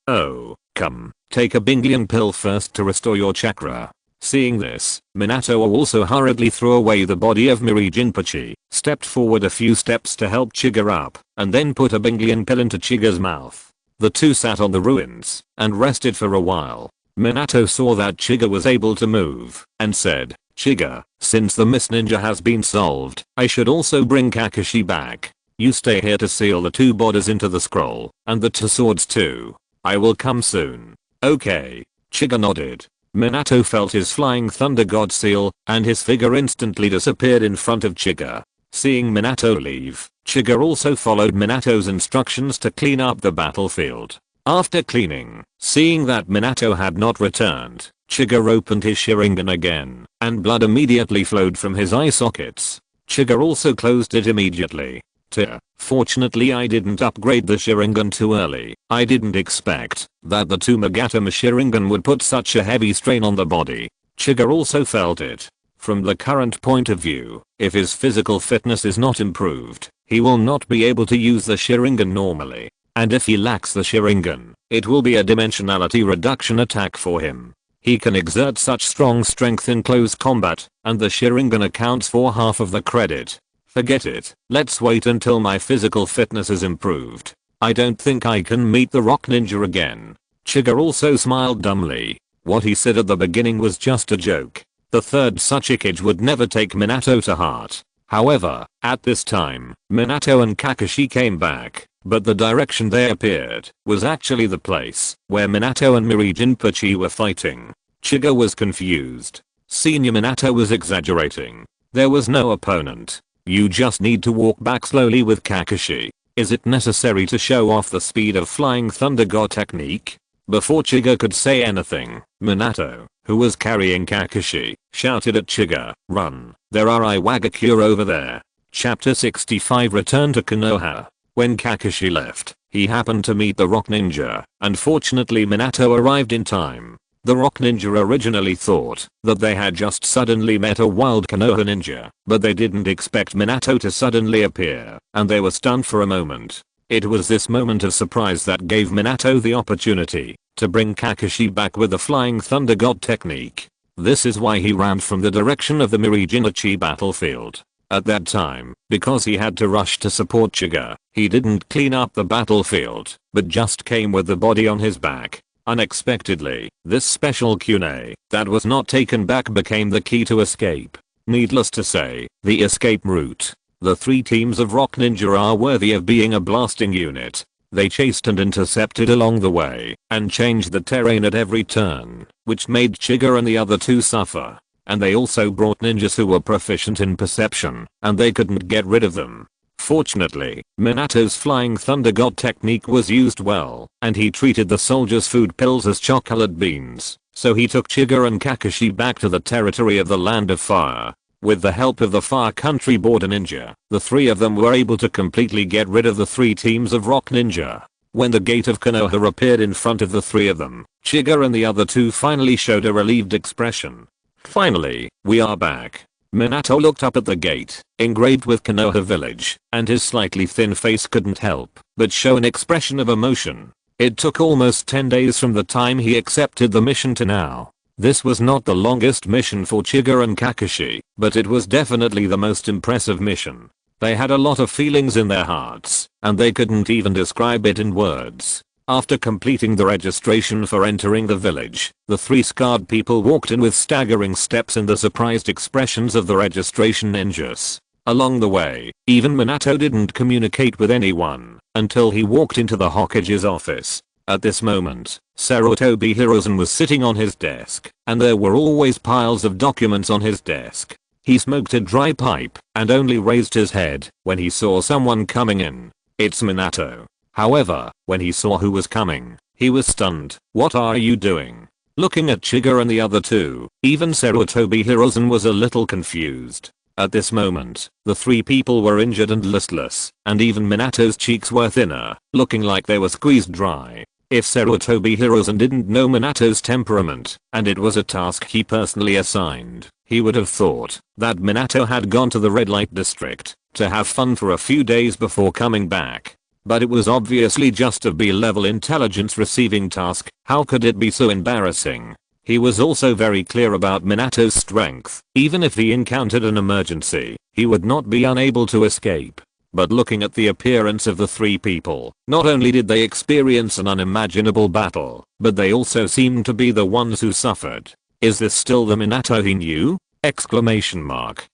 come. Take a Binglian pill first to restore your chakra. Seeing this, Minato also hurriedly threw away the body of Miri Jinpachi, stepped forward a few steps to help Chiga up, and then put a Binglian pill into Chiga's mouth. The two sat on the ruins and rested for a while. Minato saw that Chiga was able to move and said, Chiga, since the Mist Ninja has been solved, I should also bring Kakashi back. You stay here to seal the two bodies into the scroll, and the two swords too. I will come soon. Okay. Chiga nodded. Minato felt his flying thunder god seal, and his figure instantly disappeared in front of Chiga. Seeing Minato leave, Chiga also followed Minato's instructions to clean up the battlefield. After cleaning, seeing that Minato had not returned, Chiga opened his Sharingan again, and blood immediately flowed from his eye sockets. Chiga also closed it immediately. Fortunately I didn't upgrade the Sharingan too early. I didn't expect that the two Magatama Sharingan would put such a heavy strain on the body. Chiga also felt it. From the current point of view, if his physical fitness is not improved, he will not be able to use the Sharingan normally. And if he lacks the Sharingan, it will be a dimensionality reduction attack for him. He can exert such strong strength in close combat, and the Sharingan accounts for half of the credit. Forget it. Let's wait until my physical fitness is improved. I don't think I can meet the Rock Ninja again. Chiga also smiled dumbly. What he said at the beginning was just a joke. The third Tsuchikage would never take Minato to heart. However, at this time, Minato and Kakashi came back, but the direction they appeared was actually the place where Minato and Miri Jinpachi were fighting. Chiga was confused. Senior Minato was exaggerating. There was no opponent. You just need to walk back slowly with Kakashi. Is it necessary to show off the speed of flying thunder god technique? Before Chiga could say anything, Minato, who was carrying Kakashi, shouted at Chiga, "Run, there are Iwagakure over there." Chapter 65 Return to Konoha. When Kakashi left, he happened to meet the Rock Ninja, and fortunately Minato arrived in time. The Rock Ninja originally thought that they had just suddenly met a wild Konoha ninja, but they didn't expect Minato to suddenly appear, and they were stunned for a moment. It was this moment of surprise that gave Minato the opportunity to bring Kakashi back with the flying thunder god technique. This is why he ran from the direction of the Miri Jinpachi battlefield. At that time, because he had to rush to support Chiga, he didn't clean up the battlefield, but just came with the body on his back. Unexpectedly, this special kunai that was not taken back became the key to escape. Needless to say, the escape route. The three teams of Rock Ninja are worthy of being a blasting unit. They chased and intercepted along the way, and changed the terrain at every turn, which made Chiga and the other two suffer. And they also brought ninjas who were proficient in perception, and they couldn't get rid of them. Fortunately, Minato's flying thunder god technique was used well, and he treated the soldiers' food pills as chocolate beans, so he took Chiga and Kakashi back to the territory of the Land of Fire. With the help of the Fire Country Border Ninja, the three of them were able to completely get rid of the three teams of Rock Ninja. When the gate of Konoha appeared in front of the three of them, Chiga and the other two finally showed a relieved expression. Finally, we are back. Minato looked up at the gate, engraved with Konoha Village, and his slightly thin face couldn't help but show an expression of emotion. It took almost 10 days from the time he accepted the mission to now. This was not the longest mission for Chiga and Kakashi, but it was definitely the most impressive mission. They had a lot of feelings in their hearts, and they couldn't even describe it in words. After completing the registration for entering the village, the three scarred people walked in with staggering steps and the surprised expressions of the registration ninjas. Along the way, even Minato didn't communicate with anyone until he walked into the Hokage's office. At this moment, Sarutobi Hiruzen was sitting on his desk, and there were always piles of documents on his desk. He smoked a dry pipe and only raised his head when he saw someone coming in. It's Minato. However, when he saw who was coming, he was stunned. "What are you doing?" Looking at Chiga and the other two, even Sarutobi Hiruzen was a little confused. At this moment, the three people were injured and listless, and even Minato's cheeks were thinner, looking like they were squeezed dry. If Sarutobi Hiruzen didn't know Minato's temperament, and it was a task he personally assigned, he would have thought that Minato had gone to the red light district to have fun for a few days before coming back. But it was obviously just a B-level intelligence receiving task. How could it be so embarrassing? He was also very clear about Minato's strength. Even if he encountered an emergency, he would not be unable to escape. But looking at the appearance of the three people, not only did they experience an unimaginable battle, but they also seemed to be the ones who suffered. Is this still the Minato he knew? Exclamation mark.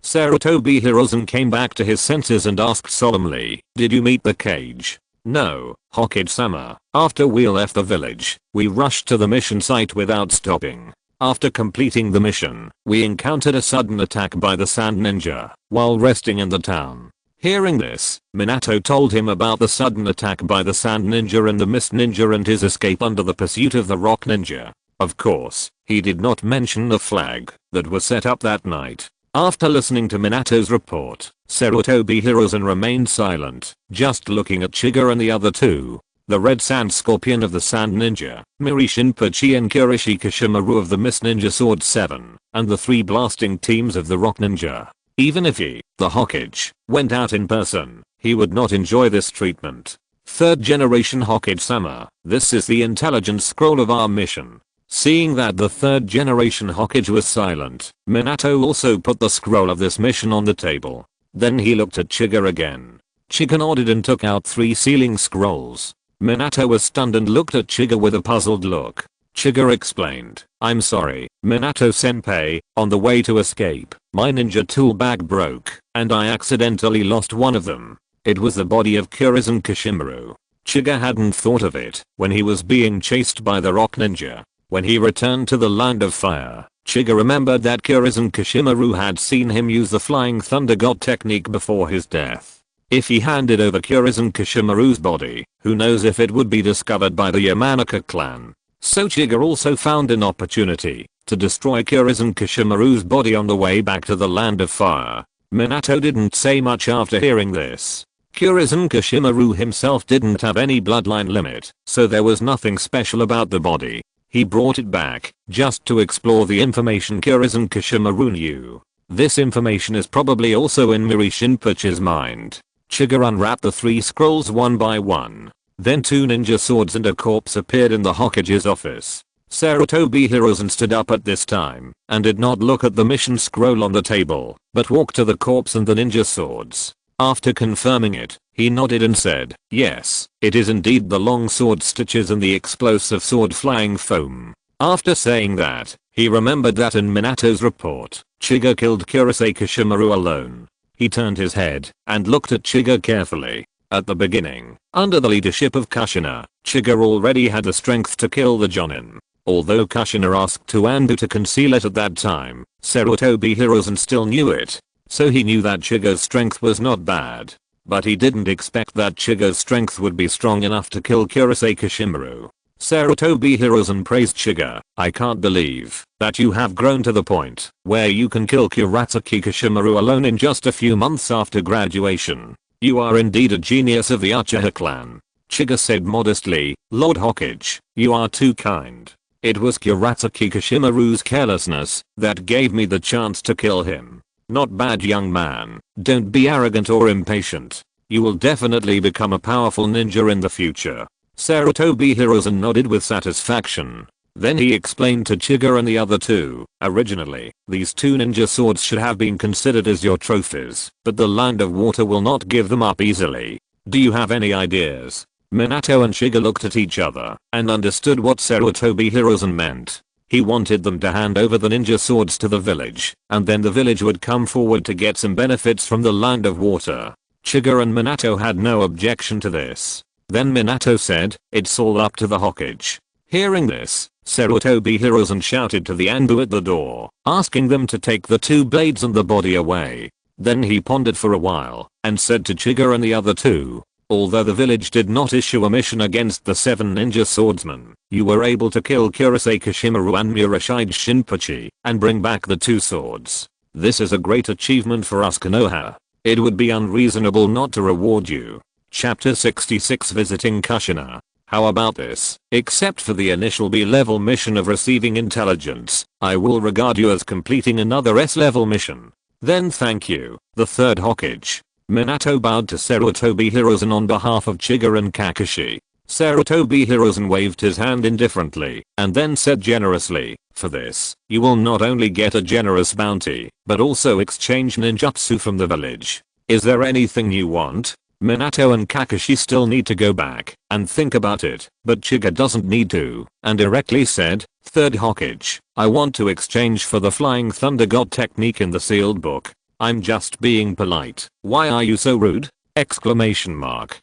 Sarutobi Hiruzen came back to his senses and asked solemnly, "Did you meet the cage?" "No, Hokage-sama. After we left the village, we rushed to the mission site without stopping. After completing the mission, we encountered a sudden attack by the Sand Ninja while resting in the town." Hearing this, Minato told him about the sudden attack by the Sand Ninja and the Mist Ninja and his escape under the pursuit of the Rock Ninja. Of course, he did not mention the flag that was set up that night. After listening to Minato's report, Sarutobi Hiruzen remained silent, just looking at Chigga and the other two. The Red Sand Scorpion of the Sand Ninja, Miri Shinpachi and Kurishi Kishimaru of the Mist Ninja Sword 7, and the three blasting teams of the Rock Ninja. Even if he, the Hokage, went out in person, he would not enjoy this treatment. Third generation Hokage-sama, this is the intelligence scroll of our mission. Seeing that the third generation Hokage was silent, Minato also put the scroll of this mission on the table. Then he looked at Chigga again. Chigga nodded and took out 3 sealing scrolls. Minato was stunned and looked at Chigga with a puzzled look. Chigga explained, "I'm sorry, Minato-senpai, on the way to escape, my ninja tool bag broke, and I accidentally lost one of them. It was the body of Kurizen Kishimaru." Chigga hadn't thought of it when he was being chased by the Rock Ninja. When he returned to the Land of Fire, Chigga remembered that Kurizen Kishimaru had seen him use the Flying Thunder God technique before his death. If he handed over Kurizen Kishimaru's body, who knows if it would be discovered by the Yamanaka clan. So Chigga also found an opportunity to destroy Kurizen Kishimaru's body on the way back to the Land of Fire. Minato didn't say much after hearing this. Kurizen Kishimaru himself didn't have any bloodline limit, so there was nothing special about the body. He brought it back just to explore the information Kurizen Kishimaru knew. This information is probably also in Miri Shinpachi's mind. Chigga unwrapped the 3 scrolls one by one. Then 2 ninja swords and a corpse appeared in the Hokage's office. Sarutobi Hiruzen stood up at this time and did not look at the mission scroll on the table, but walked to the corpse and the ninja swords. After confirming it, he nodded and said, "Yes, it is indeed the long sword stitches and the explosive sword flying foam." After saying that, he remembered that in Minato's report, Chigga killed Kurase Kishimaru alone. He turned his head and looked at Chigga carefully. At the beginning, under the leadership of Kushina, Chigga already had the strength to kill the Jonin. Although Kushina asked Ando to conceal it at that time, Sarutobi Hiruzen still knew it. So he knew that Chigga's strength was not bad. But he didn't expect that Chigga's strength would be strong enough to kill Kurase Kishimaru. Sarutobi Hiruzen praised Chigga. "I can't believe that you have grown to the point where you can kill Kurase Kishimaru alone in just a few months after graduation. You are indeed a genius of the Uchiha clan." Chigga said modestly, "Lord Hokage, you are too kind. It was Kurase Kishimaru's carelessness that gave me the chance to kill him." "Not bad, young man. Don't be arrogant or impatient. You will definitely become a powerful ninja in the future." Sarutobi Hiruzen nodded with satisfaction. Then he explained to Chigga and the other two, "Originally, these 2 ninja swords should have been considered as your trophies, but the Land of Water will not give them up easily. Do you have any ideas?" Minato and Chigga looked at each other and understood what Sarutobi Hiruzen meant. He wanted them to hand over the ninja swords to the village, and then the village would come forward to get some benefits from the Land of Water. Chigga and Minato had no objection to this. Then Minato said, "It's all up to the Hokage." Hearing this, Sarutobi Hiruzen shouted to the Ando at the door, asking them to take the 2 blades and the body away. Then he pondered for a while, and said to Chigga and the other two, "Although the village did not issue a mission against the 7 ninja swordsmen, you were able to kill Kurase Kishimaru and Murashige Shinpachi, and bring back the 2 swords. This is a great achievement for us Konoha. It would be unreasonable not to reward you." Chapter 66 Visiting Kushina. How about this? Except for the initial B-level mission of receiving intelligence, I will regard you as completing another S-level mission. Then thank you, the third Hokage. Minato bowed to Sarutobi Hiruzen on behalf of Chiga and Kakashi. Sarutobi Hiruzen waved his hand indifferently and then said generously, for this, you will not only get a generous bounty, but also exchange ninjutsu from the village. Is there anything you want? Minato and Kakashi still need to go back and think about it, but Chiga doesn't need to, and directly said, third Hokage, I want to exchange for the Flying Thunder God technique in the sealed book. I'm just being polite. Why are you so rude? Exclamation mark.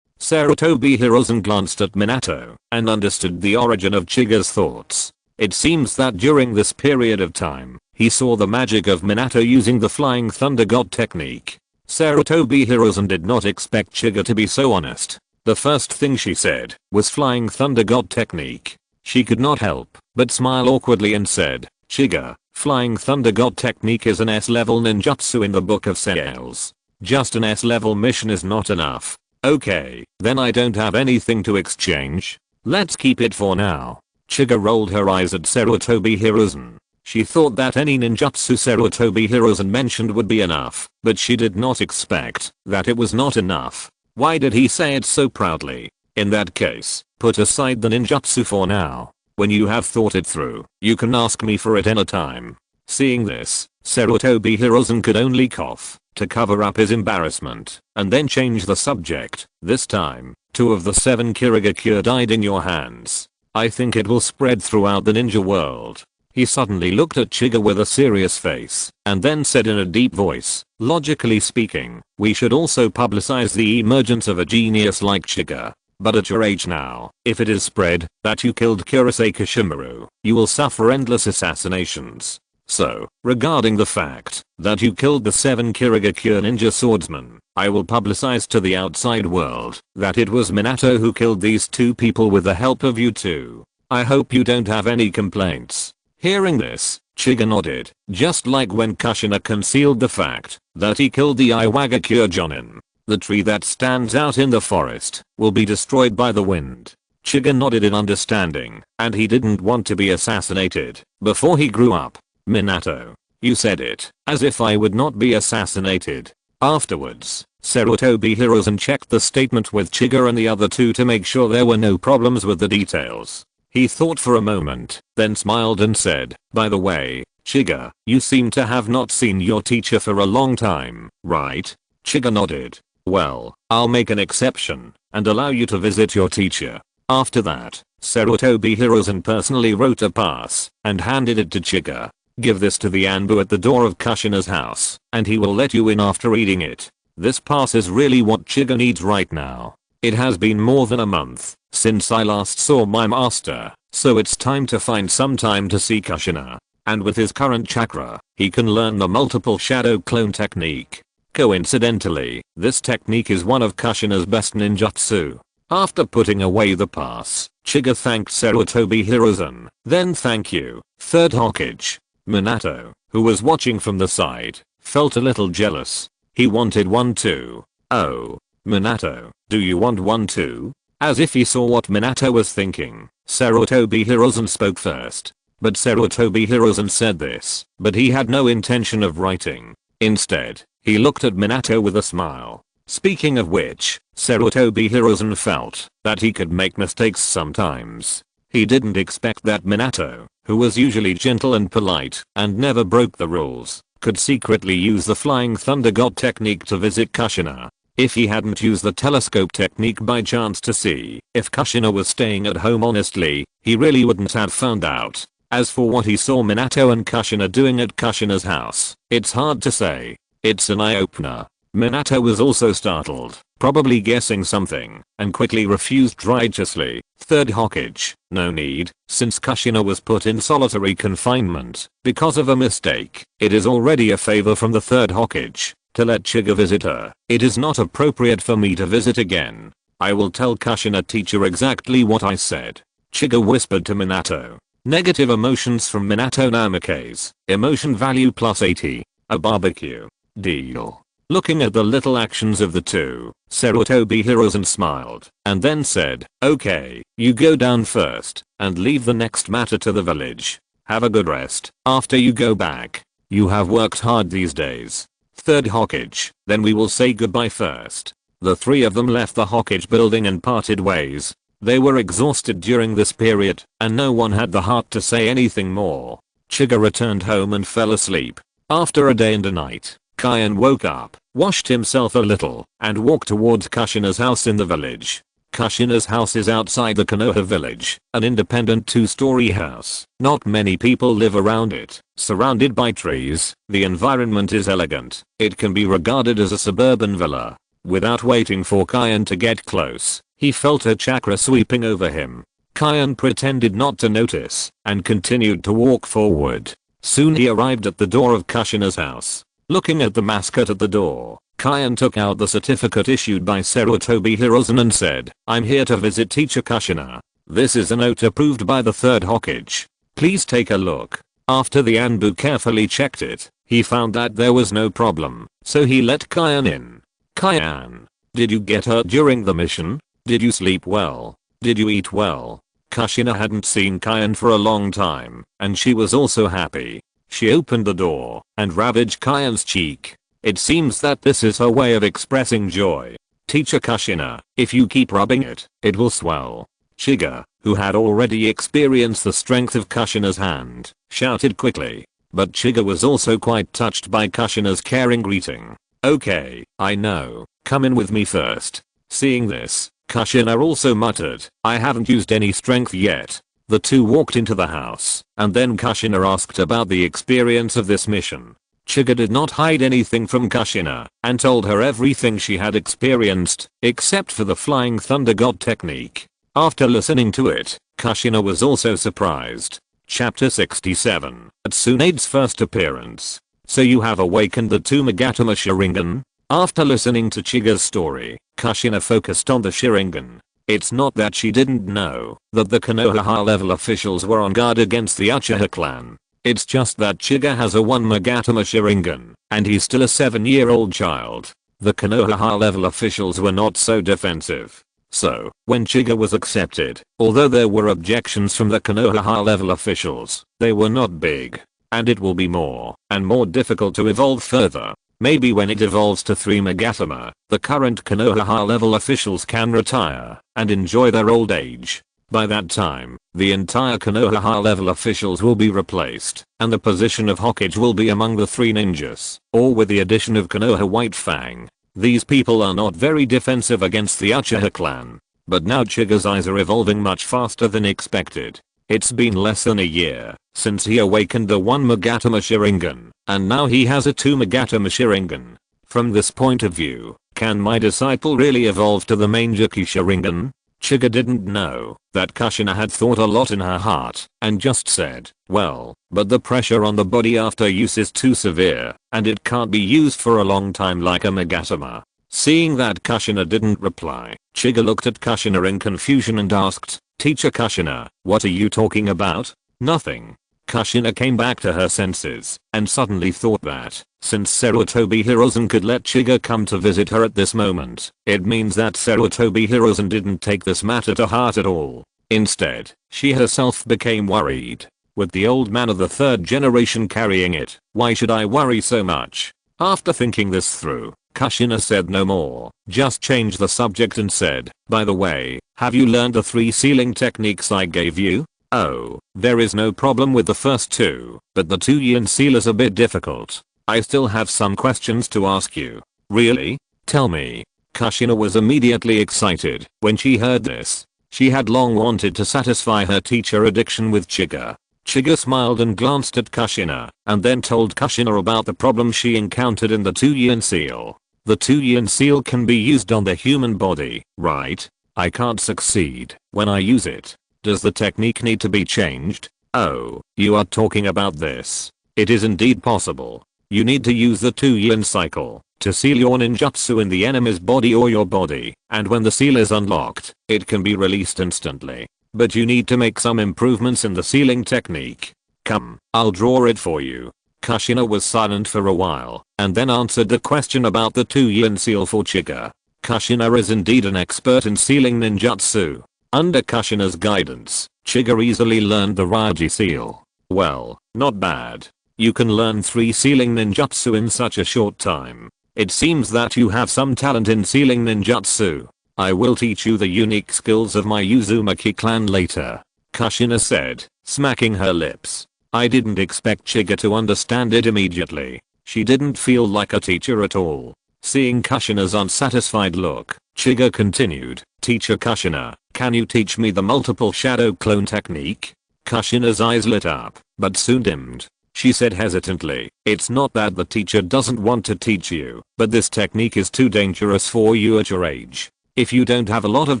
Sarutobi Hiruzen glanced at Minato and understood the origin of Chiga's thoughts. It seems that during this period of time, he saw the magic of Minato using the Flying Thunder God technique. Sarutobi Hiruzen did not expect Chiga to be so honest. The first thing she said was Flying Thunder God technique. She could not help but smile awkwardly and said, Chiga, Flying Thunder God technique is an S-level ninjutsu in the Book of Sales. Just an S-level mission is not enough. Okay, then I don't have anything to exchange. Let's keep it for now. Chiga rolled her eyes at Sarutobi Hiruzen. She thought that any ninjutsu Sarutobi Hiruzen mentioned would be enough, but she did not expect that it was not enough. Why did he say it so proudly? In that case, put aside the ninjutsu for now. When you have thought it through, you can ask me for it anytime. Seeing this, Sarutobi Hiruzen could only cough to cover up his embarrassment, and then change the subject. This time, 2 of the 7 Kirigakure died in your hands. I think it will spread throughout the ninja world. He suddenly looked at Chiga with a serious face, and then said in a deep voice, logically speaking, we should also publicize the emergence of a genius like Chiga. But at your age now, if it is spread that you killed Kurosei Kishimaru, you will suffer endless assassinations. So, regarding the fact that you killed the 7 Kirigakure ninja swordsmen, I will publicize to the outside world that it was Minato who killed these 2 people with the help of you 2. I hope you don't have any complaints. Hearing this, Chiga nodded, just like when Kushina concealed the fact that he killed the Iwagakure Jonin. The tree that stands out in the forest will be destroyed by the wind. Chiga nodded in understanding, and he didn't want to be assassinated before he grew up. Minato, you said it, as if I would not be assassinated. Afterwards, Sarutobi Hiruzen checked the statement with Chiga and the other 2 to make sure there were no problems with the details. He thought for a moment, then smiled and said, by the way, Chiga, you seem to have not seen your teacher for a long time, right? Chiga nodded. Well, I'll make an exception and allow you to visit your teacher. After that, Sarutobi Hiruzen personally wrote a pass and handed it to Chiga. Give this to the Anbu at the door of Kushina's house, and he will let you in after reading it. This pass is really what Chiga needs right now. It has been more than a month since I last saw my master, so it's time to find some time to see Kushina. And with his current chakra, he can learn the multiple shadow clone technique. Coincidentally, this technique is one of Kushina's best ninjutsu. After putting away the pass, Chiga thanked Sarutobi Hiruzen. Then thank you, third Hokage. Minato, who was watching from the side, felt a little jealous. He wanted one too. Oh, Minato, do you want one too? As if he saw what Minato was thinking, Sarutobi Hiruzen spoke first. But Sarutobi Hiruzen said this, but he had no intention of writing. Instead, he looked at Minato with a smile. Speaking of which, Sarutobi Hiruzen felt that he could make mistakes sometimes. He didn't expect that Minato, who was usually gentle and polite and never broke the rules, could secretly use the Flying Thunder God technique to visit Kushina. If he hadn't used the telescope technique by chance to see if Kushina was staying at home honestly, he really wouldn't have found out. As for what he saw Minato and Kushina doing at Kushina's house, it's hard to say. It's an eye-opener. Minato was also startled, probably guessing something, and quickly refused righteously. Third Hokage, no need, since Kushina was put in solitary confinement because of a mistake. It is already a favor from the third Hokage to let Chiga visit her. It is not appropriate for me to visit again. I will tell Kushina teacher exactly what I said. Chiga whispered to Minato. Negative emotions from Minato Namikaze. Emotion value plus 80. A barbecue. Deal. Looking at the little actions of the two, Sarutobi Hiruzen smiled, and then said, okay, you go down first, and leave the next matter to the village. Have a good rest, after you go back. You have worked hard these days. Third Hokage, then we will say goodbye first. The three of them left the Hokage building and parted ways. They were exhausted during this period, and no one had the heart to say anything more. Chiga returned home and fell asleep. After a day and a night, Kyan woke up, washed himself a little, and walked towards Kushina's house in the village. Kushina's house is outside the Konoha village, an independent two-story house. Not many people live around it. Surrounded by trees, the environment is elegant. It can be regarded as a suburban villa. Without waiting for Kyan to get close, he felt a chakra sweeping over him. Kyan pretended not to notice, and continued to walk forward. Soon he arrived at the door of Kushina's house. Looking at the mascot at the door, Kyan took out the certificate issued by Sarutobi Hiruzen and said, I'm here to visit Teacher Kushina. This is a note approved by the third Hokage. Please take a look. After the Anbu carefully checked it, he found that there was no problem, so he let Kyan in. Kyan, did you get hurt during the mission? Did you sleep well? Did you eat well? Kushina hadn't seen Kyan for a long time, and she was also happy. She opened the door and ravaged Kyan's cheek. It seems that this is her way of expressing joy. Teacher Kushina, if you keep rubbing it, it will swell. Chiga, who had already experienced the strength of Kushina's hand, shouted quickly. But Chiga was also quite touched by Kushina's caring greeting. Okay, I know, come in with me first. Seeing this, Kushina also muttered, I haven't used any strength yet. The two walked into the house, and then Kushina asked about the experience of this mission. Chiga did not hide anything from Kushina, and told her everything she had experienced, except for the flying thunder god technique. After listening to it, Kushina was also surprised. Chapter 67, at Tsunade's first appearance. So you have awakened the two Magatama Sharingan? After listening to Chiga's story, Kushina focused on the Sharingan. It's not that she didn't know that the Konoha high-level officials were on guard against the Uchiha clan. It's just that Chiga has a 1 Magatama Sharingan, and he's still a 7-year-old child. The Konoha high-level officials were not so defensive. So, when Chiga was accepted, although there were objections from the Konoha high-level officials, they were not big. And it will be more and more difficult to evolve further. Maybe when it evolves to 3 Magatama, the current Konoha high-level officials can retire and enjoy their old age. By that time, the entire Konoha high-level officials will be replaced, and the position of Hokage will be among the 3 ninjas, or with the addition of Konoha White Fang. These people are not very defensive against the Uchiha clan. But now Chiga's eyes are evolving much faster than expected. It's been less than a year since he awakened the 1 Magatama Sharingan, and now he has a 2 Magatama Sharingan. From this point of view, can my disciple really evolve to the Mangekyou Sharingan? Chiga didn't know that Kushina had thought a lot in her heart and just said, well, but the pressure on the body after use is too severe, and it can't be used for a long time like a Magatama. Seeing that Kushina didn't reply, Chiga looked at Kushina in confusion and asked, Teacher Kushina, what are you talking about? Nothing. Kushina came back to her senses and suddenly thought that, since Sarutobi Hiruzen could let Chiga come to visit her at this moment, it means that Sarutobi Hiruzen didn't take this matter to heart at all. Instead, she herself became worried. With the old man of the 3rd generation carrying it, why should I worry so much? After thinking this through, Kushina said no more, just changed the subject and said, by the way, have you learned the 3 sealing techniques I gave you? Oh, there is no problem with the first 2, but the 2 yin seal is a bit difficult. I still have some questions to ask you. Really? Tell me. Kushina was immediately excited when she heard this. She had long wanted to satisfy her teacher addiction with Chiga. Chiga smiled and glanced at Kushina, and then told Kushina about the problem she encountered in the 2 yin seal. The 2 yin seal can be used on the human body, right? I can't succeed when I use it. Does the technique need to be changed? Oh, you are talking about this. It is indeed possible. You need to use the 2 yin cycle to seal your ninjutsu in the enemy's body or your body, and when the seal is unlocked, it can be released instantly. But you need to make some improvements in the sealing technique. Come, I'll draw it for you. Kushina was silent for a while, and then answered the question about the 2-yin seal for Chiga. Kushina is indeed an expert in sealing ninjutsu. Under Kushina's guidance, Chiga easily learned the Raiji seal. Well, not bad. You can learn 3 sealing ninjutsu in such a short time. It seems that you have some talent in sealing ninjutsu. I will teach you the unique skills of my Uzumaki clan later, Kushina said, smacking her lips. I didn't expect Chiga to understand it immediately. She didn't feel like a teacher at all. Seeing Kushina's unsatisfied look, Chiga continued, Teacher Kushina, can you teach me the multiple shadow clone technique? Kushina's eyes lit up, but soon dimmed. She said hesitantly, it's not that the teacher doesn't want to teach you, but this technique is too dangerous for you at your age. If you don't have a lot of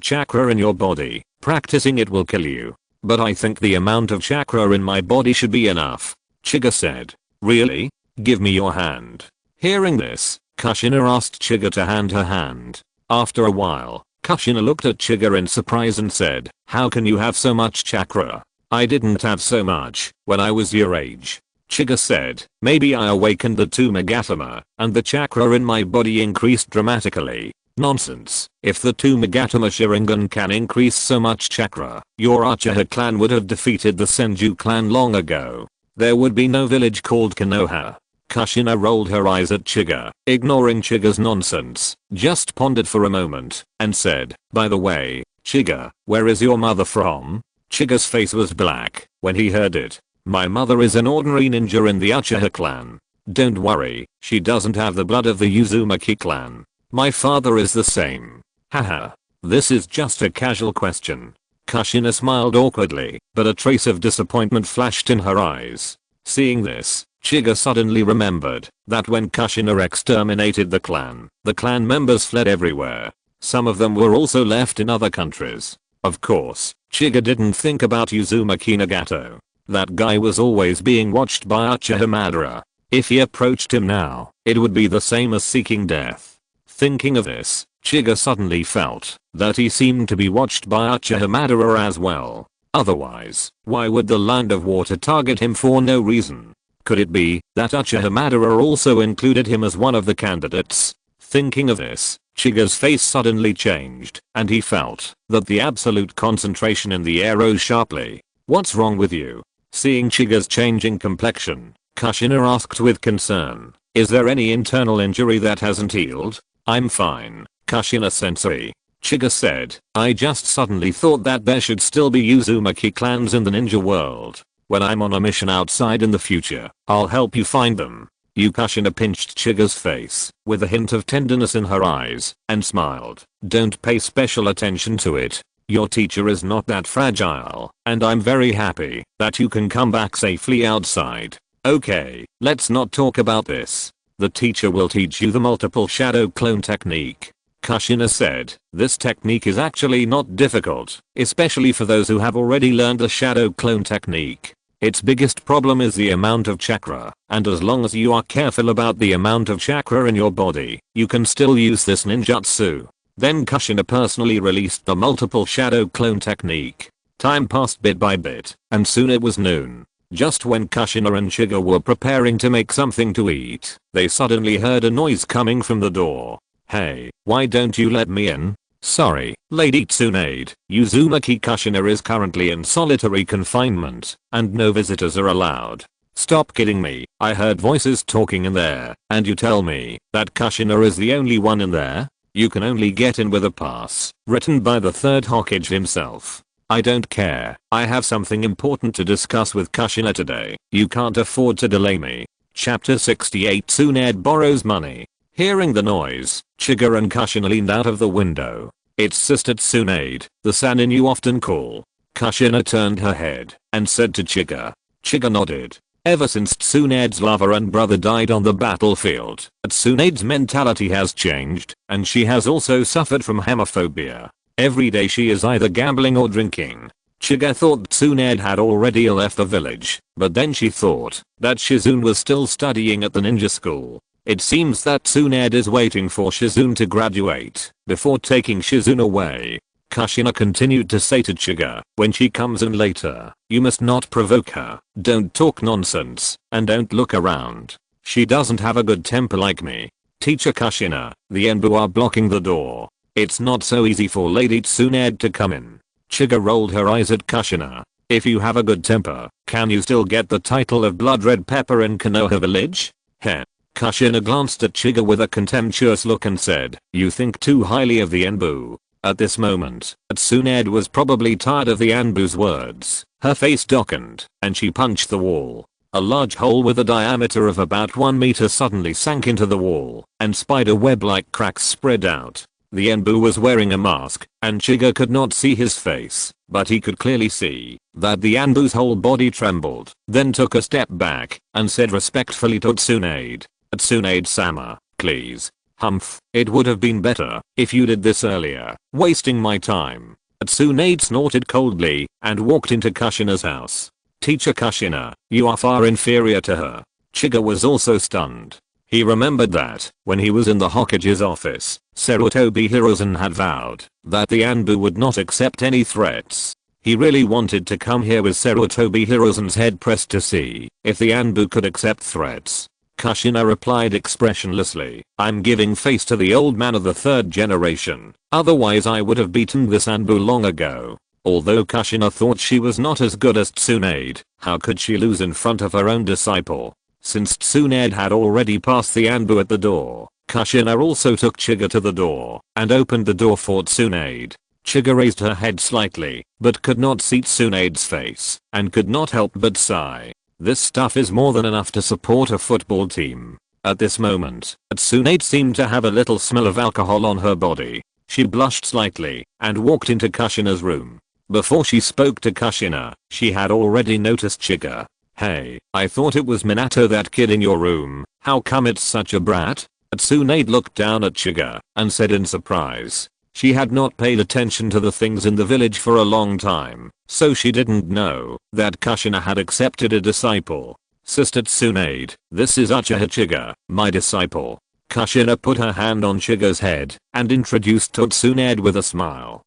chakra in your body, practicing it will kill you. But I think the amount of chakra in my body should be enough, Chiga said. Really? Give me your hand. Hearing this, Kushina asked Chiga to hand her hand. After a while, Kushina looked at Chiga in surprise and said, how can you have so much chakra? I didn't have so much when I was your age. Chiga said, maybe I awakened the 2 Magatama, and the chakra in my body increased dramatically. Nonsense. If the 2 Magatama Sharingan can increase so much chakra, your Uchiha clan would have defeated the Senju clan long ago. There would be no village called Konoha. Kushina rolled her eyes at Chiga, ignoring Chiga's nonsense, just pondered for a moment, and said, by the way, Chiga, where is your mother from? Chiga's face was black when he heard it. My mother is an ordinary ninja in the Uchiha clan. Don't worry, she doesn't have the blood of the Uzumaki clan. My father is the same. Haha. This is just a casual question. Kushina smiled awkwardly, but a trace of disappointment flashed in her eyes. Seeing this, Chiga suddenly remembered that when Kushina exterminated the clan members fled everywhere. Some of them were also left in other countries. Of course, Chiga didn't think about Uzumaki Nagato. That guy was always being watched by Uchiha Madara. If he approached him now, it would be the same as seeking death. Thinking of this, Chiga suddenly felt that he seemed to be watched by Uchiha Madara as well. Otherwise, why would the Land of Water target him for no reason? Could it be that Uchiha Madara also included him as one of the candidates? Thinking of this, Chiga's face suddenly changed, and he felt that the absolute concentration in the air rose sharply. What's wrong with you? Seeing Chiga's changing complexion, Kushina asked with concern, is there any internal injury that hasn't healed? I'm fine, Kushina-sensei. Chiga said, I just suddenly thought that there should still be Uzumaki clans in the ninja world. When I'm on a mission outside in the future, I'll help you find them. Kushina pinched Chiga's face with a hint of tenderness in her eyes and smiled. Don't pay special attention to it. Your teacher is not that fragile, and I'm very happy that you can come back safely outside. Okay, let's not talk about this. The teacher will teach you the multiple shadow clone technique. Kushina said, this technique is actually not difficult, especially for those who have already learned the shadow clone technique. Its biggest problem is the amount of chakra, and as long as you are careful about the amount of chakra in your body, you can still use this ninjutsu. Then Kushina personally released the multiple shadow clone technique. Time passed bit by bit, and soon it was noon. Just when Kushina and Chiga were preparing to make something to eat, they suddenly heard a noise coming from the door. Hey, why don't you let me in? Sorry, Lady Tsunade, Uzumaki Kushina is currently in solitary confinement, and no visitors are allowed. Stop kidding me, I heard voices talking in there, and you tell me that Kushina is the only one in there? You can only get in with a pass, written by the third Hokage himself. I don't care, I have something important to discuss with Kushina today. You can't afford to delay me. Chapter 68 Tsunade borrows money. Hearing the noise, Chiga and Kushina leaned out of the window. It's Sister Tsunade, the Sanin you often call. Kushina turned her head and said to Chiga. Chiga nodded. Ever since Tsunade's lover and brother died on the battlefield, Tsunade's mentality has changed, and she has also suffered from homophobia. Every day she is either gambling or drinking. Chiga thought Tsunade had already left the village, but then she thought that Shizune was still studying at the ninja school. It seems that Tsunade is waiting for Shizune to graduate before taking Shizune away. Kushina continued to say to Chiga, when she comes in later, you must not provoke her, don't talk nonsense, and don't look around. She doesn't have a good temper like me. Teacher Kushina, the Enbu are blocking the door. It's not so easy for Lady Tsunade to come in. Chiga rolled her eyes at Kushina. If you have a good temper, can you still get the title of Blood Red Pepper in Konoha village? Heh. Kushina glanced at Chiga with a contemptuous look and said, you think too highly of the Enbu. At this moment, Tsunade was probably tired of the Anbu's words. Her face darkened, and she punched the wall. A large hole with a diameter of about 1 meter suddenly sank into the wall, and spider web-like cracks spread out. The Enbu was wearing a mask, and Chiga could not see his face, but he could clearly see that the Anbu's whole body trembled, then took a step back, and said respectfully to Tsunade, Tsunade-sama, please. Humph, it would have been better if you did this earlier, wasting my time. Tsunade snorted coldly and walked into Kushina's house. Teacher Kushina, you are far inferior to her. Chiga was also stunned. He remembered that, when he was in the Hokage's office, Sarutobi Hiruzen had vowed that the Anbu would not accept any threats. He really wanted to come here with Sarutobi Hiruzen's head pressed to see if the Anbu could accept threats. Kushina replied expressionlessly, I'm giving face to the old man of the third generation, otherwise I would have beaten this Anbu long ago. Although Kushina thought she was not as good as Tsunade, how could she lose in front of her own disciple? Since Tsunade had already passed the Anbu at the door, Kushina also took Chiga to the door and opened the door for Tsunade. Chiga raised her head slightly, but could not see Tsunade's face, and could not help but sigh. This stuff is more than enough to support a football team. At this moment, Tsunade seemed to have a little smell of alcohol on her body. She blushed slightly and walked into Kushina's room. Before she spoke to Kushina, she had already noticed Chiga. Hey, I thought it was Minato, that kid in your room. How come it's such a brat? Tsunade looked down at Chiga and said in surprise. She had not paid attention to the things in the village for a long time, so she didn't know that Kushina had accepted a disciple. Sister Tsunade, this is Uchiha Chiga, my disciple. Kushina put her hand on Chiga's head and introduced to Tsunade with a smile.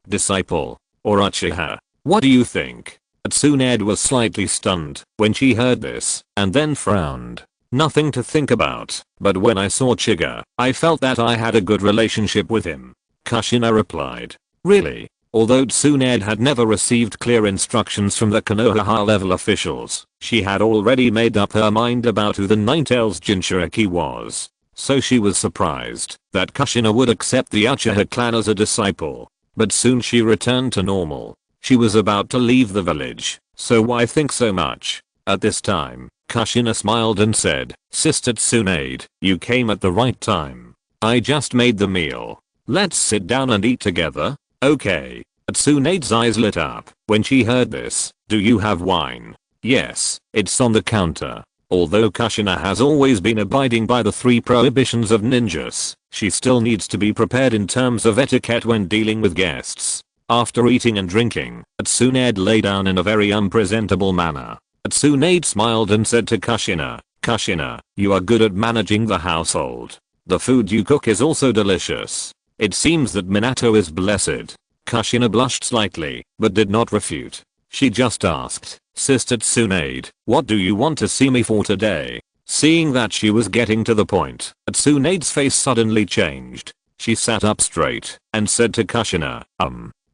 Disciple. Or Uchiha. What do you think? Tsunade was slightly stunned when she heard this, and then frowned. Nothing to think about, but when I saw Chiga, I felt that I had a good relationship with him. Kushina replied. Really? Although Tsunade had never received clear instructions from the Konoha high-level officials, she had already made up her mind about who the Ninetales Jinchuriki was. So she was surprised that Kushina would accept the Uchiha clan as a disciple. But soon she returned to normal. She was about to leave the village, so why think so much? At this time, Kushina smiled and said, Sister Tsunade, you came at the right time. I just made the meal. Let's sit down and eat together. Okay. Tsunade's eyes lit up when she heard this. Do you have wine? Yes, it's on the counter. Although Kushina has always been abiding by the 3 prohibitions of ninjas, she still needs to be prepared in terms of etiquette when dealing with guests. After eating and drinking, Tsunade lay down in a very unpresentable manner. Tsunade smiled and said to Kushina, Kushina, you are good at managing the household. The food you cook is also delicious. It seems that Minato is blessed. Kushina blushed slightly, but did not refute. She just asked, Sister Tsunade, what do you want to see me for today? Seeing that she was getting to the point, Tsunade's face suddenly changed. She sat up straight and said to Kushina,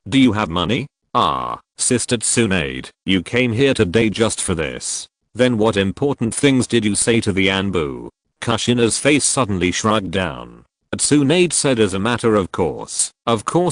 do you have money? Ah, Sister Tsunade, you came here today just for this. Then what important things did you say to the Anbu? Kushina's face suddenly shrugged down. Tsunade said as a matter of course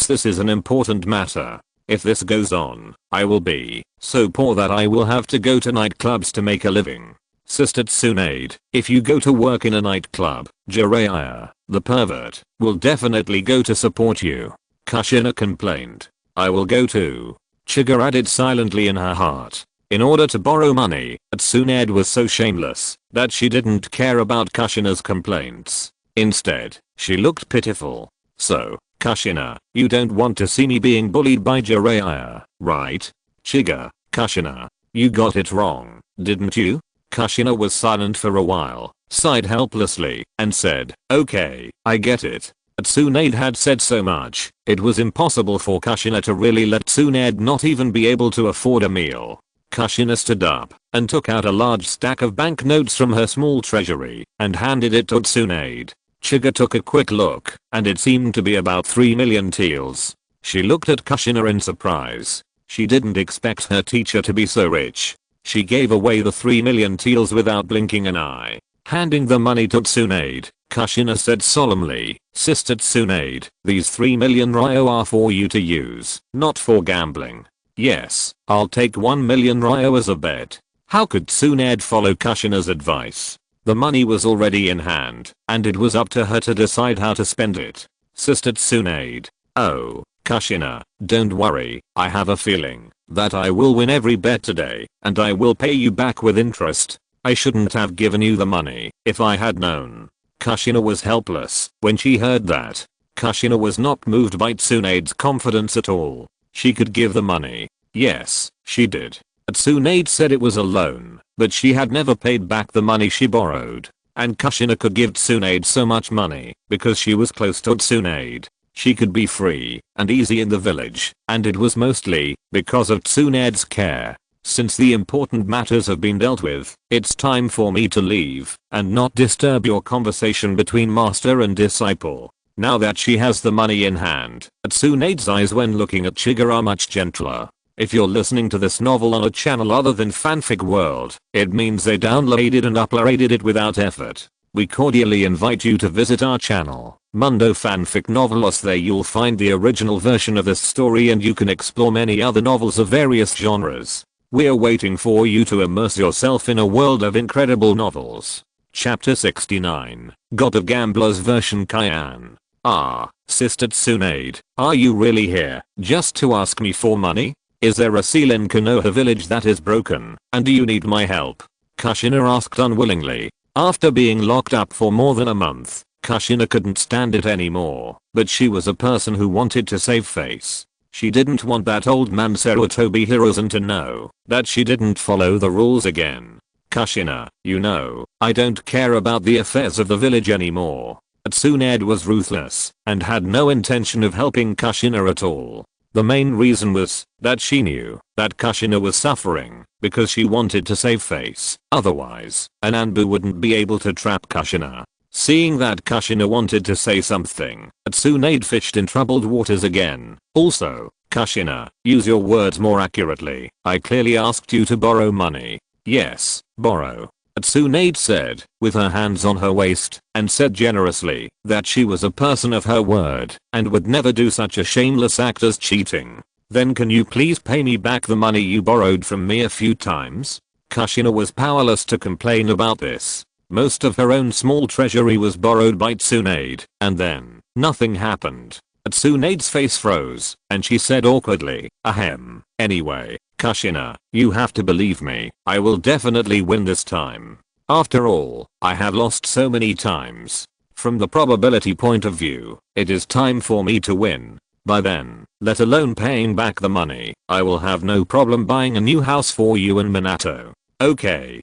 this is an important matter. If this goes on, I will be so poor that I will have to go to nightclubs to make a living. Sister Tsunade, if you go to work in a nightclub, Jiraiya, the pervert, will definitely go to support you. Kushina complained. I will go too. Chiga added silently in her heart. In order to borrow money, Tsunade was so shameless that she didn't care about Kushina's complaints. Instead, she looked pitiful. So, Kushina, you don't want to see me being bullied by Jiraiya, right? Chiga, Kushina, you got it wrong, didn't you? Kushina was silent for a while, sighed helplessly, and said, okay, I get it. Tsunade had said so much, it was impossible for Kushina to really let Tsunade not even be able to afford a meal. Kushina stood up and took out a large stack of banknotes from her small treasury and handed it to Tsunade. Chiga took a quick look and it seemed to be about 3 million taels. She looked at Kushina in surprise. She didn't expect her teacher to be so rich. She gave away the 3 million taels without blinking an eye. Handing the money to Tsunade, Kushina said solemnly, "Sister Tsunade, these 3 million ryo are for you to use, not for gambling." "Yes, I'll take 1 million ryo as a bet." How could Tsunade follow Kushina's advice? The money was already in hand, and it was up to her to decide how to spend it. Sister Tsunade. "Oh, Kushina, don't worry, I have a feeling that I will win every bet today, and I will pay you back with interest. I shouldn't have given you the money if I had known." Kushina was helpless when she heard that. Kushina was not moved by Tsunade's confidence at all. She could give the money. Yes, she did. Tsunade said it was a loan, but she had never paid back the money she borrowed. And Kushina could give Tsunade so much money because she was close to Tsunade. She could be free and easy in the village, and it was mostly because of Tsunade's care. "Since the important matters have been dealt with, it's time for me to leave and not disturb your conversation between master and disciple." Now that she has the money in hand, Tsunade's eyes when looking at Chiga are much gentler. If you're listening to this novel on a channel other than Fanfic World, it means they downloaded and uploaded it without effort. We cordially invite you to visit our channel, Mundo Fanfic Novelos. There you'll find the original version of this story and you can explore many other novels of various genres. We're waiting for you to immerse yourself in a world of incredible novels. Chapter 69, God of Gamblers version Kyan. "Ah, Sister Tsunade, are you really here just to ask me for money? Is there a seal in Konoha village that is broken, and do you need my help?" Kushina asked unwillingly. After being locked up for more than a month, Kushina couldn't stand it anymore, but she was a person who wanted to save face. She didn't want that old man Sarutobi Hiruzen to know that she didn't follow the rules again. "Kushina, you know, I don't care about the affairs of the village anymore." Tsunade was ruthless and had no intention of helping Kushina at all. The main reason was that she knew that Kushina was suffering because she wanted to save face. Otherwise, an Anbu wouldn't be able to trap Kushina. Seeing that Kushina wanted to say something, Tsunade fished in troubled waters again. "Also, Kushina, use your words more accurately. I clearly asked you to borrow money." "Yes, borrow." Tsunade said, with her hands on her waist, and said generously that she was a person of her word and would never do such a shameless act as cheating. "Then can you please pay me back the money you borrowed from me a few times?" Kushina was powerless to complain about this. Most of her own small treasury was borrowed by Tsunade, and then, nothing happened. Tsunade's face froze, and she said awkwardly, "Ahem. Anyway, Kushina, you have to believe me, I will definitely win this time. After all, I have lost so many times. From the probability point of view, it is time for me to win. By then, let alone paying back the money, I will have no problem buying a new house for you and Minato." Okay.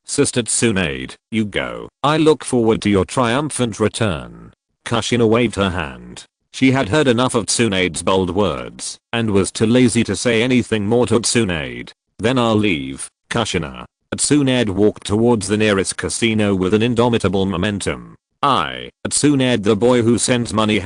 Sister Tsunade, you go. I look forward to your triumphant return." Kushina waved her hand. She had heard enough of Tsunade's bold words and was too lazy to say anything more to Tsunade. "Then I'll leave, Kushina." Tsunade walked towards the nearest casino with an indomitable momentum. Tsunade the boy who sends money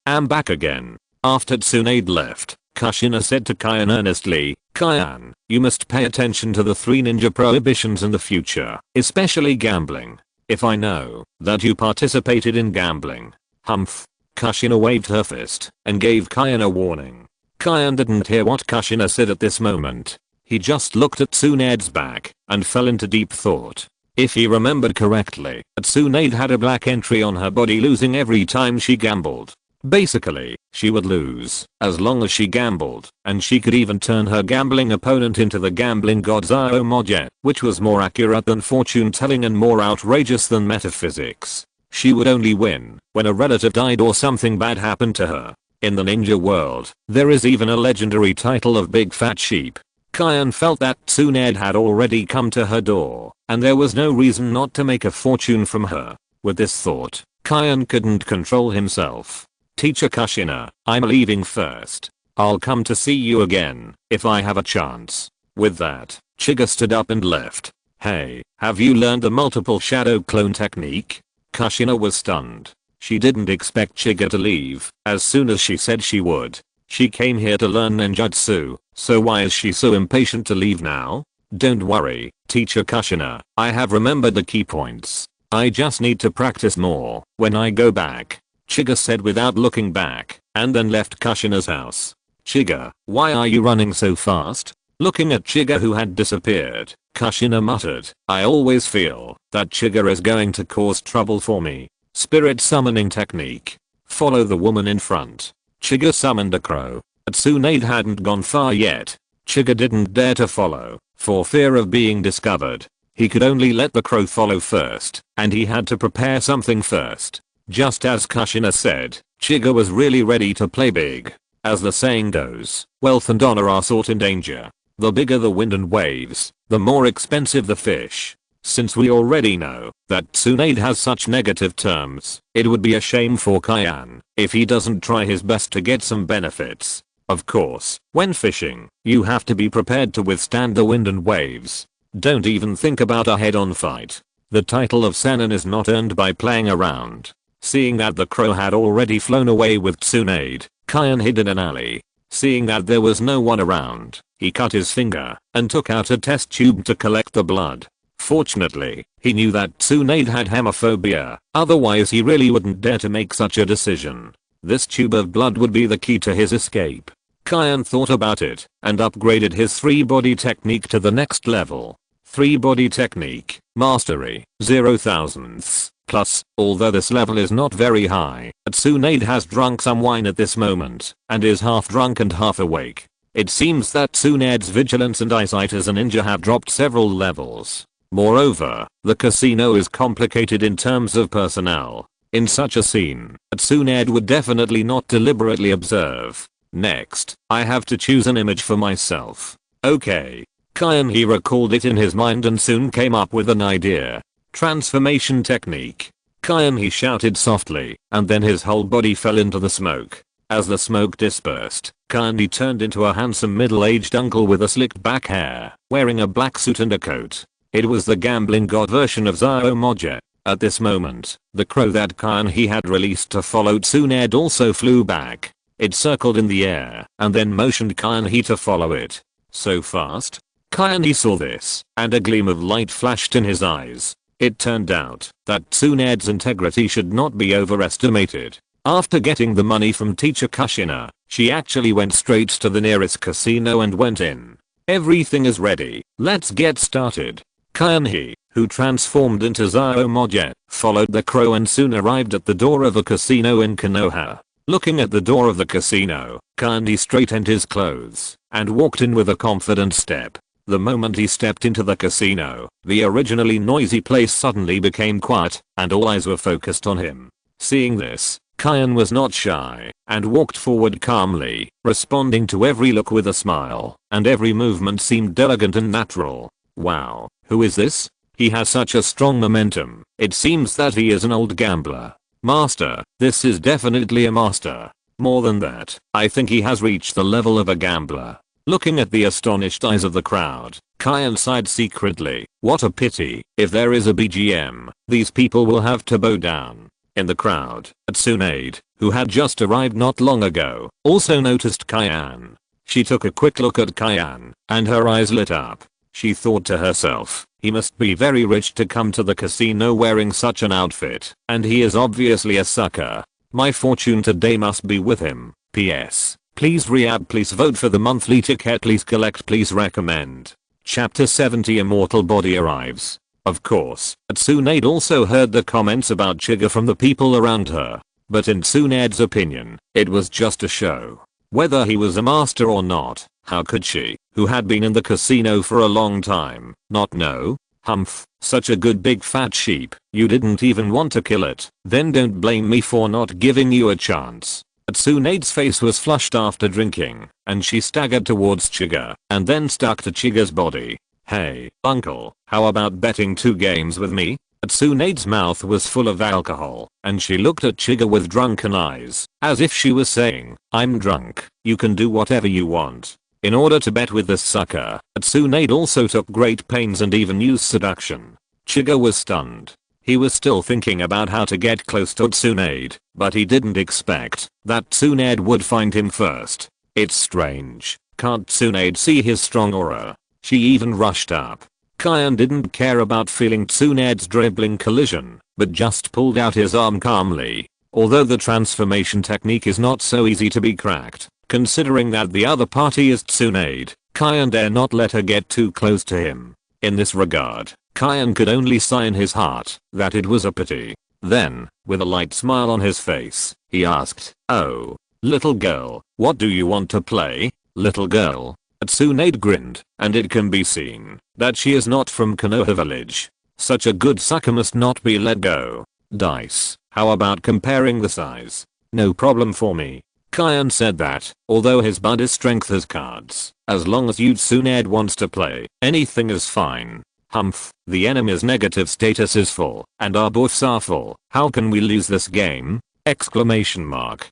am back again." After Tsunade left, Kushina said to Kyan earnestly, "Kyan, you must pay attention to the 3 ninja prohibitions in the future, especially gambling. If I know that you participated in gambling." "Humph." Kushina waved her fist and gave Kyan a warning. Kyan didn't hear what Kushina said at this moment. He just looked at Tsunade's back and fell into deep thought. If he remembered correctly, Tsunade had a black entry on her body, losing every time she gambled. Basically, she would lose as long as she gambled, and she could even turn her gambling opponent into the gambling god Zaomoje, which was more accurate than fortune telling and more outrageous than metaphysics. She would only win when a relative died or something bad happened to her. In the ninja world, there is even a legendary title of Big Fat Sheep. Kyan felt that Tsunade had already come to her door, and there was no reason not to make a fortune from her. With this thought, Kyan couldn't control himself. Teacher Kushina, I'm leaving first. I'll come to see you again, if I have a chance. With that, Chiga stood up and left. Hey, have you learned the multiple shadow clone technique? Kushina was stunned. She didn't expect Chiga to leave, as soon as she said she would. She came here to learn ninjutsu, so why is she so impatient to leave now? Don't worry, Teacher Kushina, I have remembered the key points. I just need to practice more when I go back, Chiga said without looking back, and then left Kushina's house. Chiga, why are you running so fast? Looking at Chiga who had disappeared, Kushina muttered, I always feel that Chiga is going to cause trouble for me. Spirit summoning technique. Follow the woman in front. Chiga summoned a crow. Tsunade hadn't gone far yet. Chiga didn't dare to follow, for fear of being discovered. He could only let the crow follow first, and he had to prepare something first. Just as Kushina said, Chiga was really ready to play big. As the saying goes, wealth and honor are sought in danger. The bigger the wind and waves, the more expensive the fish. Since we already know that Tsunade has such negative terms, it would be a shame for Kyan if he doesn't try his best to get some benefits. Of course, when fishing, you have to be prepared to withstand the wind and waves. Don't even think about a head-on fight. The title of Sannin is not earned by playing around. Seeing that the crow had already flown away with Tsunade, Kyan hid in an alley. Seeing that there was no one around, he cut his finger and took out a test tube to collect the blood. Fortunately, he knew that Tsunade had hemophobia, otherwise he really wouldn't dare to make such a decision. This tube of blood would be the key to his escape. Kyan thought about it and upgraded his 3-body technique to the next level. 3-body technique, mastery, 0,000s. Plus, although this level is not very high, Tsunade has drunk some wine at this moment and is half drunk and half awake. It seems that Tsunade's vigilance and eyesight as a ninja have dropped several levels. Moreover, the casino is complicated in terms of personnel. In such a scene, Tsunade would definitely not deliberately observe. Next, I have to choose an image for myself. Okay. Kyan he recalled it in his mind and soon came up with an idea. Transformation technique. Kyan he shouted softly, and then his whole body fell into the smoke. As the smoke dispersed, Kyan he turned into a handsome middle-aged uncle with a slicked back hair, wearing a black suit and a coat. It was the gambling god version of Zaomoja. At this moment, the crow that Kyan he had released to follow Tsunade also flew back. It circled in the air and then motioned Kyan he to follow it. So fast? Kyan he saw this, and a gleam of light flashed in his eyes. It turned out that Tsunade's integrity should not be overestimated. After getting the money from Teacher Kushina, she actually went straight to the nearest casino and went in. Everything is ready, let's get started. Kyan he, who transformed into Zaomoja, followed the crow and soon arrived at the door of a casino in Konoha. Looking at the door of the casino, Kyan he straightened his clothes and walked in with a confident step. The moment he stepped into the casino, the originally noisy place suddenly became quiet and all eyes were focused on him. Seeing this, Kyan was not shy and walked forward calmly, responding to every look with a smile, and every movement seemed elegant and natural. Wow, who is this? He has such a strong momentum. It seems that he is an old gambler. Master, this is definitely a master. More than that, I think he has reached the level of a gambler. Looking at the astonished eyes of the crowd, Kyan sighed secretly. What a pity. If there is a BGM, these people will have to bow down. In the crowd, Tsunade, who had just arrived not long ago, also noticed Kyan. She took a quick look at Kyan, and her eyes lit up. She thought to herself, he must be very rich to come to the casino wearing such an outfit, and he is obviously a sucker. My fortune today must be with him. PS. Please re-add, please vote for the monthly ticket, please collect, please recommend. Chapter 70 Immortal Body arrives. Of course, Tsunade also heard the comments about Chiga from the people around her. But in Tsunade's opinion, it was just a show. Whether he was a master or not, how could she, who had been in the casino for a long time, not know? Humph, such a good big fat sheep, you didn't even want to kill it. Then don't blame me for not giving you a chance. Tsunade's face was flushed after drinking, and she staggered towards Chiga, and then stuck to Chiga's body. Hey, uncle, how about betting 2 games with me? Tsunade's mouth was full of alcohol, and she looked at Chiga with drunken eyes, as if she was saying, "I'm drunk, you can do whatever you want." In order to bet with this sucker, Tsunade also took great pains and even used seduction. Chiga was stunned. He was still thinking about how to get close to Tsunade, but he didn't expect that Tsunade would find him first. It's strange, can't Tsunade see his strong aura? She even rushed up. Kyan didn't care about feeling Tsunade's dribbling collision, but just pulled out his arm calmly. Although the transformation technique is not so easy to be cracked, considering that the other party is Tsunade, Kyan dare not let her get too close to him. In this regard, Kyan could only sigh in his heart that it was a pity. Then, with a light smile on his face, he asked, "Oh, little girl, what do you want to play, little girl?" Tsunade grinned, and it can be seen that she is not from Konoha village. Such a good sucker must not be let go. Dice, how about comparing the size? No problem for me. Kyan said that, although his buddy's strength has cards, as long as Tsunade wants to play, anything is fine. Humph, the enemy's negative status is full, and our buffs are full. How can we lose this game? Exclamation mark.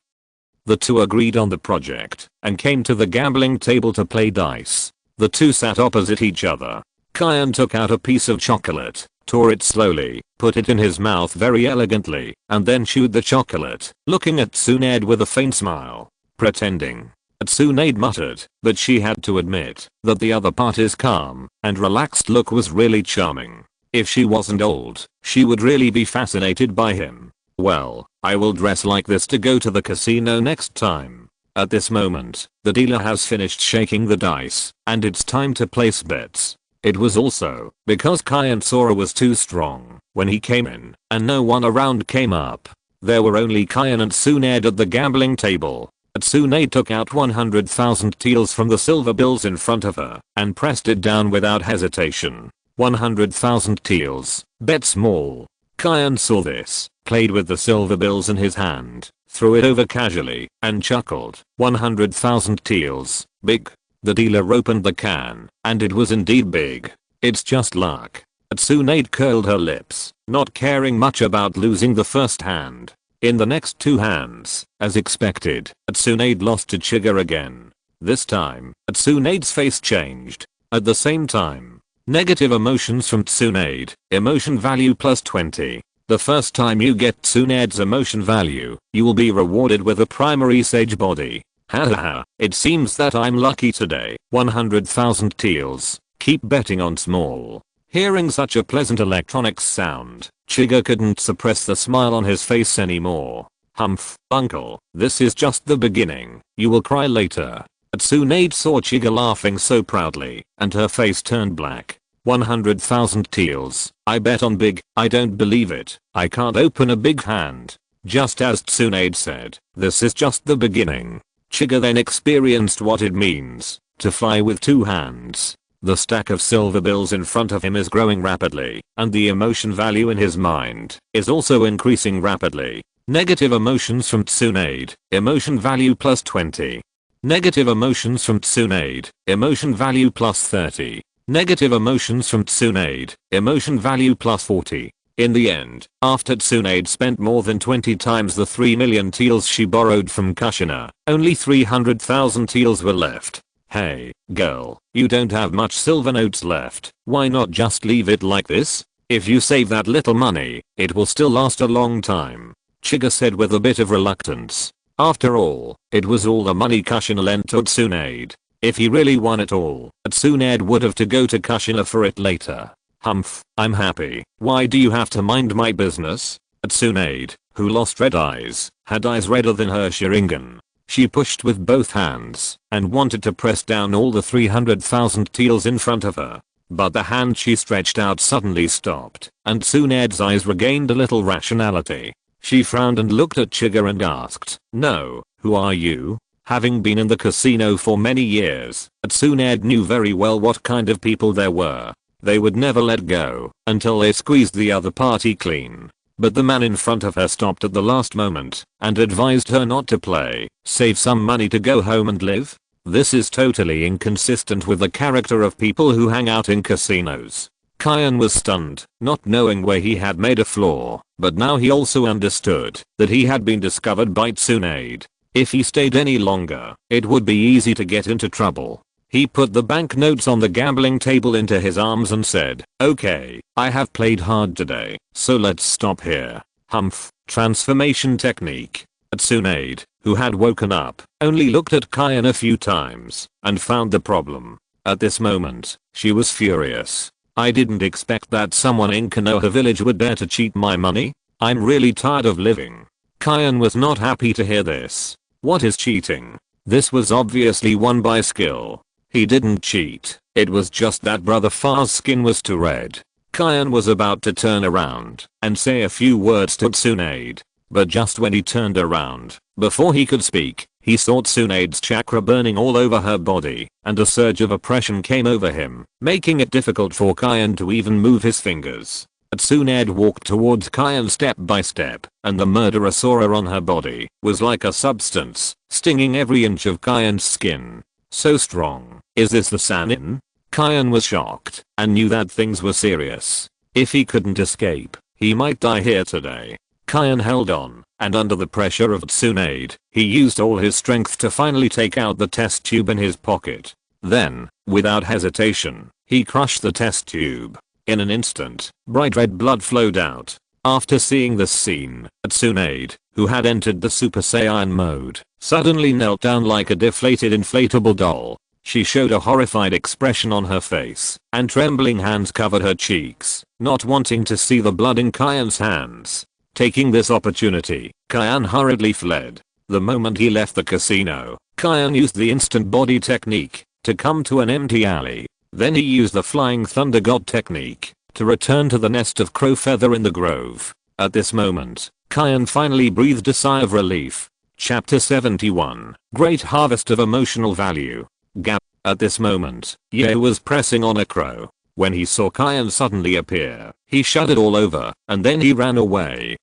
The two agreed on the project and came to the gambling table to play dice. The two sat opposite each other. Kyan took out a piece of chocolate, tore it slowly, put it in his mouth very elegantly, and then chewed the chocolate, looking at Tsunade with a faint smile, pretending. Tsunade muttered, but she had to admit that the other party's calm and relaxed look was really charming. If she wasn't old, she would really be fascinated by him. Well, I will dress like this to go to the casino next time. At this moment, the dealer has finished shaking the dice, and it's time to place bets. It was also because Kyan's aura was too strong when he came in, and no one around came up. There were only Kyan and Tsunade at the gambling table. Tsunade took out 100,000 taels from the silver bills in front of her and pressed it down without hesitation. 100,000 taels, bet small. Kyan saw this, played with the silver bills in his hand, threw it over casually, and chuckled. 100,000 taels, big. The dealer opened the can, and it was indeed big. It's just luck. Tsunade curled her lips, not caring much about losing the first hand. In the next two hands, as expected, Tsunade lost to Chiga again. This time, Tsunade's face changed. At the same time, negative emotions from Tsunade, emotion value plus 20. The first time you get Tsunade's emotion value, you will be rewarded with a primary sage body. Hahaha, it seems that I'm lucky today. 100,000 taels, keep betting on small. Hearing such a pleasant electronics sound, Chiga couldn't suppress the smile on his face anymore. Humph, uncle, this is just the beginning, you will cry later. Tsunade saw Chiga laughing so proudly, and her face turned black. 100,000 taels, I bet on big, I don't believe it, I can't open a big hand. Just as Tsunade said, this is just the beginning. Chiga then experienced what it means to fly with two hands. The stack of silver bills in front of him is growing rapidly, and the emotion value in his mind is also increasing rapidly. Negative emotions from Tsunade, emotion value plus 20. Negative emotions from Tsunade, emotion value plus 30. Negative emotions from Tsunade, emotion value plus 40. In the end, after Tsunade spent more than 20 times the 3 million taels she borrowed from Kushina, only 300,000 taels were left. Hey, girl, you don't have much silver notes left, why not just leave it like this? If you save that little money, it will still last a long time. Chiga said with a bit of reluctance. After all, it was all the money Kushina lent to Tsunade. If he really won it all, Tsunade would have to go to Kushina for it later. Humph, I'm happy. Why do you have to mind my business? Tsunade, who lost red eyes, had eyes redder than her Sharingan. She pushed with both hands and wanted to press down all the 300,000 taels in front of her. But the hand she stretched out suddenly stopped, and Tsunade's eyes regained a little rationality. She frowned and looked at Chiga and asked, "No, who are you?" Having been in the casino for many years, Tsunade knew very well what kind of people there were. They would never let go until they squeezed the other party clean. But the man in front of her stopped at the last moment and advised her not to play, save some money to go home and live. This is totally inconsistent with the character of people who hang out in casinos. Kyan was stunned, not knowing where he had made a flaw, but now he also understood that he had been discovered by Tsunade. If he stayed any longer, it would be easy to get into trouble. He put the banknotes on the gambling table into his arms and said, "Okay, I have played hard today, so let's stop here." Humph. Transformation technique. Tsunade, who had woken up, only looked at Kyan a few times and found the problem. At this moment, she was furious. "I didn't expect that someone in Konoha village would dare to cheat my money. I'm really tired of living." Kyan was not happy to hear this. What is cheating? This was obviously won by skill. He didn't cheat, it was just that Brother Far's skin was too red. Kyan was about to turn around and say a few words to Tsunade, but just when he turned around, before he could speak, he saw Tsunade's chakra burning all over her body, and a surge of oppression came over him, making it difficult for Kyan to even move his fingers. Tsunade walked towards Kyan step by step, and the murderous aura on her body was like a substance, stinging every inch of Kyan's skin. So strong. Is this the Sannin? Kyan was shocked and knew that things were serious. If he couldn't escape, he might die here today. Kyan held on, and under the pressure of Tsunade, he used all his strength to finally take out the test tube in his pocket. Then, without hesitation, he crushed the test tube. In an instant, bright red blood flowed out. After seeing this scene, Tsunade, who had entered the Super Saiyan mode, suddenly knelt down like a deflated inflatable doll. She showed a horrified expression on her face, and trembling hands covered her cheeks, not wanting to see the blood in Kyan's hands. Taking this opportunity, Kyan hurriedly fled. The moment he left the casino, Kyan used the instant body technique to come to an empty alley. Then he used the flying thunder god technique to return to the nest of crow feather in the grove. At this moment, Kyan finally breathed a sigh of relief. Chapter 71, Great Harvest of Emotional Value. Gap. At this moment, Ye was pressing on a crow. When he saw Kyan suddenly appear, he shuddered all over, and then he ran away.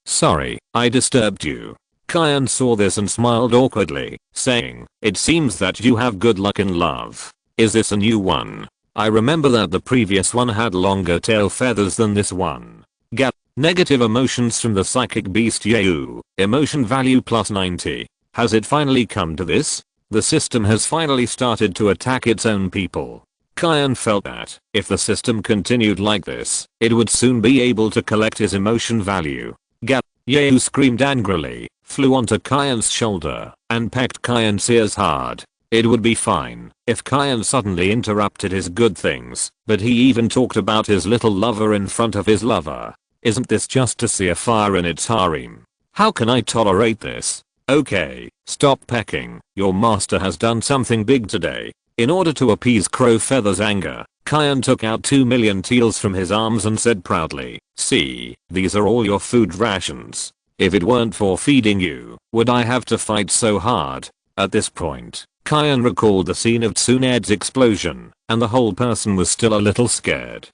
Sorry, I disturbed you." Kyan saw this and smiled awkwardly, saying, "It seems that you have good luck in love. Is this a new one? I remember that the previous one had longer tail feathers than this one." Gap. Negative emotions from the psychic beast Yeu. Emotion value plus 90. Has it finally come to this? The system has finally started to attack its own people. Kyan felt that, if the system continued like this, it would soon be able to collect his emotion value. Gap. Yeu screamed angrily, flew onto Kyan's shoulder, and pecked Kyan's ears hard. It would be fine if Kyan suddenly interrupted his good things, but he even talked about his little lover in front of his lover. Isn't this just to see a fire in its harem? How can I tolerate this? Okay, stop pecking. Your master has done something big today. In order to appease Crow Feather's anger, Kyan took out 2 million taels from his arms and said proudly, "See, these are all your food rations. If it weren't for feeding you, would I have to fight so hard?" At this point, Kyan recalled the scene of Tsunade's explosion, and the whole person was still a little scared.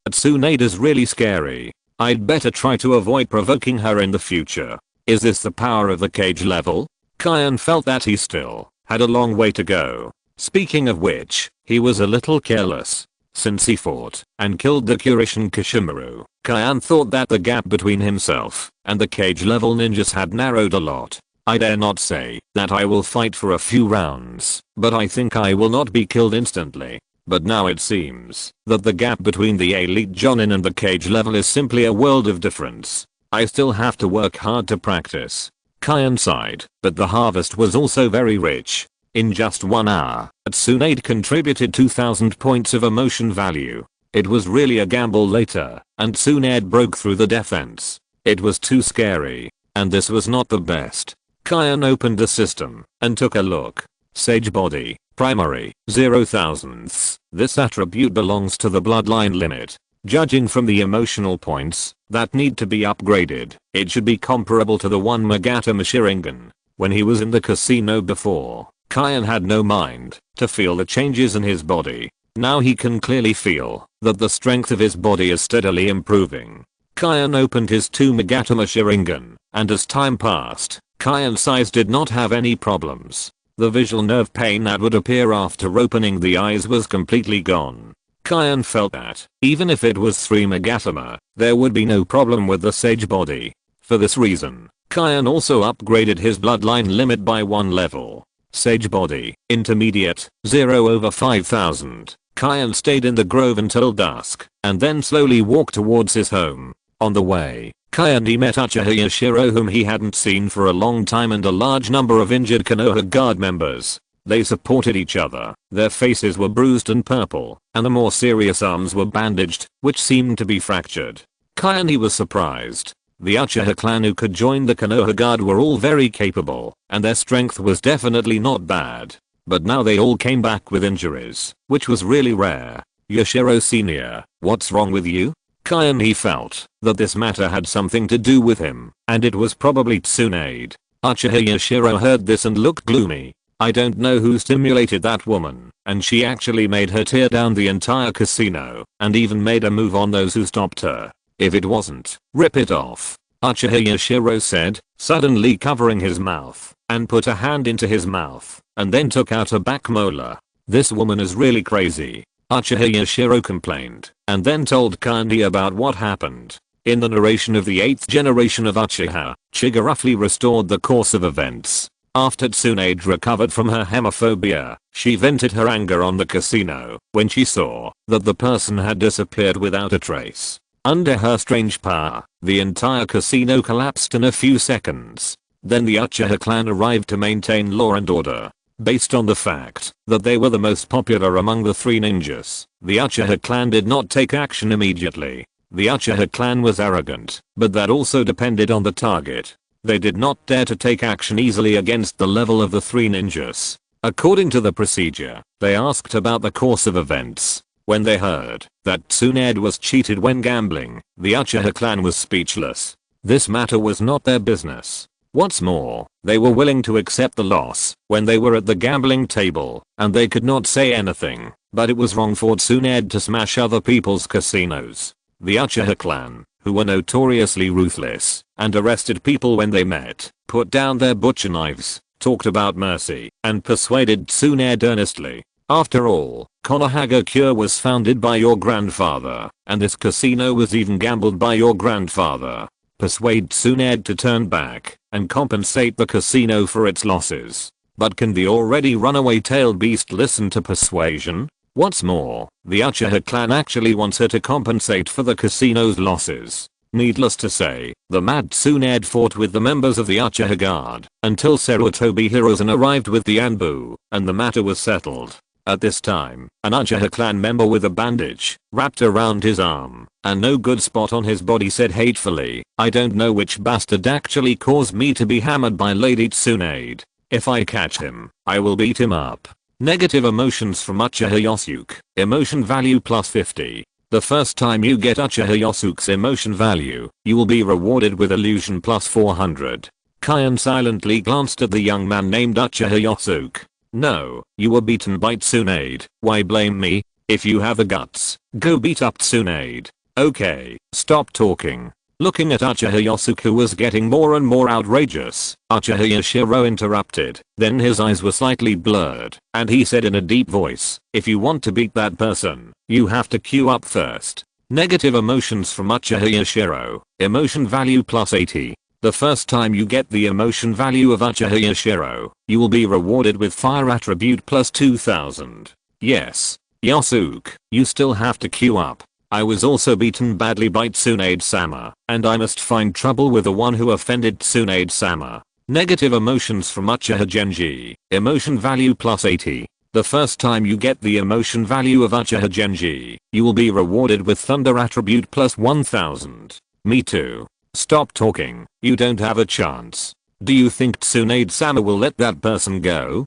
Tsunade is really scary. I'd better try to avoid provoking her in the future. Is this the power of the cage level? Kyan felt that he still had a long way to go. Speaking of which, he was a little careless. Since he fought and killed the Kurishin Kishimaru, Kyan thought that the gap between himself and the cage level ninjas had narrowed a lot. I dare not say that I will fight for a few rounds, but I think I will not be killed instantly. But now it seems that the gap between the elite Jonin and the cage level is simply a world of difference. I still have to work hard to practice. Kyan sighed, but the harvest was also very rich. In just 1 hour, Tsunade contributed 2000 points of emotion value. It was really a gamble later, and Tsunade broke through the defense. It was too scary, and this was not the best. Kyan opened the system and took a look. Sage body, primary, 0,000ths. This attribute belongs to the bloodline limit. Judging from the emotional points that need to be upgraded, it should be comparable to the one Magatama Sharingan. When he was in the casino before, Kyan had no mind to feel the changes in his body. Now he can clearly feel that the strength of his body is steadily improving. Kyan opened his 2 Magatama Sharingan, and as time passed, Kyan's eyes did not have any problems. The visual nerve pain that would appear after opening the eyes was completely gone. Kyan felt that, even if it was 3 Megatama, there would be no problem with the sage body. For this reason, Kyan also upgraded his bloodline limit by 1 level. Sage body, intermediate, 0/5000. Kyan stayed in the grove until dusk, and then slowly walked towards his home. On the way, Kyan met Uchiha Yashiro, whom he hadn't seen for a long time, and a large number of injured Konoha guard members. They supported each other, their faces were bruised and purple, and the more serious arms were bandaged, which seemed to be fractured. Kyan was surprised. The Uchiha clan who could join the Konoha guard were all very capable, and their strength was definitely not bad. But now they all came back with injuries, which was really rare. Yashiro Sr., what's wrong with you? Kyan felt that this matter had something to do with him, and it was probably Tsunade. Uchiha Yashiro heard this and looked gloomy. I don't know who stimulated that woman, and she actually made her tear down the entire casino, and even made a move on those who stopped her. If it wasn't, rip it off. Uchiha Yashiro said, suddenly covering his mouth, and put a hand into his mouth, and then took out a back molar. This woman is really crazy. Uchiha Yashiro complained, and then told Kandi about what happened. In the narration of the 8th generation of Uchiha, Chiga roughly restored the course of events. After Tsunade recovered from her hemophobia, she vented her anger on the casino when she saw that the person had disappeared without a trace. Under her strange power, the entire casino collapsed in a few seconds. Then the Uchiha clan arrived to maintain law and order. Based on the fact that they were the most popular among the 3 ninjas, the Uchiha clan did not take action immediately. The Uchiha clan was arrogant, but that also depended on the target. They did not dare to take action easily against the level of the 3 ninjas. According to the procedure, they asked about the course of events. When they heard that Tsunade was cheated when gambling, the Uchiha clan was speechless. This matter was not their business. What's more, they were willing to accept the loss when they were at the gambling table, and they could not say anything, but it was wrong for Tsunade to smash other people's casinos. The Uchiha clan, who were notoriously ruthless and arrested people when they met, put down their butcher knives, talked about mercy, and persuaded Tsunade earnestly. After all, Konohagakure was founded by your grandfather, and this casino was even gambled by your grandfather. Persuade Tsunade to turn back and compensate the casino for its losses. But can the already runaway tailed beast listen to persuasion? What's more, the Uchiha clan actually wants her to compensate for the casino's losses. Needless to say, the mad Tsunade fought with the members of the Uchiha guard until Sarutobi Hiruzen arrived with the Anbu, and the matter was settled. At this time, an Uchiha clan member with a bandage wrapped around his arm and no good spot on his body said hatefully, I don't know which bastard actually caused me to be hammered by Lady Tsunade. If I catch him, I will beat him up. Negative emotions from Uchiha Yosuke. Emotion value plus 50. The first time you get Uchiha Yosuke's emotion value, you will be rewarded with illusion plus 400. Kyan silently glanced at the young man named Uchiha Yosuke. No, you were beaten by Tsunade, why blame me? If you have the guts, go beat up Tsunade. Okay, stop talking. Looking at Uchiha Yosuke, who was getting more and more outrageous, Uchiha Yashiro interrupted, then his eyes were slightly blurred, and he said in a deep voice, if you want to beat that person, you have to queue up first. Negative emotions from Uchiha Yashiro. Emotion value plus 80. The first time you get the emotion value of Uchiha Yashiro, you will be rewarded with fire attribute plus 2000. Yes, Yosuke, you still have to queue up. I was also beaten badly by Tsunade-sama, and I must find trouble with the one who offended Tsunade-sama. Negative emotions from Uchiha Genji. Emotion value plus 80. The first time you get the emotion value of Uchiha Genji, you will be rewarded with thunder attribute plus 1000. Me too. Stop talking, you don't have a chance. Do you think Tsunade-sama will let that person go?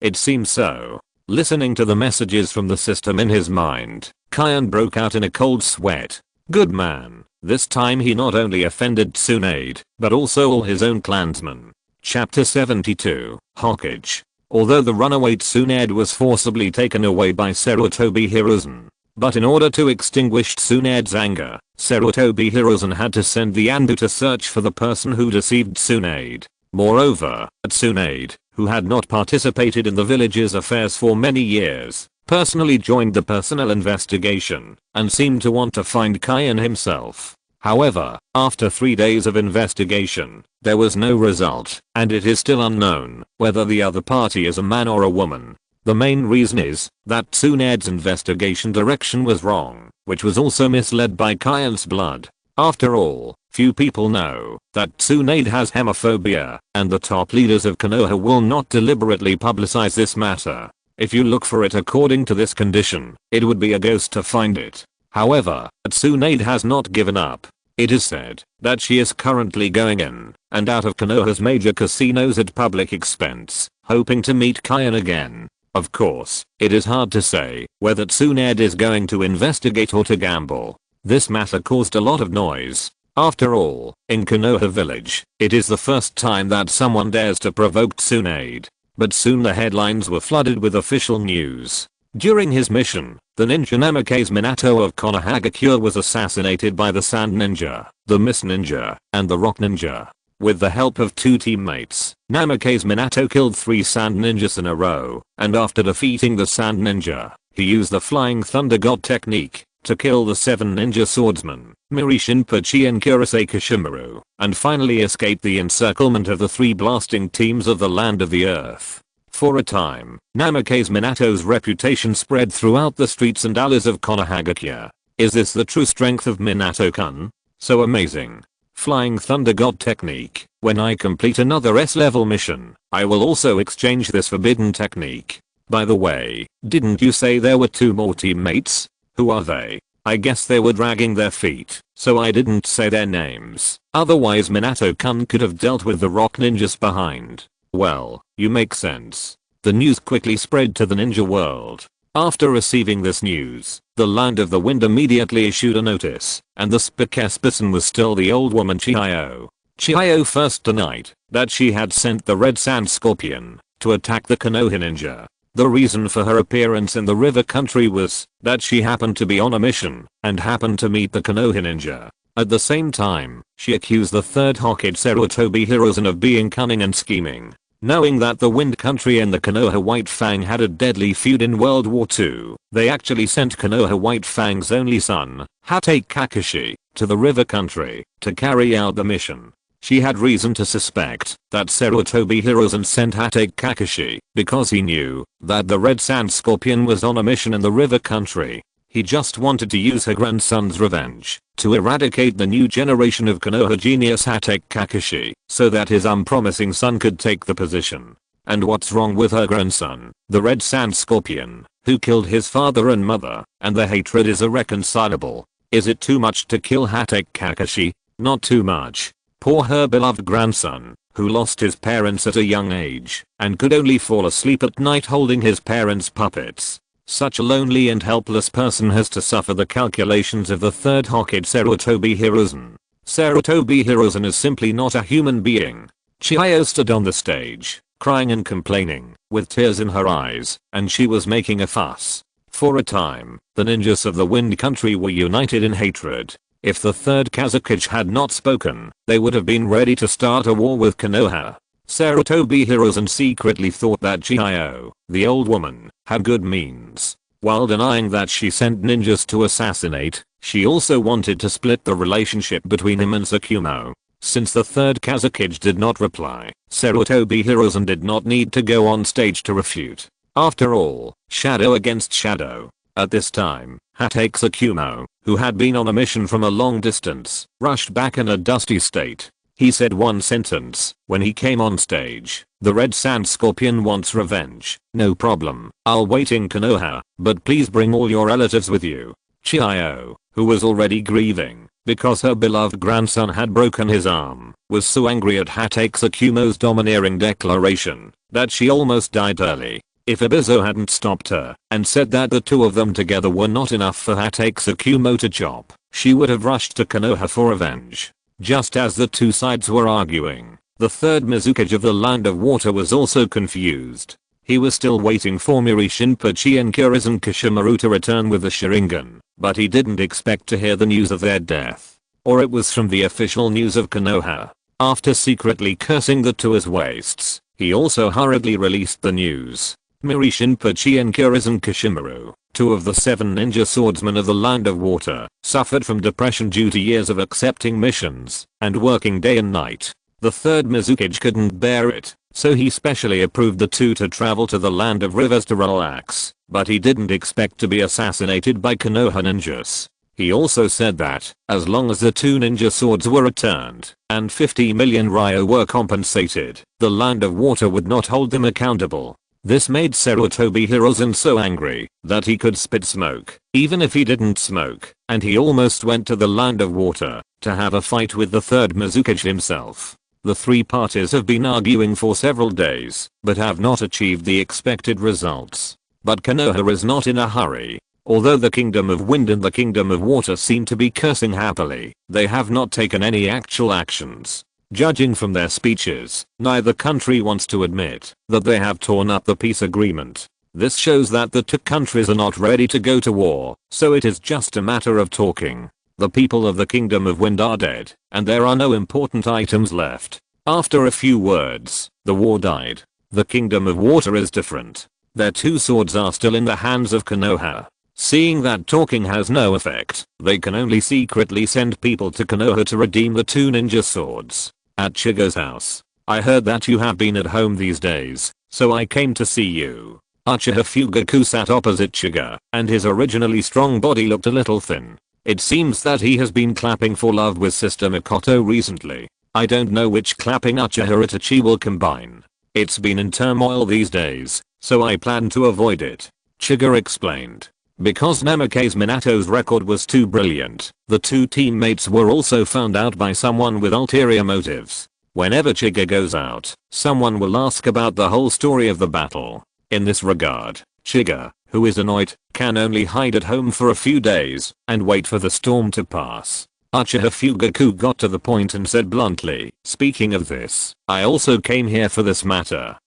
It seems so. Listening to the messages from the system in his mind, Kyan broke out in a cold sweat. Good man. This time he not only offended Tsunade, but also all his own clansmen. Chapter 72, Hokage. Although the runaway Tsunade was forcibly taken away by Sarutobi Hiruzen, but in order to extinguish Tsunade's anger, Sarutobi Hiruzen had to send the Anbu to search for the person who deceived Tsunade. Moreover, Tsunade, who had not participated in the village's affairs for many years, personally joined the personnel investigation and seemed to want to find Kaien himself. However, after 3 days of investigation, there was no result, and it is still unknown whether the other party is a man or a woman. The main reason is that Tsunade's investigation direction was wrong, which was also misled by Kaien's blood. After all, few people know that Tsunade has hemophobia, and the top leaders of Konoha will not deliberately publicize this matter. If you look for it according to this condition, it would be a ghost to find it. However, Tsunade has not given up. It is said that she is currently going in and out of Konoha's major casinos at public expense, hoping to meet Kaien again. Of course, it is hard to say whether Tsunade is going to investigate or to gamble. This matter caused a lot of noise. After all, in Konoha village, it is the first time that someone dares to provoke Tsunade. But soon the headlines were flooded with official news. During his mission, the ninja Namake's Minato of Konohagakure was assassinated by the Sand Ninja, the Mist Ninja, and the Rock Ninja. With the help of 2 teammates, Namake's Minato killed 3 Sand Ninjas in a row, and after defeating the Sand Ninja, he used the Flying Thunder God technique to kill the 7 ninja swordsmen, Miri Shinpachi and Kurosei Kishimaru, and finally escaped the encirclement of the 3 blasting teams of the Land of the Earth. For a time, Namake's Minato's reputation spread throughout the streets and alleys of Konohagakure. Is this the true strength of Minato-kun? So amazing. Flying Thunder God technique. When I complete another S-level mission, I will also exchange this forbidden technique. By the way, didn't you say there were 2 more teammates? Who are they? I guess they were dragging their feet, so I didn't say their names. Otherwise Minato-kun could have dealt with the rock ninjas behind. Well, you make sense. The news quickly spread to the ninja world. After receiving this news, the Land of the Wind immediately issued a notice, and the spokesperson was still the old woman Chiyo. Chiyo first denied that she had sent the Red Sand Scorpion to attack the Konoha ninja. The reason for her appearance in the river country was that she happened to be on a mission and happened to meet the Konoha ninja. At the same time, she accused the third Hokage Sarutobi Hiruzen of being cunning and scheming. Knowing that the Wind Country and the Konoha White Fang had a deadly feud in World War II, they actually sent Konoha White Fang's only son, Hatake Kakashi, to the river country to carry out the mission. She had reason to suspect that Sarutobi Hiruzen sent Hatake Kakashi because he knew that the Red Sand Scorpion was on a mission in the river country. He just wanted to use her grandson's revenge to eradicate the new generation of Konoha genius Hatake Kakashi so that his unpromising son could take the position. And what's wrong with her grandson, the Red Sand Scorpion, who killed his father and mother, and the hatred is irreconcilable? Is it too much to kill Hatake Kakashi? Not too much. Poor her beloved grandson, who lost his parents at a young age and could only fall asleep at night holding his parents' puppets. Such a lonely and helpless person has to suffer the calculations of the third Hokage Sarutobi Hiruzen. Sarutobi Hiruzen is simply not a human being. Chiyo stood on the stage, crying and complaining, with tears in her eyes, and she was making a fuss. For a time, the ninjas of the Wind Country were united in hatred. If the third Kazakage had not spoken, they would have been ready to start a war with Konoha. Sarutobi Hiruzen secretly thought that Chiyo, the old woman, had good means. While denying that she sent ninjas to assassinate, she also wanted to split the relationship between him and Tsukumo. Since the third Kazakage did not reply, Sarutobi Hiruzen did not need to go on stage to refute. After all, shadow against shadow. At this time, Hatake Tsukumo, who had been on a mission from a long distance, rushed back in a dusty state. He said one sentence when he came on stage: "The Red Sand Scorpion wants revenge. No problem, I'll wait in Konoha, but please bring all your relatives with you." Chiyo, who was already grieving because her beloved grandson had broken his arm, was so angry at Hatake Tsukumo's domineering declaration that she almost died early. If Ibizo hadn't stopped her and said that the two of them together were not enough for Hatake Tsukumo to chop, she would have rushed to Konoha for revenge. Just as the two sides were arguing, the third Mizukage of the Land of Water was also confused. He was still waiting for Miri Shinpachi and Kurizen Kishimaru to return with the Sharingan, but he didn't expect to hear the news of their death. Or it was from the official news of Konoha. After secretly cursing the two as wastes, he also hurriedly released the news. Miri Shinpachi and Kurizen Kishimaru, two of the 7 ninja swordsmen of the Land of Water, suffered from depression due to years of accepting missions and working day and night. The third Mizukage couldn't bear it, so he specially approved the two to travel to the Land of Rivers to relax, but he didn't expect to be assassinated by Konoha ninjas. He also said that, as long as the 2 ninja swords were returned, and 50 million ryo were compensated, the Land of Water would not hold them accountable. This made Sarutobi Hiruzen so angry that he could spit smoke, even if he didn't smoke, and he almost went to the Land of Water to have a fight with the third Mizukage himself. The 3 parties have been arguing for several days, but have not achieved the expected results. But Konoha is not in a hurry. Although the Kingdom of Wind and the Kingdom of Water seem to be cursing happily, they have not taken any actual actions. Judging from their speeches, neither country wants to admit that they have torn up the peace agreement. This shows that the 2 countries are not ready to go to war, so it is just a matter of talking. The people of the Kingdom of Wind are dead, and there are no important items left. After a few words, the war died. The Kingdom of Water is different. Their 2 swords are still in the hands of Konoha. Seeing that talking has no effect, they can only secretly send people to Konoha to redeem the 2 ninja swords. At Chiga's house. I heard that you have been at home these days, so I came to see you. Uchiha Fugaku sat opposite Chiga, and his originally strong body looked a little thin. It seems that he has been clapping for love with Sister Mikoto recently. I don't know which clapping Uchiha Itachi will combine. It's been in turmoil these days, so I plan to avoid it. Chiga explained. Because Namake's Minato's record was too brilliant, the 2 teammates were also found out by someone with ulterior motives. Whenever Chiga goes out, someone will ask about the whole story of the battle. In this regard, Chiga, who is annoyed, can only hide at home for a few days and wait for the storm to pass. Uchiha Fugaku got to the point and said bluntly, speaking of this, I also came here for this matter.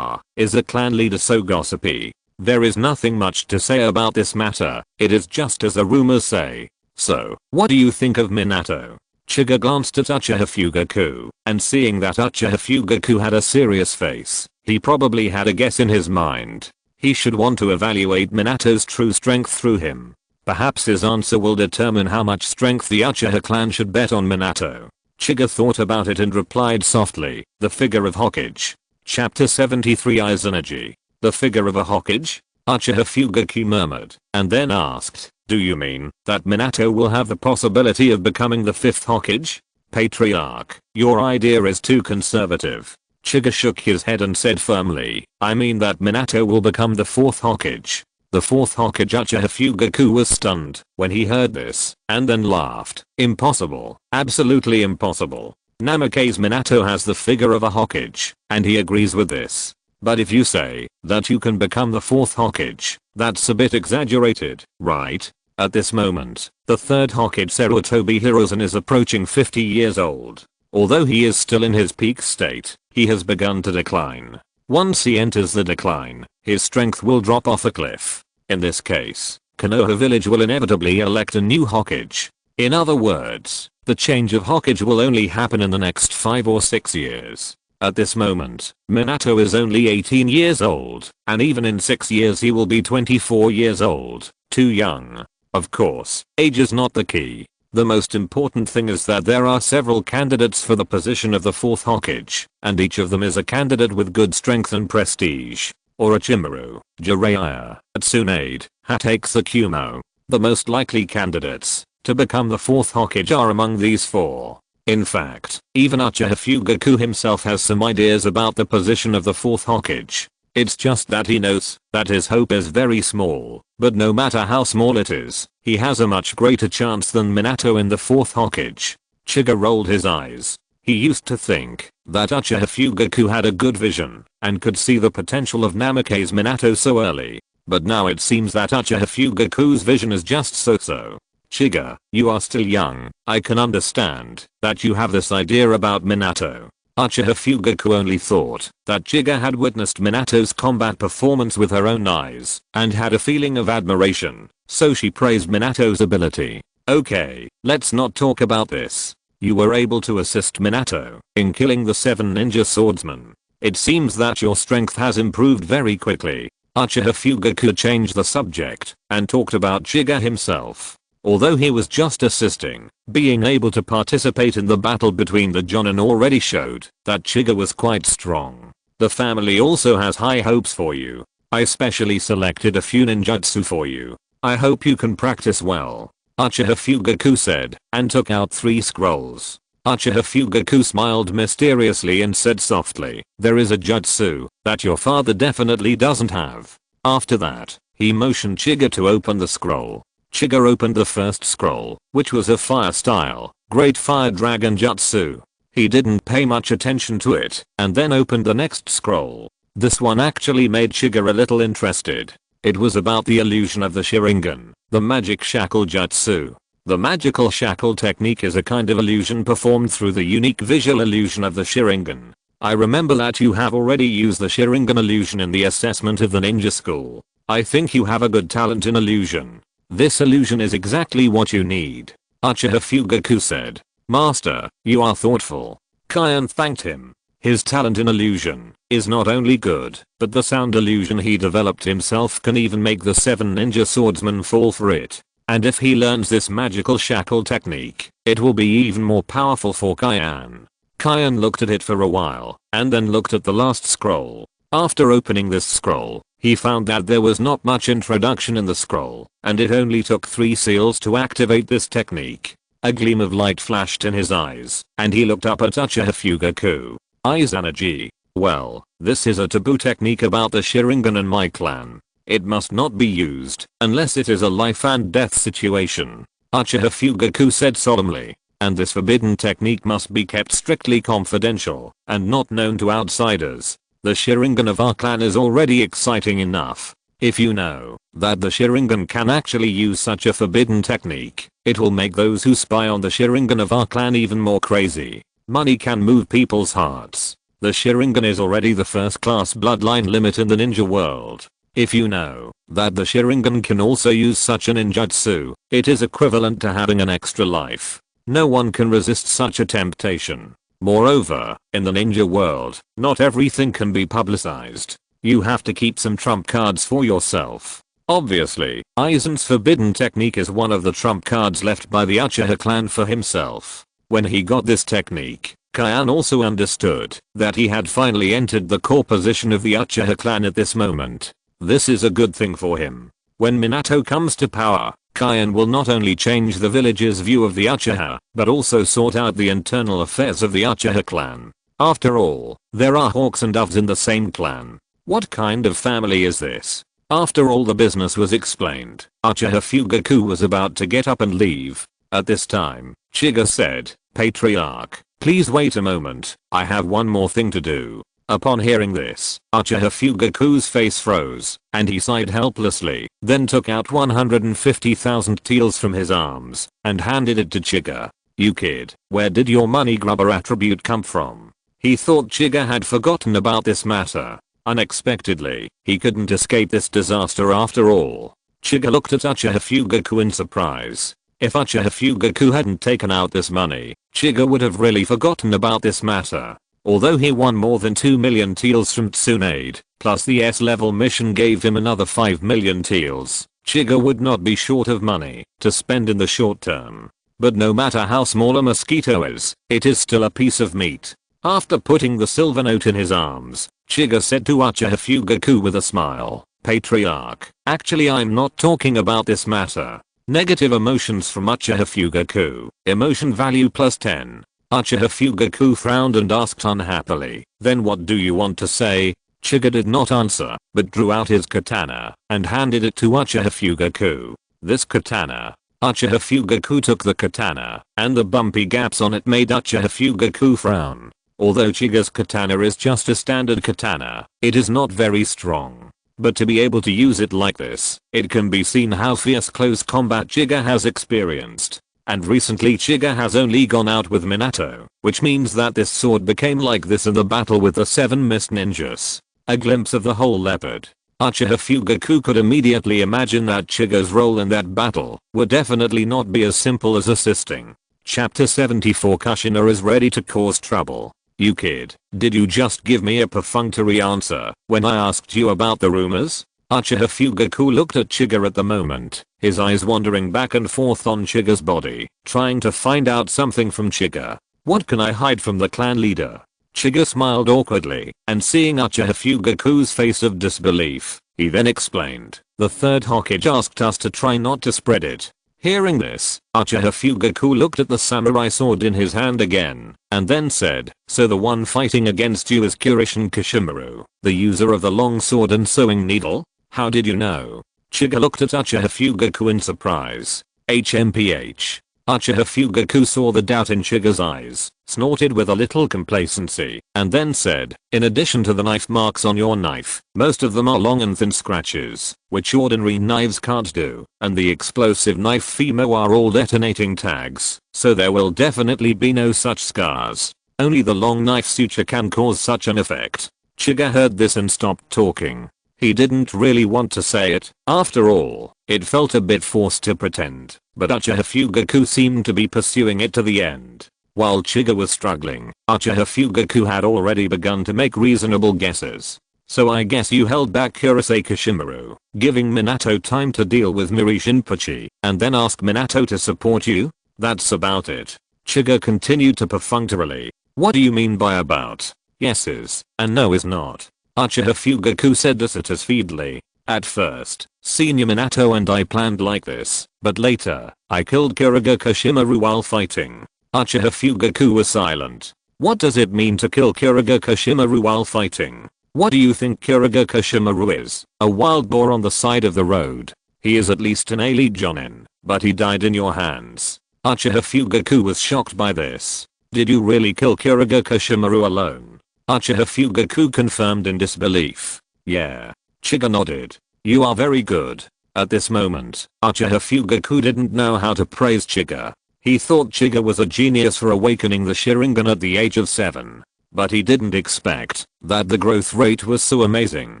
Is the clan leader so gossipy? There is nothing much to say about this matter, it is just as the rumors say. So, what do you think of Minato? Chiga glanced at Uchiha Fugaku, and seeing that Uchiha Fugaku had a serious face, he probably had a guess in his mind. He should want to evaluate Minato's true strength through him. Perhaps his answer will determine how much strength the Uchiha clan should bet on Minato. Chiga thought about it and replied softly, the figure of Hokage. Chapter 73 Izanagi. The figure of a Hokage? Uchiha Fugaku murmured, and then asked, do you mean that Minato will have the possibility of becoming the 5th Hokage? Patriarch, your idea is too conservative. Chiga shook his head and said firmly, I mean that Minato will become the 4th Hokage. The 4th Hokage. Uchiha Fugaku was stunned when he heard this, and then laughed. Impossible, absolutely impossible. Namake's Minato has the figure of a Hokage, and he agrees with this. But if you say that you can become the 4th Hokage, that's a bit exaggerated, right? At this moment, the 3rd Hokage Sarutobi Hiruzen is approaching 50 years old. Although he is still in his peak state, he has begun to decline. Once he enters the decline, his strength will drop off a cliff. In this case, Konoha village will inevitably elect a new Hokage. In other words, the change of Hokage will only happen in the next 5 or 6 years. At this moment, Minato is only 18 years old, and even in 6 years he will be 24 years old, too young. Of course, age is not the key. The most important thing is that there are several candidates for the position of the 4th Hokage, and each of them is a candidate with good strength and prestige. Orochimaru, Jiraiya, Tsunade, Hatake Tsukumo. The most likely candidates to become the 4th Hokage are among these 4. In fact, even Uchiha Fugaku himself has some ideas about the position of the 4th Hokage. It's just that he knows that his hope is very small, but no matter how small it is, he has a much greater chance than Minato in the 4th Hokage. Chiga rolled his eyes. He used to think that Uchiha Fugaku had a good vision and could see the potential of Namake's Minato so early, but now it seems that Uchiha Fugaku's vision is just so-so. Chiga, you are still young, I can understand that you have this idea about Minato. Uchiha Fugaku only thought that Chiga had witnessed Minato's combat performance with her own eyes and had a feeling of admiration, so she praised Minato's ability. Okay, let's not talk about this. You were able to assist Minato in killing the 7 ninja swordsmen. It seems that your strength has improved very quickly. Uchiha Fugaku changed the subject and talked about Chiga himself. Although he was just assisting, being able to participate in the battle between the Jonin already showed that Chiga was quite strong. The family also has high hopes for you. I specially selected a few ninjutsu for you. I hope you can practice well. Uchiha Fugaku said, and took out 3 scrolls. Uchiha Fugaku smiled mysteriously and said softly, there is a jutsu that your father definitely doesn't have. After that, he motioned Chiga to open the scroll. Chiga opened the first scroll, which was a fire style, Great Fire Dragon Jutsu. He didn't pay much attention to it, and then opened the next scroll. This one actually made Chiga a little interested. It was about the illusion of the Sharingan, the magic shackle jutsu. The magical shackle technique is a kind of illusion performed through the unique visual illusion of the Sharingan. I remember that you have already used the Sharingan illusion in the assessment of the ninja school. I think you have a good talent in illusion. This illusion is exactly what you need. Uchiha Fugaku said. Master, you are thoughtful. Kyan thanked him. His talent in illusion is not only good, but the sound illusion he developed himself can even make the 7 ninja swordsmen fall for it. And if he learns this magical shackle technique, it will be even more powerful for Kyan. Kyan looked at it for a while, and then looked at the last scroll. After opening this scroll, he found that there was not much introduction in the scroll, and it only took 3 seals to activate this technique. A gleam of light flashed in his eyes, and he looked up at Uchiha Fugaku. Eyes energy. Well, this is a taboo technique about the Sharingan in my clan. It must not be used unless it is a life and death situation. Uchiha Fugaku said solemnly. And this forbidden technique must be kept strictly confidential and not known to outsiders. The Sharingan of our clan is already exciting enough. If you know that the Sharingan can actually use such a forbidden technique, it will make those who spy on the Sharingan of our clan even more crazy. Money can move people's hearts. The Sharingan is already the first class bloodline limit in the ninja world. If you know that the Sharingan can also use such a ninjutsu, it is equivalent to having an extra life. No one can resist such a temptation. Moreover, in the ninja world, not everything can be publicized. You have to keep some trump cards for yourself. Obviously, Aizen's forbidden technique is one of the trump cards left by the Uchiha clan for himself. When he got this technique, Kyan also understood that he had finally entered the core position of the Uchiha clan at this moment. This is a good thing for him. When Minato comes to power, Kyan will not only change the village's view of the Uchiha, but also sort out the internal affairs of the Uchiha clan. After all, there are hawks and doves in the same clan. What kind of family is this? After all the business was explained, Uchiha Fugaku was about to get up and leave. At this time, Chiga said, Patriarch, please wait a moment, I have one more thing to do. Upon hearing this, Uchiha Fugaku's face froze, and he sighed helplessly, then took out 150,000 taels from his arms, and handed it to Chiga. You kid, where did your money grubber attribute come from? He thought Chiga had forgotten about this matter. Unexpectedly, he couldn't escape this disaster after all. Chiga looked at Uchiha Fugaku in surprise. If Uchiha Fugaku hadn't taken out this money, Chiga would have really forgotten about this matter. Although he won more than 2 million taels from Tsunade, plus the S-level mission gave him another 5 million taels, Chiga would not be short of money to spend in the short term. But no matter how small a mosquito is, it is still a piece of meat. After putting the silver note in his arms, Chiga said to Uchiha Fugaku with a smile, Patriarch, actually I'm not talking about this matter. Negative emotions from Uchiha Fugaku. Emotion value plus 10. Uchiha Fugaku frowned and asked unhappily, then what do you want to say? Chiga did not answer, but drew out his katana and handed it to Uchiha Fugaku. This katana. Uchiha Fugaku took the katana, and the bumpy gaps on it made Uchiha Fugaku frown. Although Chiga's katana is just a standard katana, it is not very strong. But to be able to use it like this, it can be seen how fierce close combat Chiga has experienced. And recently Chiga has only gone out with Minato, which means that this sword became like this in the battle with the 7 mist ninjas. A glimpse of the whole leopard. Uchiha Fugaku could immediately imagine that Chiga's role in that battle would definitely not be as simple as assisting. Chapter 74 Kushina is ready to cause trouble. You kid, did you just give me a perfunctory answer when I asked you about the rumors? Uchiha Fugaku looked at Chiga at the moment, his eyes wandering back and forth on Chiga's body, trying to find out something from Chiga. What can I hide from the clan leader? Chiga smiled awkwardly, and seeing Uchiha Fugaku's face of disbelief, he then explained, the third Hokage asked us to try not to spread it. Hearing this, Uchiha Fugaku looked at the samurai sword in his hand again, and then said, so the one fighting against you is Kurishin Kishimaru, the user of the long sword and sewing needle? How did you know? Chiga looked at Uchiha Fugaku in surprise. HMPH. Uchiha Fugaku saw the doubt in Chiga's eyes, snorted with a little complacency, and then said, in addition to the knife marks on your knife, most of them are long and thin scratches, which ordinary knives can't do, and the explosive knife Fimo are all detonating tags, so there will definitely be no such scars. Only the long knife suture can cause such an effect. Chiga heard this and stopped talking. He didn't really want to say it, after all, it felt a bit forced to pretend, but Uchiha Fugaku seemed to be pursuing it to the end. While Chiga was struggling, Uchiha Fugaku had already begun to make reasonable guesses. So I guess you held back Kurosei Kishimaru, giving Minato time to deal with Miri Shinpochi, and then ask Minato to support you? That's about it. Chiga continued to perfunctorily. What do you mean by about? Yes is, and no is not. Uchiha Fugaku said dissatisfiedly. At first, Senior Minato and I planned like this, but later, I killed Kiriga Kishimaru while fighting. Uchiha Fugaku was silent. What does it mean to kill Kiriga Kishimaru while fighting? What do you think Kiriga Kishimaru is? A wild boar on the side of the road? He is at least an elite jonin, but he died in your hands. Uchiha Fugaku was shocked by this. Did you really kill Kiriga Kishimaru alone? Uchiha Fugaku confirmed in disbelief. Yeah. Chiga nodded. You are very good. At this moment, Uchiha Fugaku didn't know how to praise Chiga. He thought Chiga was a genius for awakening the Sharingan at the age of 7. But he didn't expect that the growth rate was so amazing.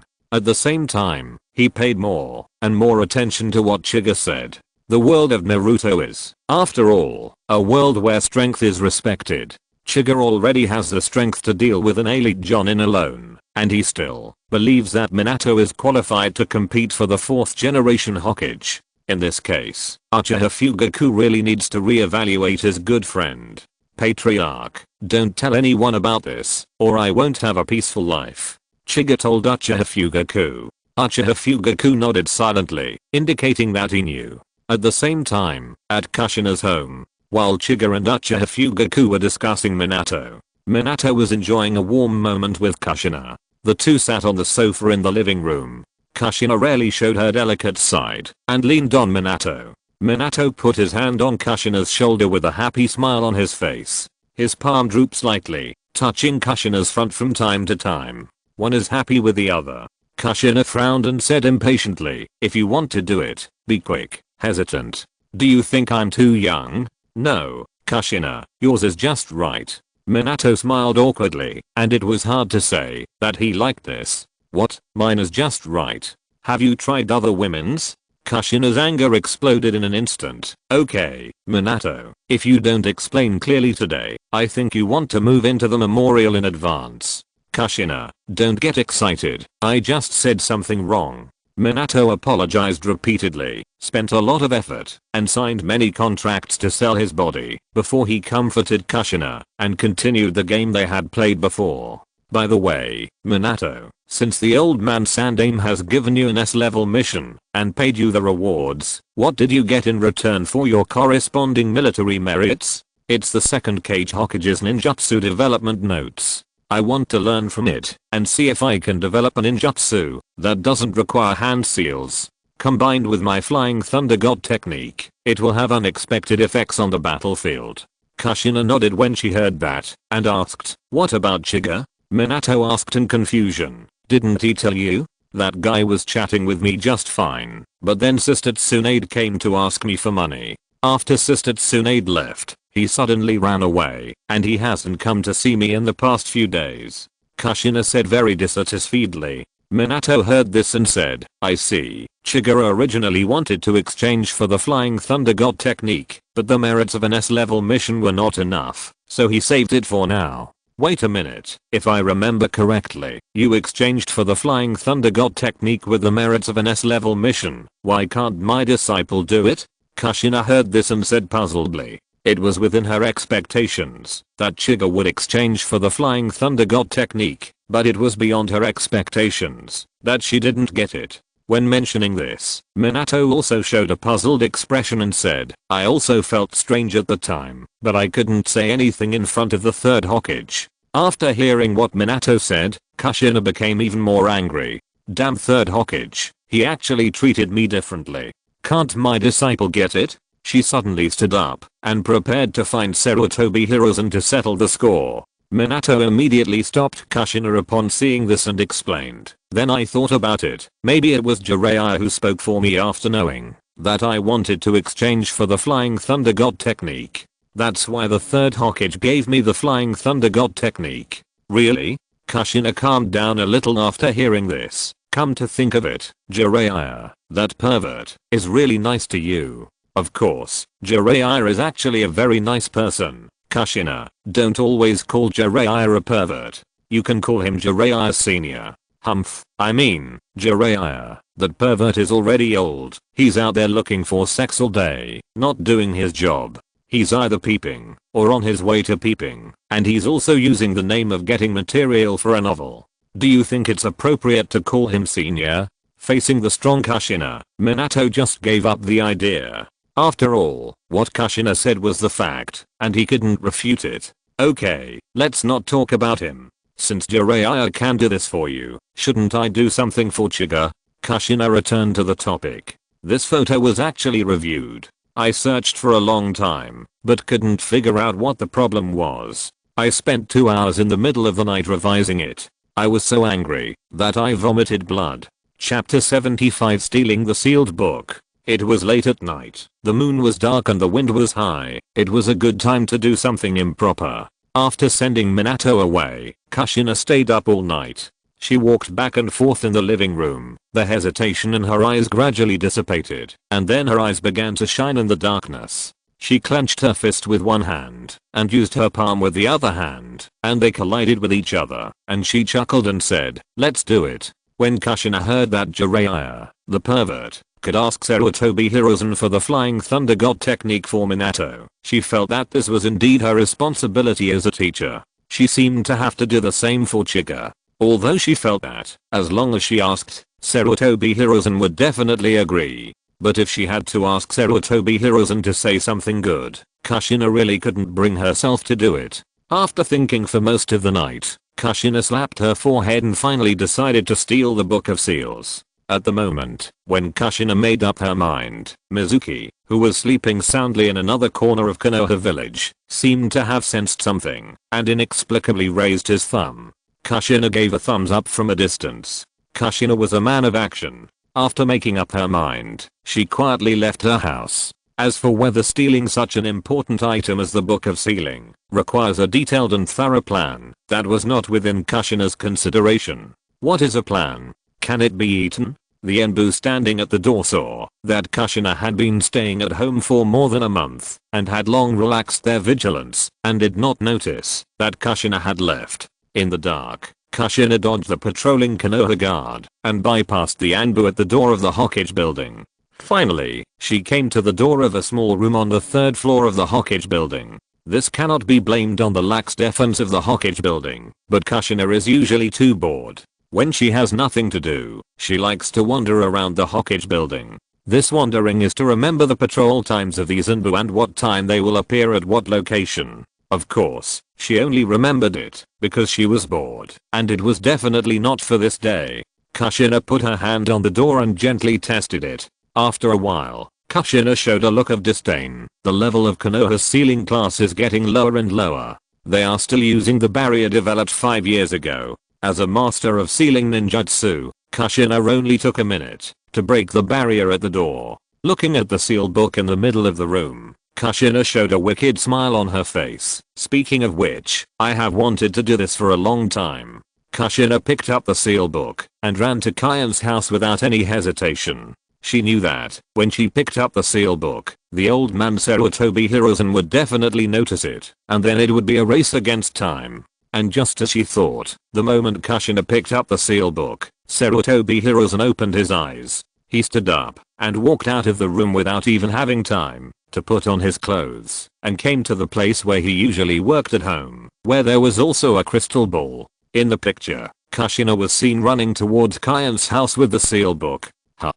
At the same time, he paid more and more attention to what Chiga said. The world of Naruto is, after all, a world where strength is respected. Chiga already has the strength to deal with an elite jonin alone, and he still believes that Minato is qualified to compete for the 4th generation Hokage. In this case, Uchiha Fugaku really needs to re-evaluate his good friend. Patriarch, don't tell anyone about this, or I won't have a peaceful life. Chiga told Uchiha Fugaku. Uchiha Fugaku nodded silently, indicating that he knew. At the same time, at Kushina's home, while Chiga and Uchiha Fugaku were discussing Minato, Minato was enjoying a warm moment with Kushina. The two sat on the sofa in the living room. Kushina rarely showed her delicate side and leaned on Minato. Minato put his hand on Kushina's shoulder with a happy smile on his face. His palm drooped slightly, touching Kushina's front from time to time. One is happy with the other. Kushina frowned and said impatiently, if you want to do it, be quick. Hesitant. Do you think I'm too young? No, Kushina, yours is just right. Minato smiled awkwardly, and it was hard to say that he liked this. What? Mine is just right. Have you tried other women's? Kushina's anger exploded in an instant. Okay, Minato, if you don't explain clearly today, I think you want to move into the memorial in advance. Kushina, don't get excited, I just said something wrong. Minato apologized repeatedly, spent a lot of effort, and signed many contracts to sell his body before he comforted Kushina and continued the game they had played before. By the way, Minato, since the old man Sandaime has given you an S-level mission and paid you the rewards, what did you get in return for your corresponding military merits? It's the second Cage Hokage's ninjutsu development notes. I want to learn from it and see if I can develop a ninjutsu that doesn't require hand seals. Combined with my Flying Thunder God technique, it will have unexpected effects on the battlefield. Kushina nodded when she heard that and asked, what about Chiga? Minato asked in confusion. Didn't he tell you? That guy was chatting with me just fine, but then Sister Tsunade came to ask me for money. After Sister Tsunade left, he suddenly ran away, and he hasn't come to see me in the past few days. Kushina said very dissatisfiedly. Minato heard this and said, I see. Chiga originally wanted to exchange for the Flying Thunder God technique, but the merits of an S-level mission were not enough, so he saved it for now. Wait a minute, if I remember correctly, you exchanged for the Flying Thunder God technique with the merits of an S-level mission. Why can't my disciple do it? Kushina heard this and said puzzledly. It was within her expectations that Chiga would exchange for the Flying Thunder God technique, but it was beyond her expectations that she didn't get it. When mentioning this, Minato also showed a puzzled expression and said, I also felt strange at the time, but I couldn't say anything in front of the third Hokage. After hearing what Minato said, Kushina became even more angry. Damn third Hokage, he actually treated me differently. Can't my disciple get it? She suddenly stood up and prepared to find Sarutobi Hiruzen to settle the score. Minato immediately stopped Kushina upon seeing this and explained, then I thought about it, maybe it was Jiraiya who spoke for me after knowing that I wanted to exchange for the Flying Thunder God technique. That's why the third Hokage gave me the Flying Thunder God technique. Really? Kushina calmed down a little after hearing this. Come to think of it, Jiraiya, that pervert, is really nice to you. Of course, Jiraiya is actually a very nice person. Kushina, don't always call Jiraiya a pervert. You can call him Jiraiya Senior. Humph, I mean, Jiraiya, that pervert is already old. He's out there looking for sex all day, not doing his job. He's either peeping, or on his way to peeping, and he's also using the name of getting material for a novel. Do you think it's appropriate to call him Senior? Facing the strong Kushina, Minato just gave up the idea. After all, what Kushina said was the fact, and he couldn't refute it. Okay, let's not talk about him. Since Jiraiya can do this for you, shouldn't I do something for Chiga? Kushina returned to the topic. This photo was actually reviewed. I searched for a long time, but couldn't figure out what the problem was. I spent 2 hours in the middle of the night revising it. I was so angry that I vomited blood. Chapter 75 Stealing the Sealed Book. It was late at night, the moon was dark and the wind was high. It was a good time to do something improper. After sending Minato away, Kushina stayed up all night. She walked back and forth in the living room. The hesitation in her eyes gradually dissipated, and then her eyes began to shine in the darkness. She clenched her fist with one hand and used her palm with the other hand, and they collided with each other, and she chuckled and said, let's do it. When Kushina heard that Jiraiya, the pervert, could ask Sarutobi Hiruzen for the Flying Thunder God technique for Minato, she felt that this was indeed her responsibility as a teacher. She seemed to have to do the same for Chiga. Although she felt that, as long as she asked, Sarutobi Hiruzen would definitely agree. But if she had to ask Sarutobi Hiruzen to say something good, Kushina really couldn't bring herself to do it. After thinking for most of the night, Kushina slapped her forehead and finally decided to steal the Book of Seals. At the moment, when Kushina made up her mind, Mizuki, who was sleeping soundly in another corner of Konoha village, seemed to have sensed something, and inexplicably raised his thumb. Kushina gave a thumbs up from a distance. Kushina was a man of action. After making up her mind, she quietly left her house. As for whether stealing such an important item as the Book of Sealing requires a detailed and thorough plan, that was not within Kushina's consideration. What is a plan? Can it be eaten? The Enbu standing at the door saw that Kushina had been staying at home for more than a month and had long relaxed their vigilance and did not notice that Kushina had left. In the dark, Kushina dodged the patrolling Konoha guard and bypassed the Enbu at the door of the Hokage building. Finally, she came to the door of a small room on the 3rd floor of the Hokage building. This cannot be blamed on the lax defense of the Hokage building, but Kushina is usually too bored. When she has nothing to do, she likes to wander around the Hokage building. This wandering is to remember the patrol times of these Enbu and what time they will appear at what location. Of course, she only remembered it because she was bored, and it was definitely not for this day. Kushina put her hand on the door and gently tested it. After a while, Kushina showed a look of disdain. The level of Konoha's sealing class is getting lower and lower. They are still using the barrier developed 5 years ago. As a master of sealing ninjutsu, Kushina only took a minute to break the barrier at the door. Looking at the sealed book in the middle of the room, Kushina showed a wicked smile on her face. Speaking of which, I have wanted to do this for a long time. Kushina picked up the sealed book and ran to Kyan's house without any hesitation. She knew that when she picked up the sealed book, the old man Sarutobi Hiruzen would definitely notice it, and then it would be a race against time. And just as she thought, the moment Kushina picked up the seal book, Sarutobi Hiruzen opened his eyes. He stood up and walked out of the room without even having time to put on his clothes and came to the place where he usually worked at home, where there was also a crystal ball. In the picture, Kushina was seen running towards Kyan's house with the seal book.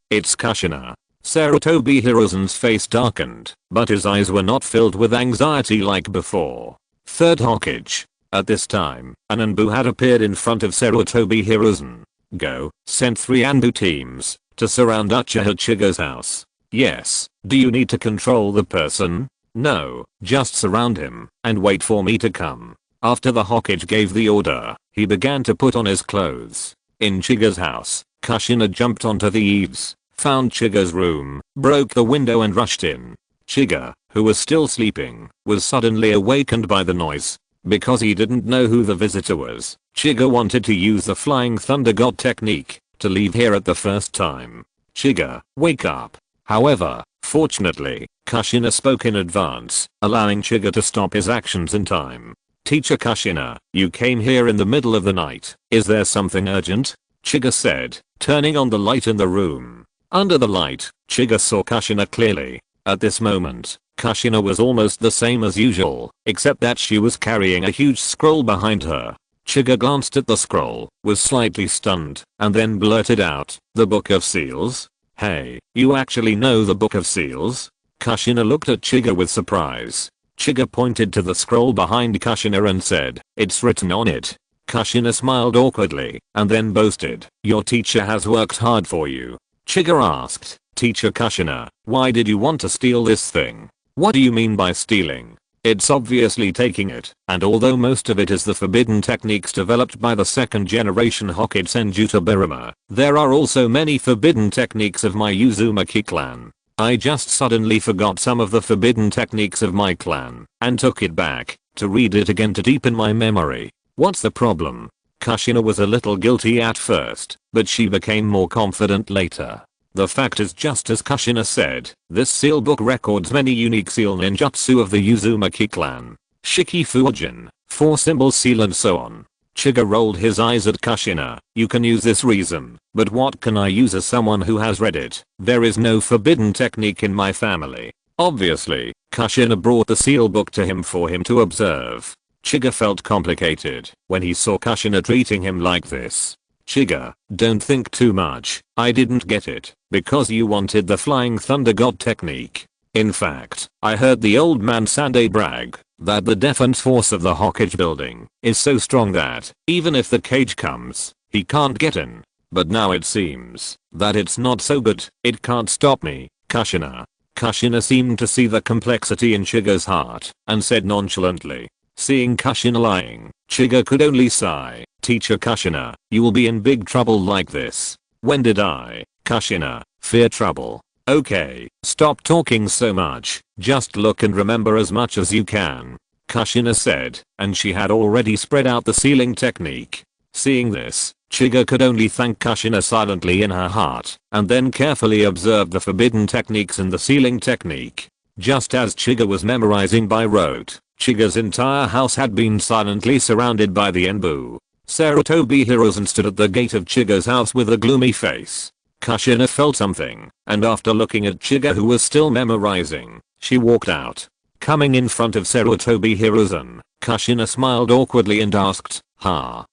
It's Kushina. Sarutobi Hiruzen's face darkened, but his eyes were not filled with anxiety like before. Third Hokage. At this time, an Anbu had appeared in front of Sarutobi Hiruzen. Go, sent 3 Anbu teams to surround Uchiha Chiga's house. Yes, do you need to control the person? No, just surround him and wait for me to come. After the Hokage gave the order, he began to put on his clothes. In Chiga's house, Kushina jumped onto the eaves, found Chiga's room, broke the window and rushed in. Chiga, who was still sleeping, was suddenly awakened by the noise. Because he didn't know who the visitor was, Chiga wanted to use the Flying Thunder God technique to leave here at the first time. Chiga, wake up. However, fortunately, Kushina spoke in advance, allowing Chiga to stop his actions in time. Teacher Kushina, you came here in the middle of the night. Is there something urgent? Chiga said, turning on the light in the room. Under the light, Chiga saw Kushina clearly. At this moment, Kushina was almost the same as usual, except that she was carrying a huge scroll behind her. Chiga glanced at the scroll, was slightly stunned, and then blurted out, the Book of Seals? Hey, you actually know the Book of Seals? Kushina looked at Chiga with surprise. Chiga pointed to the scroll behind Kushina and said, it's written on it. Kushina smiled awkwardly, and then boasted, your teacher has worked hard for you. Chiga asked, Teacher Kushina, why did you want to steal this thing? What do you mean by stealing? It's obviously taking it, and although most of it is the forbidden techniques developed by the second generation Hokage Senjuta Biruma, there are also many forbidden techniques of my Uzumaki clan. I just suddenly forgot some of the forbidden techniques of my clan, and took it back, to read it again to deepen my memory. What's the problem? Kushina was a little guilty at first, but she became more confident later. The fact is just as Kushina said, this seal book records many unique seal ninjutsu of the Uzumaki clan. Shiki Fujin, 4 symbol seal and so on. Chiga rolled his eyes at Kushina, you can use this reason, but what can I use as someone who has read it? There is no forbidden technique in my family. Obviously, Kushina brought the seal book to him for him to observe. Chiga felt complicated when he saw Kushina treating him like this. Chiga, don't think too much, I didn't get it, because you wanted the Flying Thunder God technique. In fact, I heard the old man Sande brag that the defense force of the Hokage building is so strong that, even if the cage comes, he can't get in. But now it seems that it's not so good, it can't stop me, Kushina. Kushina seemed to see the complexity in Chiga's heart, and said nonchalantly. Seeing Kushina lying, Chiga could only sigh. Teacher Kushina, you will be in big trouble like this. When did I, Kushina, fear trouble? Okay, stop talking so much, just look and remember as much as you can. Kushina said, and she had already spread out the sealing technique. Seeing this, Chiga could only thank Kushina silently in her heart, and then carefully observed the forbidden techniques in the sealing technique. Just as Chiga was memorizing by rote, Chiga's entire house had been silently surrounded by the Enbu. Sarutobi Hiruzen stood at the gate of Chiga's house with a gloomy face. Kushina felt something, and after looking at Chiga who was still memorizing, she walked out. Coming in front of Sarutobi Hiruzen, Kushina smiled awkwardly and asked,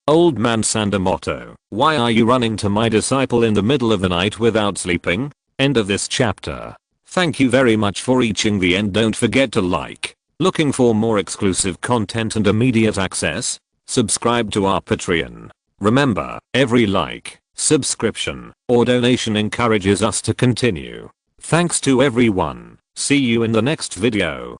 old man Sandamoto, why are you running to my disciple in the middle of the night without sleeping? End of this chapter. Thank you very much for reaching the end. Don't forget to like. Looking for more exclusive content and immediate access? Subscribe to our Patreon. Remember, every like, subscription, or donation encourages us to continue. Thanks to everyone. See you in the next video.